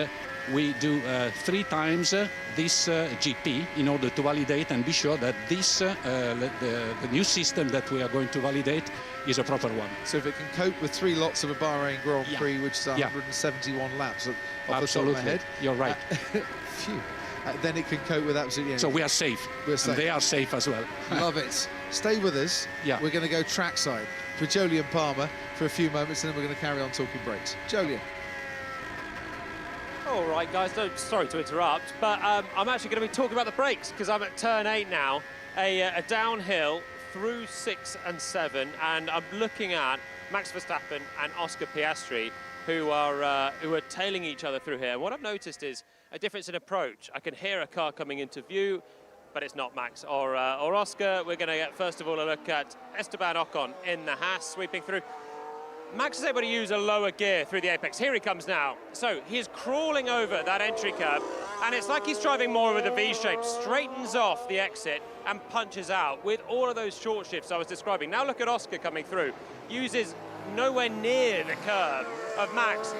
we do 3 times this GP in order to validate and be sure that this the new system that we are going to validate is a proper one. So if it can cope with 3 lots of a Bahrain Grand Prix, which is 171 laps off absolutely. the top of my head. You're right. Phew. Then it can cope with absolutely anything. So we are safe. We're safe. And they are safe as well. Love it. Stay with us. Yeah. We're going to go trackside with Jolyon Palmer for a few moments, and then we're going to carry on talking brakes. Jolyon. All right, guys, sorry to interrupt, but I'm actually going to be talking about the brakes because I'm at turn 8 now, a downhill through 6 and 7, and I'm looking at Max Verstappen and Oscar Piastri, who are tailing each other through here. What I've noticed is a difference in approach. I can hear a car coming into view, but it's not Max or Oscar. We're going to get, first of all, a look at Esteban Ocon in the Haas sweeping through. Max is able to use a lower gear through the apex. Here he comes now. So he's crawling over that entry curve, and it's like he's driving more with a V-shape, straightens off the exit and punches out with all of those short shifts I was describing. Now look at Oscar coming through, uses nowhere near the curve of Max,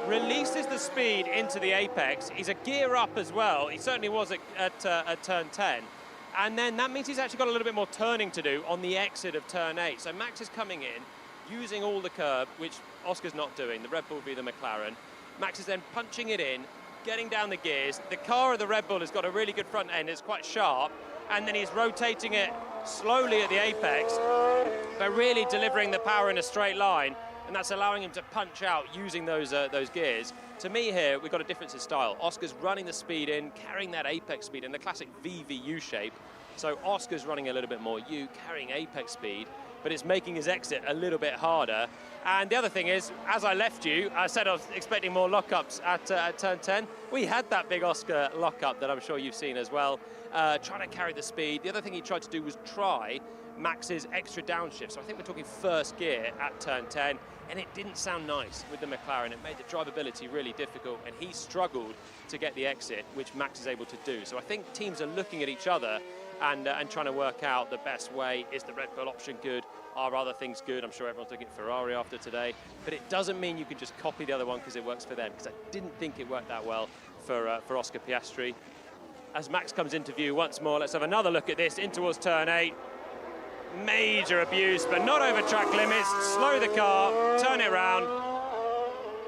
releases the speed into the apex. He's a gear up as well. He certainly was at turn 10. And then that means he's actually got a little bit more turning to do on the exit of turn 8. So Max is coming in, using all the curb, which Oscar's not doing. The Red Bull v the McLaren. Max is then punching it in, getting down the gears. The car of the Red Bull has got a really good front end. It's quite sharp. And then he's rotating it slowly at the apex, but really delivering the power in a straight line. And that's allowing him to punch out using those gears. To me here, we've got a difference in style. Oscar's running the speed in, carrying that apex speed in the classic VVU shape. So Oscar's running a little bit more U, carrying apex speed, but it's making his exit a little bit harder. And the other thing is, as I left you, I said I was expecting more lockups at turn 10. We had that big Oscar lockup that I'm sure you've seen as well, trying to carry the speed. The other thing he tried to do was try Max's extra downshift. So I think we're talking first gear at turn 10, and it didn't sound nice with the McLaren. It made the drivability really difficult, and he struggled to get the exit, which Max is able to do. So I think teams are looking at each other and trying to work out the best way. Is the Red Bull option good? Are other things good? I'm sure everyone's looking at Ferrari after today, but it doesn't mean you can just copy the other one because it works for them, because I didn't think it worked that well for Oscar Piastri. As Max comes into view once more, let's have another look at this in towards turn 8. Major abuse, but not over track limits. Slow the car, turn it round,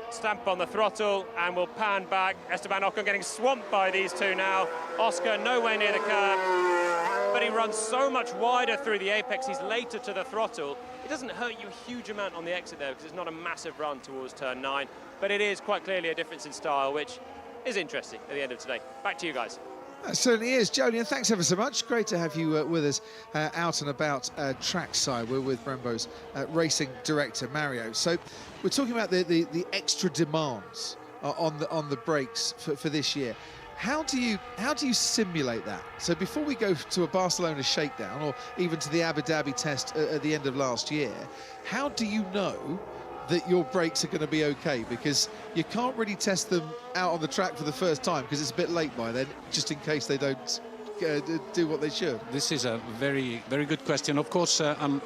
stamp on the throttle, and we'll pan back. Esteban Ocon getting swamped by these two now. Oscar nowhere near the curb, but he runs so much wider through the apex. He's later to the throttle. It doesn't hurt you a huge amount on the exit there because it's not a massive run towards turn 9, but it is quite clearly a difference in style, which is interesting at the end of today. Back to you guys. That certainly is. Jolyon, thanks ever so much. Great to have you with us out and about trackside. We're with Brembo's racing director, Mario. So we're talking about the extra demands on the brakes for this year. How do you simulate that? So before we go to a Barcelona shakedown or even to the Abu Dhabi test at the end of last year, how do you know that your brakes are going to be okay? Because you can't really test them out on the track for the first time because it's a bit late by then, just in case they don't do what they should. This is a very, very good question. Of course, I'm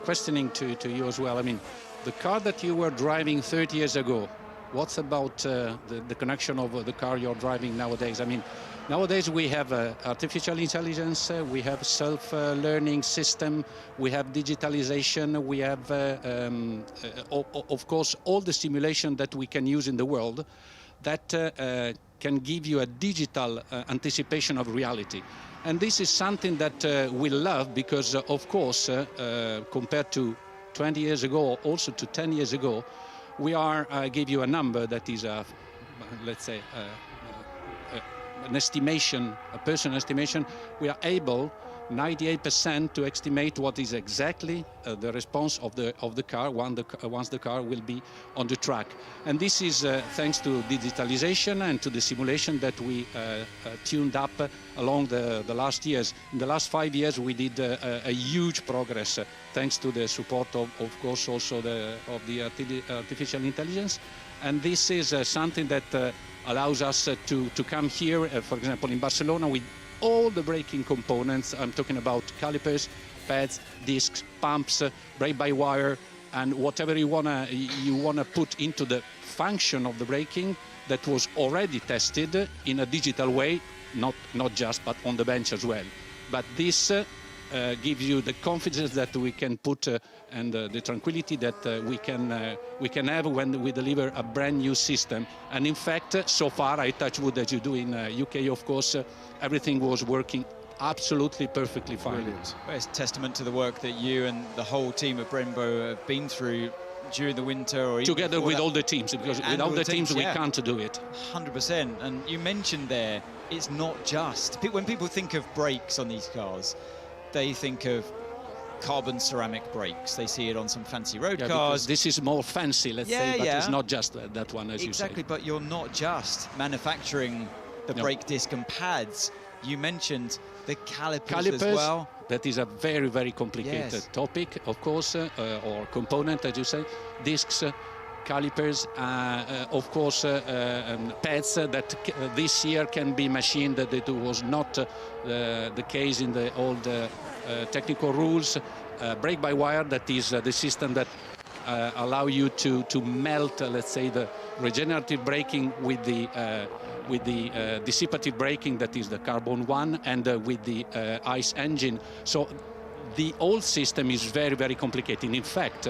questioning to you as well. I mean, the car that you were driving 30 years ago, what's about the connection of the car you're driving nowadays? I mean, nowadays we have artificial intelligence, we have self-learning system, we have digitalization, we have, of course, all the simulation that we can use in the world that can give you a digital anticipation of reality. And this is something that we love because, of course, compared to 20 years ago, also to 10 years ago, we are, I give you a number that is, let's say, an estimation, a personal estimation. We are able 98% to estimate what is exactly the response of the car once the car will be on the track. And this is thanks to digitalization and to the simulation that we tuned up along the last years. In the last 5 years we did a huge progress thanks to the support of course also of the artificial intelligence. And this is something that allows us to come here, for example in Barcelona. all the braking components. I'm talking about calipers, pads, discs, pumps, brake-by-wire, and whatever you wanna put into the function of the braking that was already tested in a digital way, not just, but on the bench as well. But this gives you the confidence that we can put and the tranquility that we can have when we deliver a brand new system. And in fact, so far, I touch wood as you do in UK, of course, everything was working absolutely perfectly fine. Brilliant. Well, it's testament to the work that you and the whole team at Brembo have been through during the winter, or even together with that. all the teams, because without the teams we can't do it. 100%. And you mentioned there, it's not just when people think of brakes on these cars, they think of carbon ceramic brakes. They see it on some fancy road cars. This is more fancy, let's say, but it's not just that one, as you say. Exactly, but you're not just manufacturing the brake disc and pads. You mentioned the calipers as well. That is a very, very complicated topic, of course, or component, as you say. Discs, calipers, of course, pads that this year can be machined. That it was not the case in the old technical rules. Brake-by-wire, that is the system that allow you to melt, let's say, the regenerative braking with the dissipative braking, that is the carbon one, and with the ICE engine. So the old system is very, very complicated. In fact,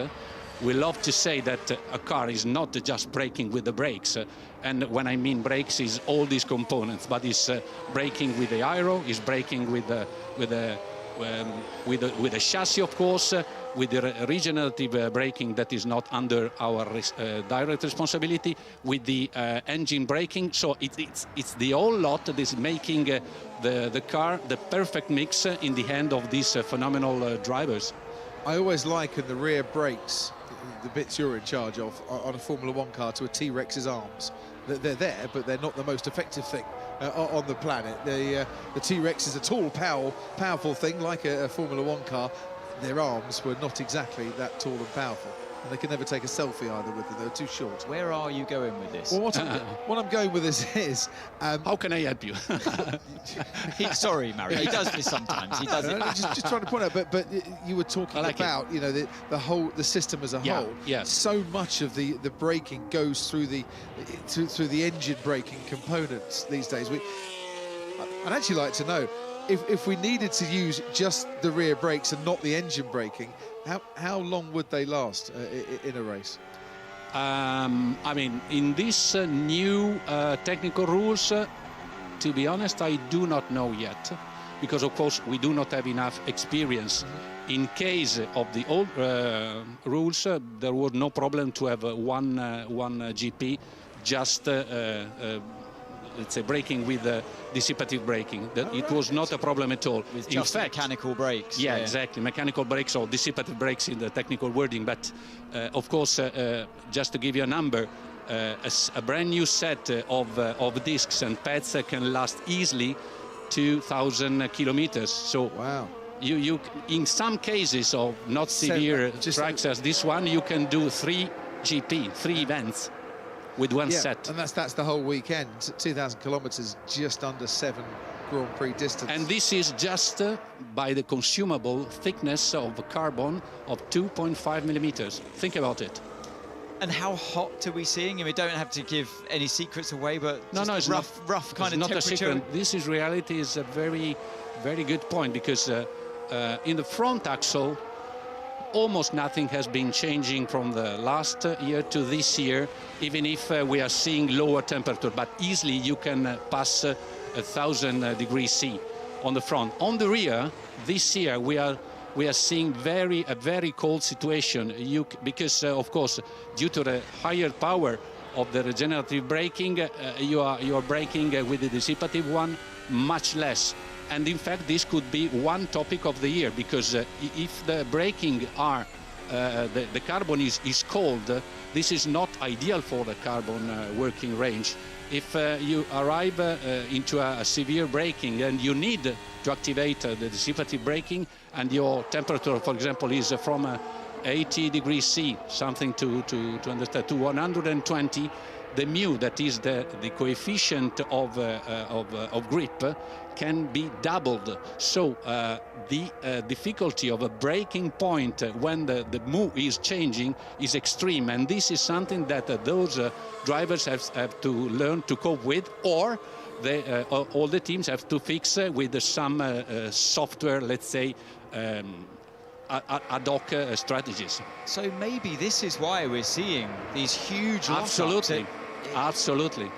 we love to say that a car is not just braking with the brakes, and when I mean brakes is all these components, but it's braking with the aero, is braking with the chassis, of course, with the regenerative braking that is not under our direct responsibility, with the engine braking. So it's the whole lot that is making the car the perfect mix in the hand of these phenomenal drivers. I always liken the rear brakes, the bits you're in charge of, on a Formula One car to a T-Rex's arms. They're there, but they're not the most effective thing on the planet. The T-Rex is a tall, powerful thing, like a Formula One car. Their arms were not exactly that tall and powerful, and they could never take a selfie either with them. They were too short. Where are you going with this? Well, what I'm going with this is... how can I help you? Sorry, Mario, he does this sometimes. He does it. Just trying to point out, but you were talking about the system as a whole. Yeah. So much of the braking goes through the engine braking components these days. I'd actually like to know, if we needed to use just the rear brakes and not the engine braking, how long would they last in a race? I mean, in these new technical rules, to be honest, I do not know yet, because of course we do not have enough experience. In case of the old rules, there was no problem to have one GP just let's say braking with dissipative braking. It was not a problem at all. With just mechanical brakes. Yeah, exactly. Mechanical brakes or dissipative brakes in the technical wording. But of course, just to give you a number, a brand new set of discs and pads can last easily 2,000 kilometers. So wow. You in some cases of not severe tracks as this one, you can do 3 events with one set. And that's the whole weekend. 2,000 kilometers, just under 7 Grand Prix distance. And this is just by the consumable thickness of carbon of 2.5 millimeters. Think about it. And how hot are we seeing? I mean, we don't have to give any secrets away, but it's rough kind of not temperature. A secret. This is reality. Is a very, very good point, because in the front axle, almost nothing has been changing from the last year to this year, even if we are seeing lower temperature, but easily you can pass 1,000 degrees C on the front. On the rear, this year we are seeing a very cold situation, because of course, due to the higher power of the regenerative braking, you are braking with the dissipative one much less. And in fact, this could be one topic of the year, because if the braking the carbon is cold, this is not ideal for the carbon working range. If you arrive into a severe braking and you need to activate the dissipative braking, and your temperature, for example, is from 80 degrees C, something to understand, to 120, the mu, that is the coefficient of grip, can be doubled. So the difficulty of a braking point when the mu is changing is extreme, and this is something that those drivers have to learn to cope with, or all the teams have to fix with some software, let's say, ad hoc strategies. So maybe this is why we're seeing these huge lockups. Absolutely, absolutely.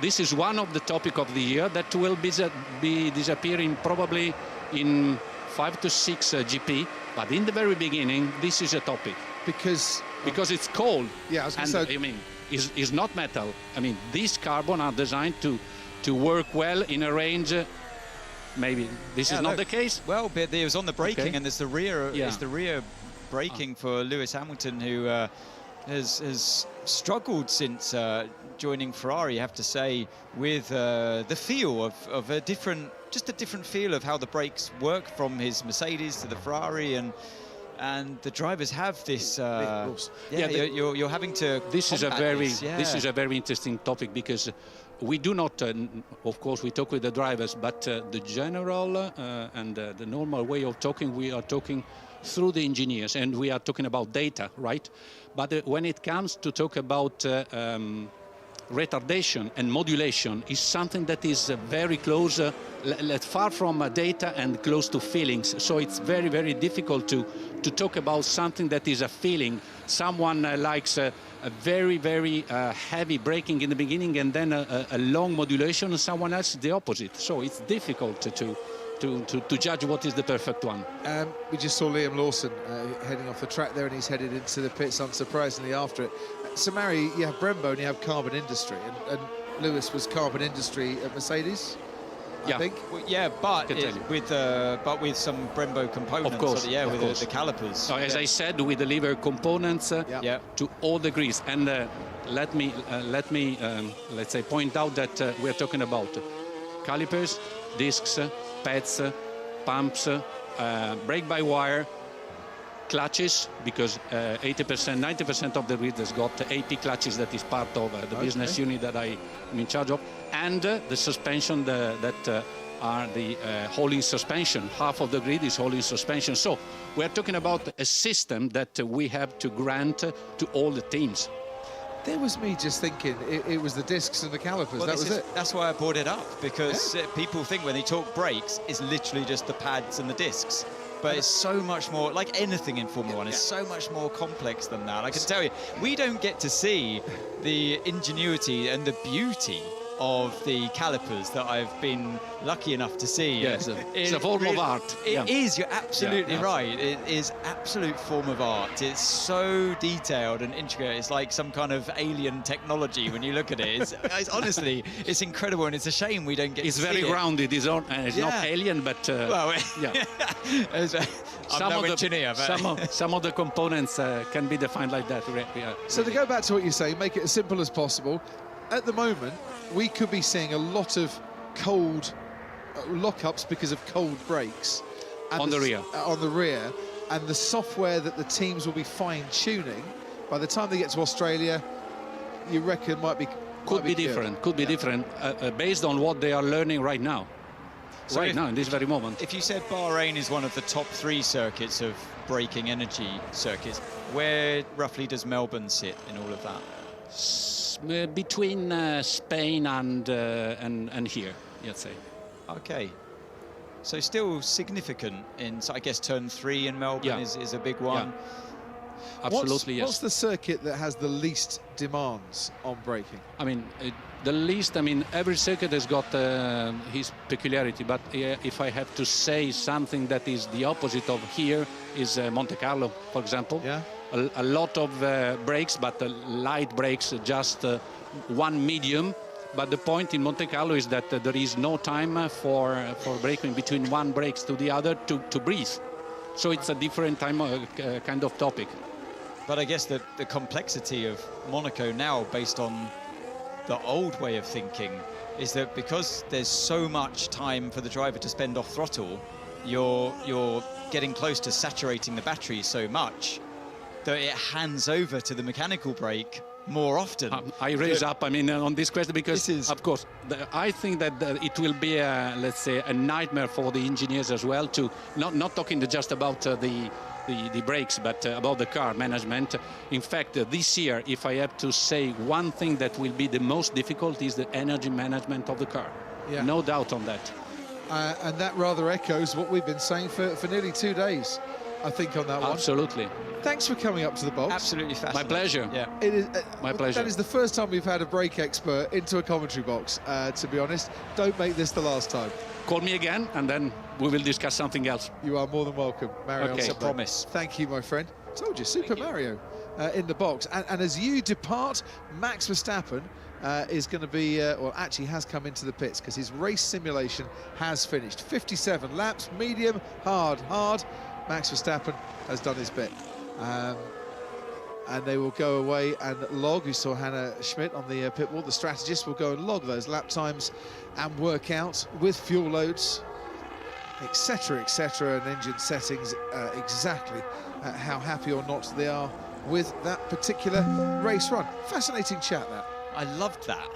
This is one of the topic of the year that will be disappearing probably in 5 to 6 GP. But in the very beginning, this is a topic because it's cold. Yeah, I was and say, I mean, is not metal. I mean, these carbon are designed to work well in a range. Maybe this is not the case. Well, but it was on the braking, Okay. and there's the rear. Yeah. It's the rear braking for Lewis Hamilton, who has struggled since joining Ferrari. I have to say, with the feel of a different feel of how the brakes work from his Mercedes to the Ferrari, and the drivers have this. You're having to. This is a combat very this is a very interesting topic, because we do not, of course, we talk with the drivers, but the general and the normal way of talking, we are talking through the engineers, and we are talking about data, right? But when it comes to talk about retardation and modulation, is something that is very close, far from data and close to feelings. So it's very, very difficult to talk about something that is a feeling. Someone likes a very, very heavy braking in the beginning and then a long modulation, and someone else the opposite. So it's difficult to judge what is the perfect one. We just saw Liam Lawson heading off the track there, and he's headed into the pits unsurprisingly after it. So, Mary, you have Brembo and you have Carbon Industry, and Lewis was Carbon Industry at Mercedes, I think. Well, yeah, but with some Brembo components. Of course, so, yeah, of with course. the calipers. So, as I said, we deliver components to all degrees. And let me let's say point out that we're talking about calipers, discs, pads, pumps, brake-by-wire, clutches, because 80%, 90% of the grid has got AP clutches, that is part of the business unit that I am in charge of, and the suspension that are the hauling suspension. Half of the grid is hauling suspension. So we're talking about a system that we have to grant to all the teams. There was me just thinking it was the discs and the calipers. Well, that was it. That's why I brought it up, because people think when they talk brakes, it's literally just the pads and the discs. But it's so much more, like anything in Formula One, it's so much more complex than that. I can tell you, we don't get to see the ingenuity and the beauty of the calipers that I've been lucky enough to see. Yes, it's a form of art. It is, you're absolutely right. It is absolute form of art. It's so detailed and intricate. It's like some kind of alien technology when you look at it. It's honestly, it's incredible, and it's a shame we don't get to see it. It's very grounded. It's not alien, but well, some of the components can be defined like that. So to go back to what you say, make it as simple as possible. At the moment, we could be seeing a lot of cold lockups because of cold brakes. And on the rear. On the rear. And the software that the teams will be fine-tuning, by the time they get to Australia, you reckon might be different. Could be different based on what they are learning right now. So now, in this very moment. If you said Bahrain is one of the top 3 circuits of braking energy circuits, where roughly does Melbourne sit in all of that? Between Spain and here, let's say. Okay. So still significant in, so I guess, turn 3 in Melbourne is a big one. Yeah. Absolutely, yes. What's the circuit that has the least demands on braking? I mean, the least, I mean, every circuit has got his peculiarity, but if I have to say something that is the opposite of here is Monte Carlo, for example. Yeah. A lot of brakes, but light brakes, just one medium. But the point in Monte Carlo is that there is no time for braking between one brakes to the other to breathe. So it's a different time kind of topic. But I guess the complexity of Monaco now, based on the old way of thinking, is that because there's so much time for the driver to spend off throttle, you're getting close to saturating the battery so much that it hands over to the mechanical brake more often. I raise up, I mean, on this question because, of course, I think that it will be, let's say, a nightmare for the engineers as well to, not talking just about the brakes, but about the car management. In fact, this year, if I have to say one thing that will be the most difficult is the energy management of the car. Yeah. No doubt on that. And that rather echoes what we've been saying for nearly 2 days, I think, on that one. Absolutely. Thanks for coming up to the box. Absolutely fascinating. My pleasure. Yeah. It is, my pleasure. That is the first time we've had a brake expert into a commentary box, to be honest. Don't make this the last time. Call me again, and then we will discuss something else. You are more than welcome, Mario. Okay. It's a promise. Thank you, my friend. Told you, Super Mario in the box. And as you depart, Max Verstappen is going to be, or actually has come into the pits because his race simulation has finished. 57 laps, medium, hard. Max Verstappen has done his bit. And they will go away and log. You saw Hannah Schmidt on the pit wall. The strategist will go and log those lap times and work out with fuel loads, etc., and engine settings, exactly how happy or not they are with that particular race run. Fascinating chat, that. I loved that.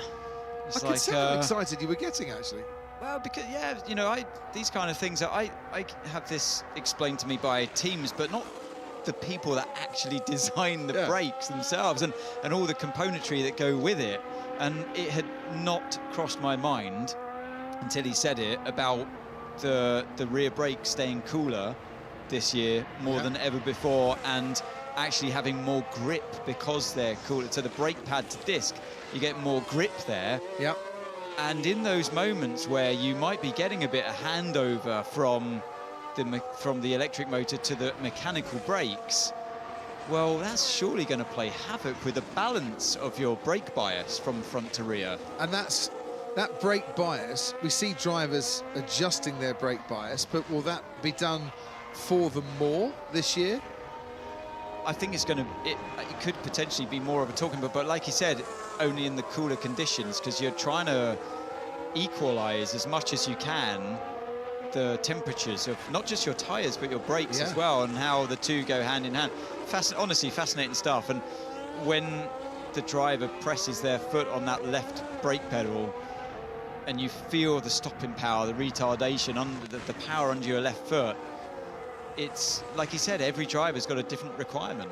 I could tell how excited you were getting, actually. Well, because, yeah, you know, these kind of things, I have this explained to me by teams, but not the people that actually design the brakes themselves and all the componentry that go with it. And it had not crossed my mind until he said it about the rear brake staying cooler this year more than ever before, and actually having more grip because they're cooler. So the brake pad to disc, you get more grip there. Yep. And in those moments where you might be getting a bit of handover from the electric motor to the mechanical brakes, well, that's surely going to play havoc with the balance of your brake bias from front to rear. And that brake bias, we see drivers adjusting their brake bias, but will that be done for them more this year? I think it's going to, it could potentially be more of a talking, but like you said, only in the cooler conditions, because you're trying to equalize as much as you can the temperatures of not just your tires but your brakes as well, and how the two go hand in hand. Honestly, fascinating stuff. And when the driver presses their foot on that left brake pedal and you feel the stopping power, the retardation, under the power under your left foot, it's like he said, every driver's got a different requirement.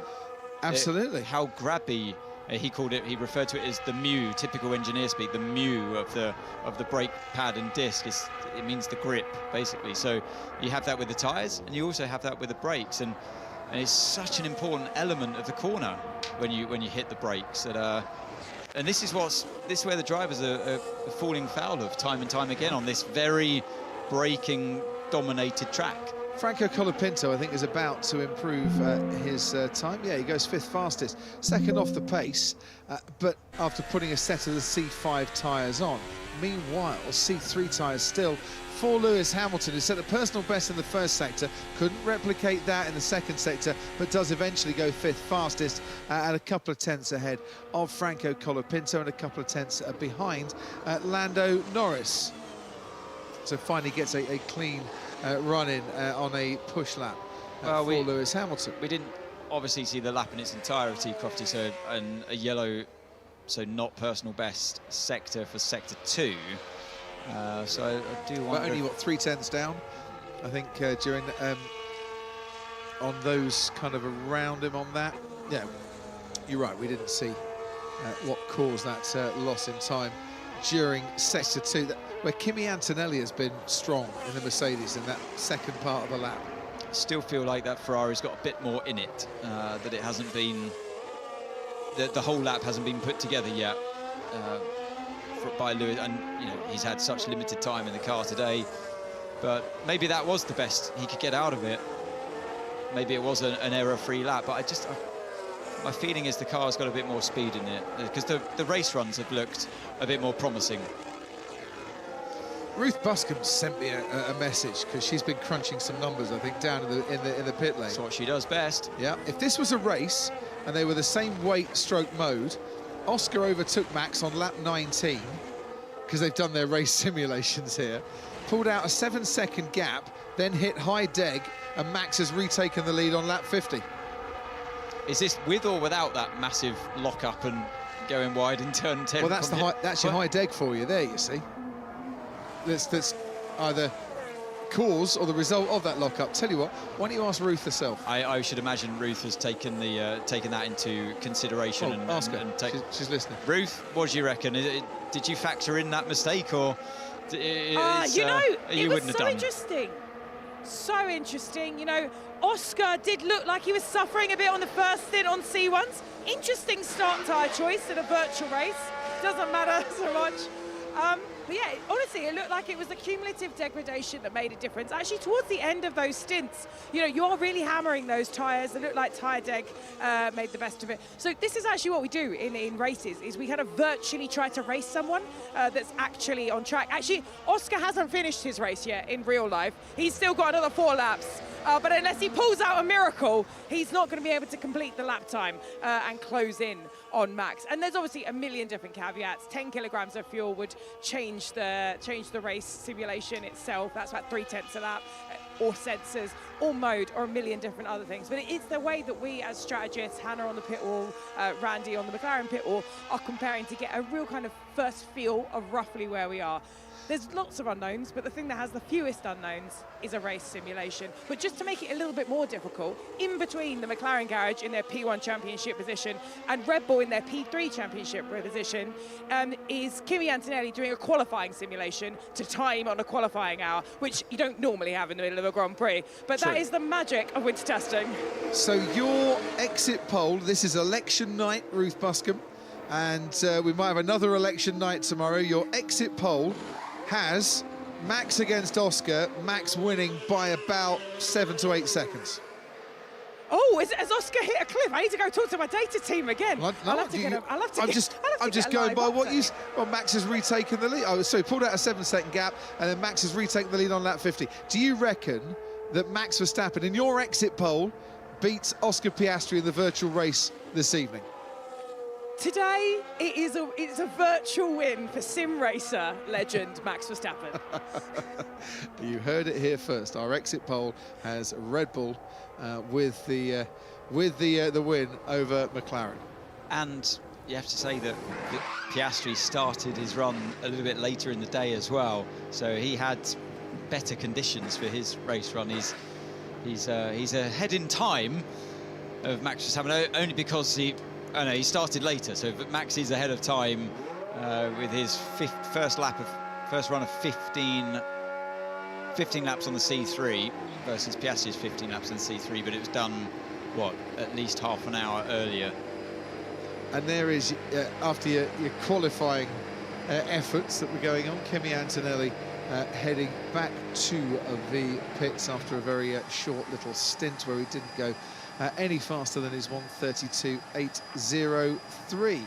Absolutely. How grabby, he referred to it as the mew, typical engineer speak, the mew of the brake pad and disc. It means the grip, basically. So you have that with the tires, and you also have that with the brakes, and it's such an important element of the corner when you hit the brakes. And this is where the drivers are falling foul of time and time again on this very braking dominated track. Franco Colapinto, I think, is about to improve his time. Yeah, he goes 5th fastest, second off the pace, but after putting a set of the C5 tyres on. Meanwhile, C3 tyres still for Lewis Hamilton, who set a personal best in the first sector, couldn't replicate that in the second sector, but does eventually go 5th fastest at a couple of tenths ahead of Franco Colapinto and a couple of tenths behind Lando Norris. So finally gets a clean run in on a push lap for Lewis Hamilton. We didn't obviously see the lap in its entirety, Crofty, so and a yellow, so not personal best sector for sector 2. So I do wonder. But only, what, 3 tenths down, I think, during on those kind of around him on that. Yeah, you're right, we didn't see what caused that loss in time during sector 2, where Kimi Antonelli has been strong in the Mercedes in that second part of the lap. Still feel like that Ferrari's got a bit more in it, that it hasn't been, the whole lap hasn't been put together yet by Lewis, and you know, he's had such limited time in the car today, but maybe that was the best he could get out of it. Maybe it was an error-free lap, but my feeling is the car's got a bit more speed in it, because the race runs have looked a bit more promising. Ruth Buscombe sent me a message, because she's been crunching some numbers, I think, down in the pit lane. That's what she does best. Yeah, if this was a race and they were the same weight stroke mode, Oscar overtook Max on lap 19, because they've done their race simulations here, pulled out a 7-second gap, then hit high deg, and Max has retaken the lead on lap 50. Is this with or without that massive lock-up and going wide in turn 10. Well, that's that's your high deg for you there, you see. That's either cause or the result of that lock-up. Tell you what, why don't you ask Ruth herself? I should imagine Ruth has taken that into consideration. Oh, ask her. She's listening. Ruth, what do you reckon? Did you factor in that mistake, or you know, it was so done? interesting. So interesting. You know, Oscar did look like he was suffering a bit on the first stint on C1s. Interesting start and tyre choice in a virtual race. Doesn't matter so much. But yeah, honestly, it looked like it was the cumulative degradation that made a difference. Actually, towards the end of those stints, you know, you are really hammering those tyres. It looked like tyre deg made the best of it. So this is actually what we do in races, is we kind of virtually try to race someone that's actually on track. Actually, Oscar hasn't finished his race yet in real life. He's still got another 4 laps. But unless he pulls out a miracle, he's not going to be able to complete the lap time and close in on Max. And there's obviously a million different caveats. 10 kilograms of fuel would change the race simulation itself. That's about 3/10 a lap, or sensors, or mode, or a million different other things. But it's the way that we as strategists, Hannah on the pit wall, Randy on the McLaren pit wall, are comparing to get a real kind of first feel of roughly where we are. There's lots of unknowns, but the thing that has the fewest unknowns is a race simulation. But just to make it a little bit more difficult, in between the McLaren garage in their P1 championship position and Red Bull in their P3 championship position, is Kimi Antonelli doing a qualifying simulation to time on a qualifying hour, which you don't normally have in the middle of a Grand Prix. But that is the magic of winter testing. So your exit poll, this is election night, Ruth Buscombe, and we might have another election night tomorrow. Your exit poll has Max against Oscar, Max winning by about 7 to 8 seconds. Oh, has Oscar hit a cliff? I need to go talk to my data team again. I'm just going by what you... Well, Max has retaken the lead. Oh, so he pulled out a 7-second gap, and then Max has retaken the lead on lap 50. Do you reckon that Max Verstappen, in your exit poll, beats Oscar Piastri in the virtual race this evening? Today, it's a virtual win for sim racer legend Max Verstappen. You heard it here first. Our exit poll has Red Bull with the win over McLaren. And you have to say that Piastri started his run a little bit later in the day as well, so he had better conditions for his race run. He's ahead in time of Max Verstappen only because he started later, so Max is ahead of time with his first run of 15 laps on the C3 versus Piastri's 15 laps on the C3, but it was done, at least half an hour earlier. And there is, after your qualifying efforts that were going on, Kimi Antonelli heading back to the pits after a very short little stint where he didn't go any faster than his 1:32.803.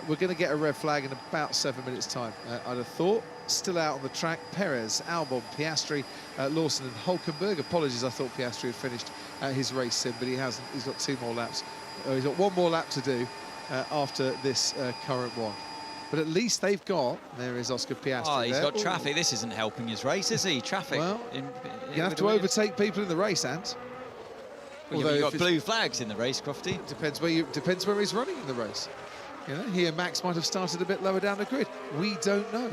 We're going to get a red flag in about 7 minutes' time, I'd have thought. Still out on the track, Perez, Albon, Piastri, Lawson and Hulkenberg. Apologies, I thought Piastri had finished his race sim, but he hasn't. He's got 2 more laps. He's got 1 more lap to do after this current one. But at least they've got, there is Oscar Piastri. Oh, he's got traffic. This isn't helping his race, is he? Traffic. Well, you have to overtake people in the race, Ant. Although you've got blue flags in the race, Crofty. Depends where he's running in the race. You know, he and Max might have started a bit lower down the grid. We don't know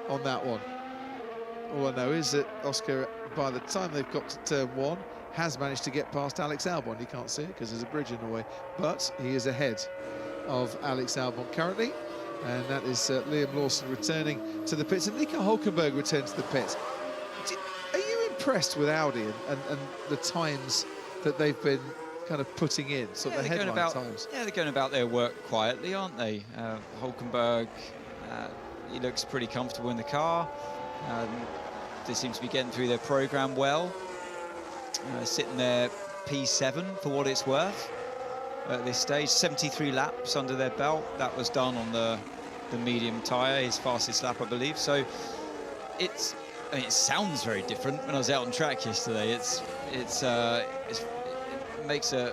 on that one. All I know is that Oscar, by the time they've got to turn 1, has managed to get past Alex Albon. You can't see it because there's a bridge in the way, but he is ahead of Alex Albon currently, and that is Liam Lawson returning to the pits, and Nico Hulkenberg returns to the pits. Are you impressed with Audi and the times that they've been kind of putting in, sort of the headline times? Yeah, they're going about their work quietly, aren't they? Hulkenberg, he looks pretty comfortable in the car. They seem to be getting through their program well. Sitting there P7 for what it's worth at this stage. 73 laps under their belt. That was done on the medium tyre, his fastest lap, I believe. So it sounds very different. When I was out on track yesterday, it makes an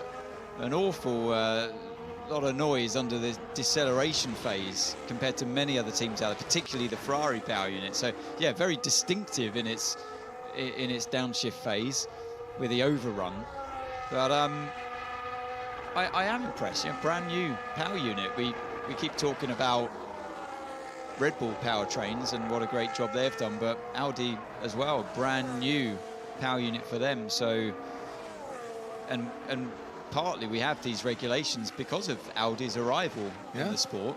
awful lot of noise under the deceleration phase compared to many other teams out there, particularly the Ferrari power unit. So yeah, very distinctive in its downshift phase with the overrun. But I am impressed. Brand new power unit. we keep talking about Red Bull powertrains and what a great job they've done, but Audi as well, brand new power unit for them. So, and partly we have these regulations because of Audi's arrival in the sport,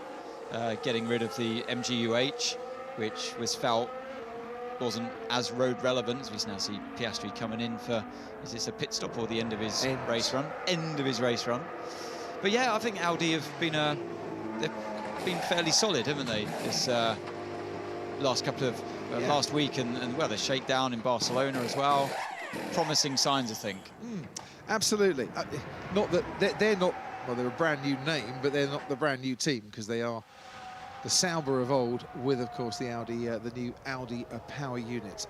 getting rid of the MGUH, which was felt wasn't as road relevant, as we now see Piastri coming in for, is this a pit stop or the end of his race run? End of his race run. But yeah, I think Audi have been they've been fairly solid, haven't they? This last couple of last week and well, the shakedown in Barcelona as well. Promising signs, I think. Absolutely. Not that they're not, well, they're a brand new name, but they're not the brand new team, because they are the Sauber of old, with, of course, the Audi, the new Audi power unit.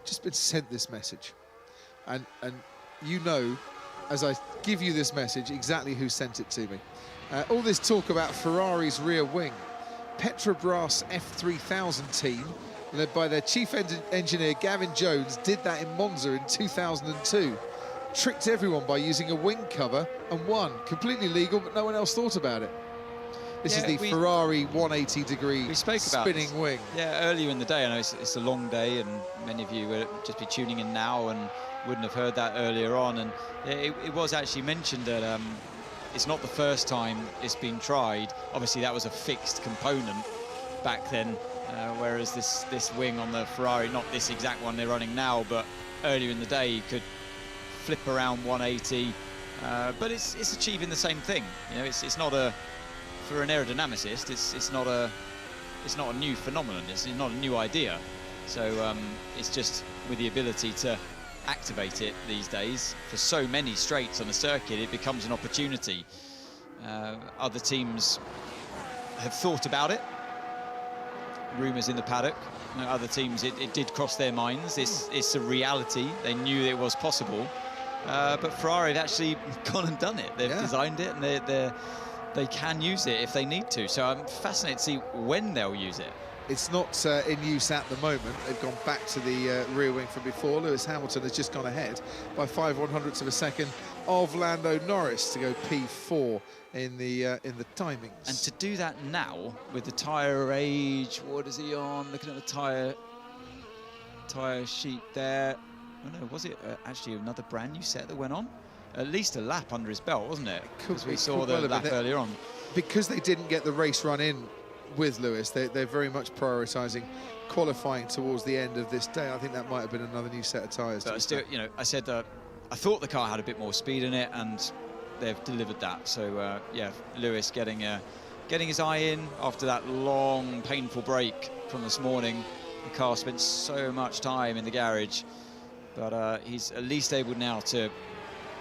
Just been sent this message, and you know, as I give you this message, exactly who sent it to me. All this talk about Ferrari's rear wing. Petrobras F3000 team, led by their chief engineer Gavin Jones, did that in Monza in 2002. Tricked everyone by using a wing cover and won. Completely legal, but no one else thought about it. This is the Ferrari 180-degree spinning wing. Yeah, earlier in the day, I know it's a long day, and many of you will just be tuning in now and wouldn't have heard that earlier on. And it was actually mentioned that it's not the first time it's been tried. Obviously, that was a fixed component back then, whereas this wing on the Ferrari, not this exact one they're running now, but earlier in the day, you could flip around 180, but it's achieving the same thing. You know, it's not a, for an aerodynamicist, it's not a new phenomenon. It's not a new idea. So it's just with the ability to activate it these days for so many straights on a circuit, it becomes an opportunity. Other teams have thought about it. Rumours in the paddock. You know, other teams, it did cross their minds. It's a reality. They knew it was possible. But Ferrari have actually gone and done it. They've designed it, and they can use it if they need to. So I'm fascinated to see when they'll use it. It's not in use at the moment. They've gone back to the rear wing from before. Lewis Hamilton has just gone ahead by 5/100ths of a second of Lando Norris to go P4 in the timings. And to do that now with the tyre age, what is he on? Looking at the tyre sheet there. Oh no, was it actually another brand new set that went on? At least a lap under his belt, wasn't it? Because we saw the lap earlier on. Because they didn't get the race run in with Lewis, they're very much prioritising qualifying towards the end of this day. I think that might have been another new set of tyres. But still, you know, I said I thought the car had a bit more speed in it, and they've delivered that. So yeah, Lewis getting his eye in after that long, painful break from this morning. The car spent so much time in the garage, but he's at least able now to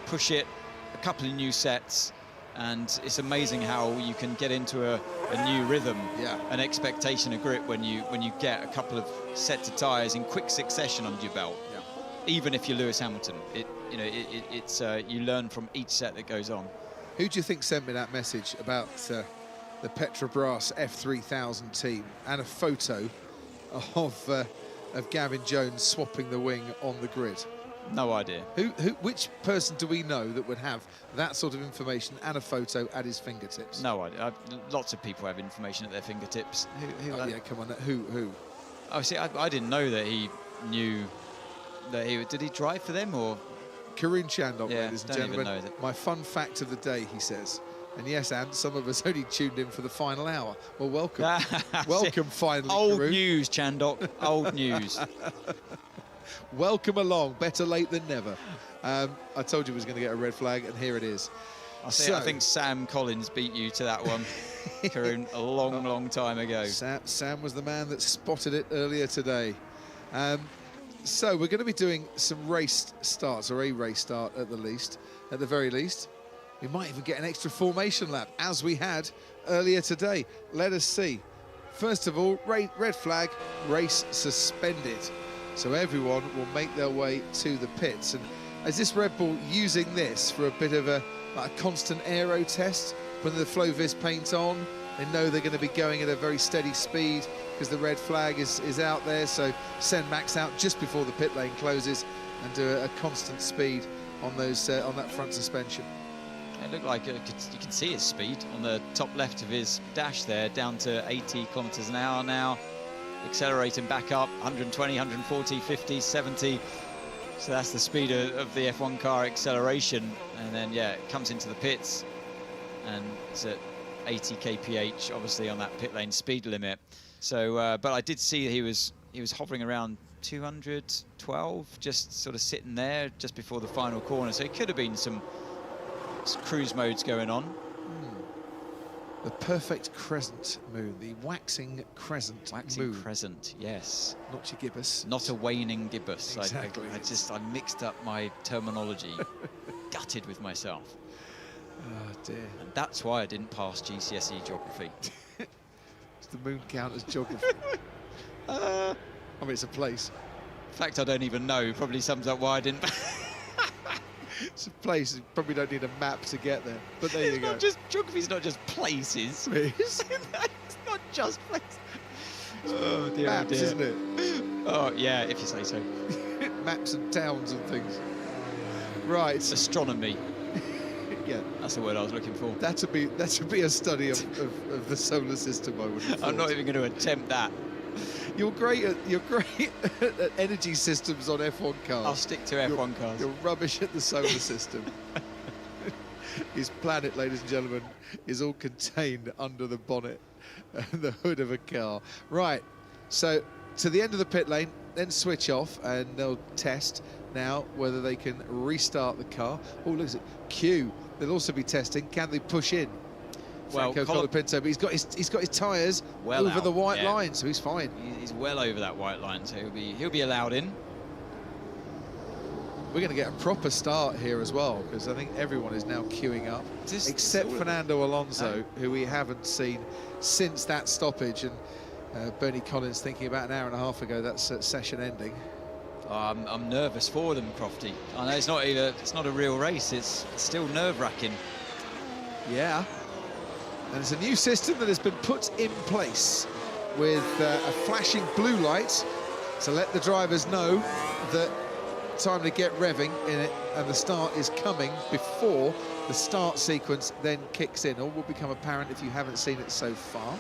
push it a couple of new sets. And it's amazing how you can get into a new rhythm, an expectation of grip when you get a couple of sets of tyres in quick succession under your belt. Even if you're Lewis Hamilton, it's you learn from each set that goes on. Who do you think sent me that message about the Petrobras F3000 team and a photo of Gavin Jones swapping the wing on the grid? No idea. Which person do we know that would have that sort of information and a photo at his fingertips? No idea. Lots of people have information at their fingertips. Who yeah, come on. Who? Oh, see, I didn't know that he knew that he... Did he drive for them, or...? Karun Chandok, yeah, ladies and gentlemen. My fun fact of the day, he says. And yes, and some of us only tuned in for the final hour. Well, welcome. Welcome, finally, Old Karun. news, Chandok. Old news. Welcome along. Better late than never. I told you it was going to get a red flag, and here it is. I think Sam Collins beat you to that one, Karun, a long time ago. Sam was the man that spotted it earlier today. So we're going to be doing some race starts, or a race start at the very least. We might even get an extra formation lap, as we had earlier today. Let us see. First of all, red flag, race suspended. So everyone will make their way to the pits. And is this Red Bull using this for a bit of a constant aero test? When the Flovis paint on, they know they're going to be going at a very steady speed because the red flag is out there. So send Max out just before the pit lane closes and do a constant speed on those on that front suspension. It looked like you can see his speed on the top left of his dash there, down to 80 kilometers an hour now, accelerating back up, 120, 140, 50, 70. So that's the speed of the F1 car acceleration. And then, yeah, it comes into the pits and it's at 80 kph, obviously on that pit lane speed limit. So, but I did see he was hovering around 212, just sort of sitting there just before the final corner. So it could have been some cruise modes going on. The perfect crescent moon, the waxing crescent moon. Crescent, yes. Not your gibbous. Not a waning gibbous. Exactly. I mixed up my terminology. Gutted with myself. Oh dear. And that's why I didn't pass GCSE geography. Does the moon count as geography? I mean, it's a place. In fact, I don't even know. Probably sums up why I didn't. It's a place. You probably don't need a map to get there. But there you go. Geography's not just places. It is. It's not just places. Oh dear, Maps, oh dear. isn't it? Oh yeah, if you say so. Maps and towns and things. Right. Astronomy. Yeah, that's the word I was looking for. That would be a study of the solar system, I would have thought. I'm not even going to attempt that. You're great at energy systems on F1 cars. I'll stick to F1 cars. You're rubbish at the solar system. His planet, ladies and gentlemen, is all contained under the bonnet and the hood of a car. Right, so to the end of the pit lane, then switch off, and they'll test now whether they can restart the car. Oh, look at it. Q. They'll also be testing, can they push in? Well, Franco Colapinto, but he's got his tyres well over out, the white yeah. line, so he's fine. He's well over that white line, so he'll be allowed in. We're going to get a proper start here as well, because I think everyone is now queuing up, except Fernando Alonso, who we haven't seen since that stoppage, and Bernie Collins thinking about an hour and a half ago that's session ending. I'm nervous for them, Crofty. I know it's not a real race. It's still nerve-wracking. Yeah. And it's a new system that has been put in place with a flashing blue light to let the drivers know that time to get revving in it, and the start is coming before the start sequence then kicks in. All will become apparent if you haven't seen it so far.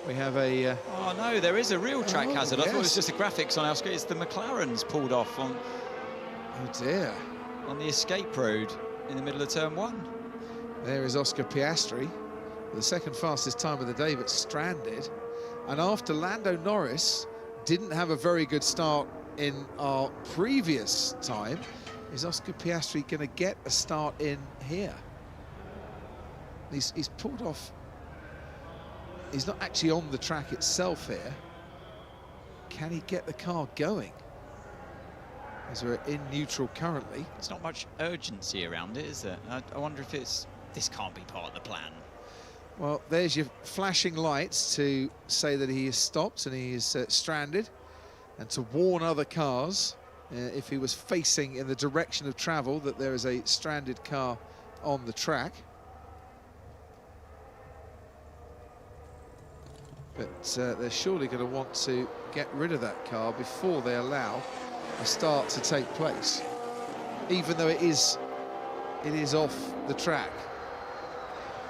We have a... Oh no, there is a real track hazard. I thought it was yes. just the graphics on our screen. It's the McLarens pulled off on... Oh dear. On the escape road in the middle of turn 1. There is Oscar Piastri, the second fastest time of the day, but stranded. And after Lando Norris didn't have a very good start in our previous time, is Oscar Piastri going to get a start in here? He's pulled off. He's not actually on the track itself here. Can he get the car going? As we're in neutral currently. There's not much urgency around it, is there? I wonder if this can't be part of the plan. Well, there's your flashing lights to say that he is stopped and he is stranded, and to warn other cars if he was facing in the direction of travel that there is a stranded car on the track. But they're surely going to want to get rid of that car before they allow a start to take place, even though it is off the track.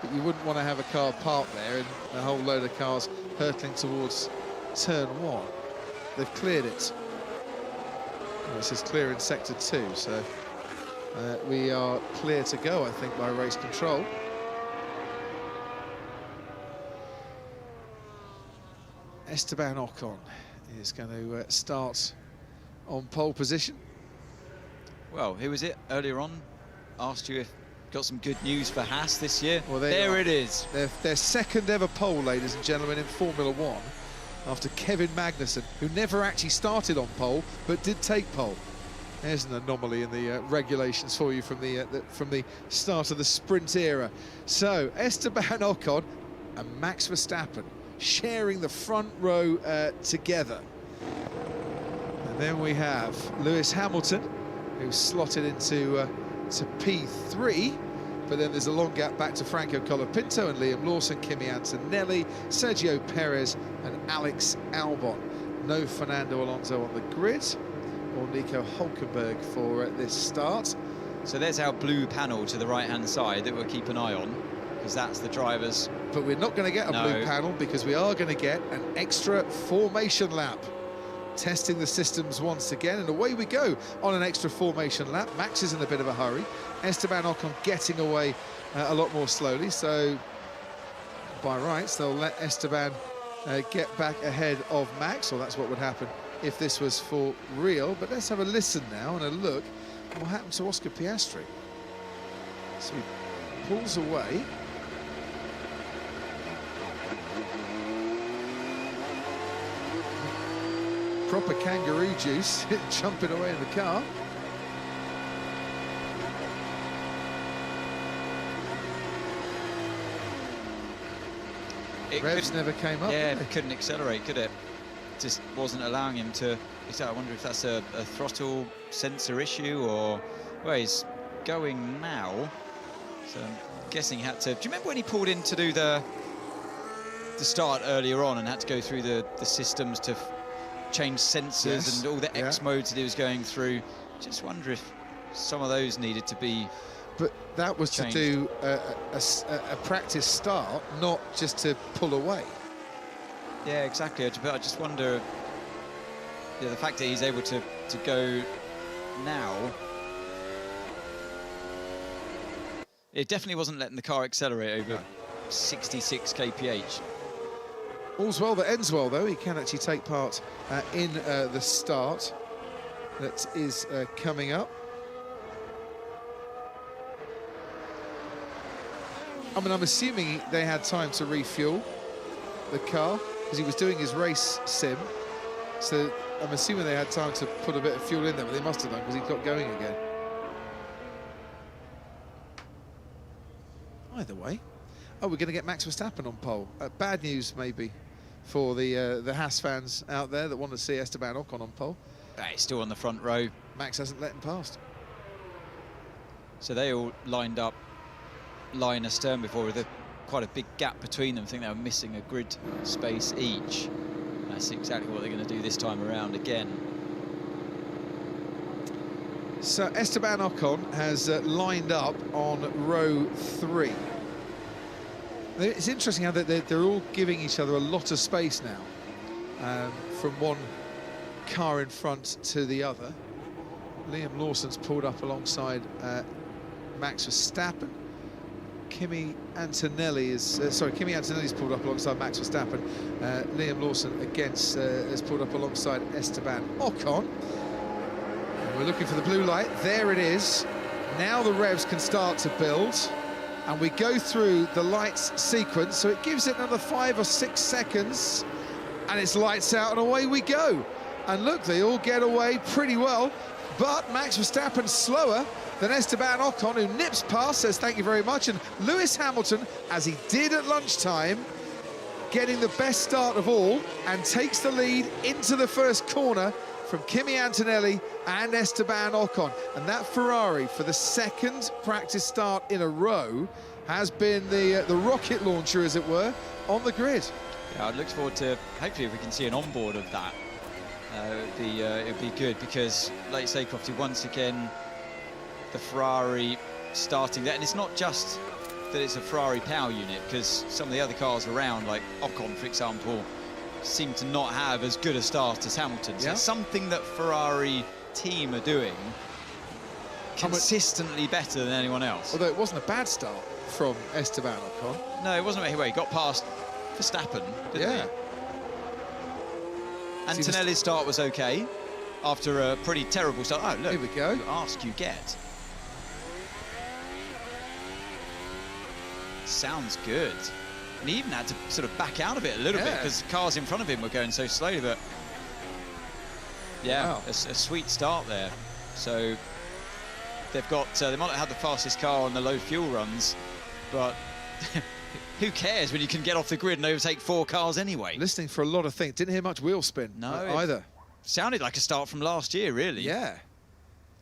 But you wouldn't want to have a car parked there and a whole load of cars hurtling towards turn 1. They've cleared it. Well, it says clear in sector 2, so we are clear to go, I think, by race control. Esteban Ocon is going to start on pole position. Well, who was it earlier on? Asked you if got some good news for Haas this year. Well, there it is. Their second ever pole, ladies and gentlemen, in Formula 1, after Kevin Magnussen, who never actually started on pole, but did take pole. There's an anomaly in the regulations for you from the start of the sprint era. So, Esteban Ocon and Max Verstappen sharing the front row together. And then we have Lewis Hamilton, who's slotted into to P3, but then there's a long gap back to Franco Colapinto and Liam Lawson, Kimi Antonelli, Sergio Perez and Alex Albon. No Fernando Alonso on the grid, or Nico Hülkenberg for this start. So there's our blue panel to the right-hand side that we'll keep an eye on, because that's the drivers. But we're not going to get a blue panel, because we are going to get an extra formation lap. Testing the systems once again, and away we go on an extra formation lap. Max is in a bit of a hurry. Esteban Ocon getting away a lot more slowly, so by rights they'll let Esteban get back ahead of Max, or that's what would happen if this was for real. But let's have a listen now and a look at what happened to Oscar Piastri. So he pulls away. Proper kangaroo juice, jumping away in the car. Revs never came up. Yeah, it couldn't accelerate, could it? Just wasn't allowing him to. I wonder if that's a throttle sensor issue, or where he's going now. So I'm guessing he had to. Do you remember when he pulled in to do the start earlier on and had to go through the systems to change sensors and all the X modes that he was going through? Just wonder if some of those needed to be. But that was changed. To do a practice start, not just to pull away. Yeah, exactly. But I just wonder, the fact that he's able to go now. It definitely wasn't letting the car accelerate over 66 kph. All's well that ends well, though. He can actually take part in the start that is coming up. I mean, I'm assuming they had time to refuel the car because he was doing his race sim. So I'm assuming they had time to put a bit of fuel in there, but they must have done because he got going again. Either way. Oh, we're going to get Max Verstappen on pole. Bad news, maybe, for the Haas fans out there that want to see Esteban Ocon on pole. He's still on the front row. Max hasn't let him past. So they all lined up line astern before with quite a big gap between them. I think they were missing a grid space each. That's exactly what they're going to do this time around again. So Esteban Ocon has lined up on row 3. It's interesting how they're all giving each other a lot of space now, from one car in front to the other. Liam Lawson's pulled up alongside Max Verstappen. Kimi Antonelli's pulled up alongside Max Verstappen. Liam Lawson has pulled up alongside Esteban Ocon. And we're looking for the blue light. There it is. Now the revs can start to build. And we go through the lights sequence, so it gives it another 5 or 6 seconds, and it's lights out and away we go. And look, they all get away pretty well, but Max Verstappen's slower than Esteban Ocon, who nips past, says thank you very much, and Lewis Hamilton, as he did at lunchtime, getting the best start of all, and takes the lead into the first corner from Kimi Antonelli and Esteban Ocon. And that Ferrari, for the second practice start in a row, has been the rocket launcher, as it were, on the grid. Yeah, I look forward to, hopefully, if we can see an onboard of that. It'd be good, because, like you say, Crofty, once again, the Ferrari starting there. And it's not just that it's a Ferrari power unit, because some of the other cars around, like Ocon, for example, seem to not have as good a start as Hamilton. So it's something that Ferrari team are doing consistently better than anyone else. Although it wasn't a bad start from Esteban Ocon. No, it wasn't. He got past Verstappen, didn't he? Antonelli's start was okay after a pretty terrible start. Oh, look, here we go. You ask, you get. Sounds good. And he even had to sort of back out of it a little bit because cars in front of him were going so slowly, but yeah, a sweet start there. So they've got, they might not have the fastest car on the low fuel runs, but who cares when you can get off the grid and overtake 4 cars anyway? Listening for a lot of things. Didn't hear much wheel spin either. Sounded like a start from last year, really. Yeah.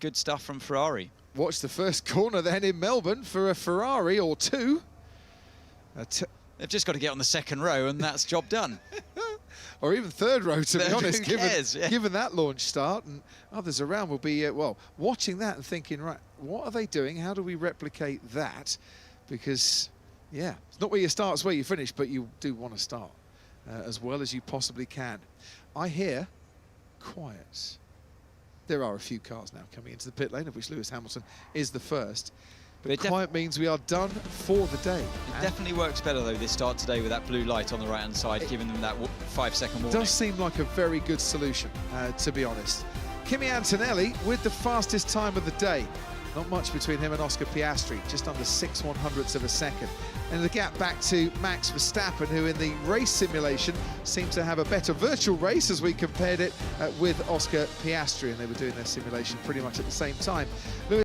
Good stuff from Ferrari. Watch the first corner then in Melbourne for a Ferrari or 2. They've just got to get on the second row and that's job done. or even third row, to be honest, Who cares? given that launch start. And others around will be, well, watching that and thinking, right, what are they doing? How do we replicate that? Because, yeah, it's not where you start, it's where you finish, but you do want to start as well as you possibly can. I hear quiet. There are a few cars now coming into the pit lane, of which Lewis Hamilton is the first. But quiet means we are done for the day. It definitely works better, though, this start today with that blue light on the right-hand side, giving them that 5-second warning. Does seem like a very good solution, to be honest. Kimi Antonelli with the fastest time of the day. Not much between him and Oscar Piastri, just under 6/100ths of a second. And the gap back to Max Verstappen, who in the race simulation seemed to have a better virtual race as we compared it with Oscar Piastri, and they were doing their simulation pretty much at the same time.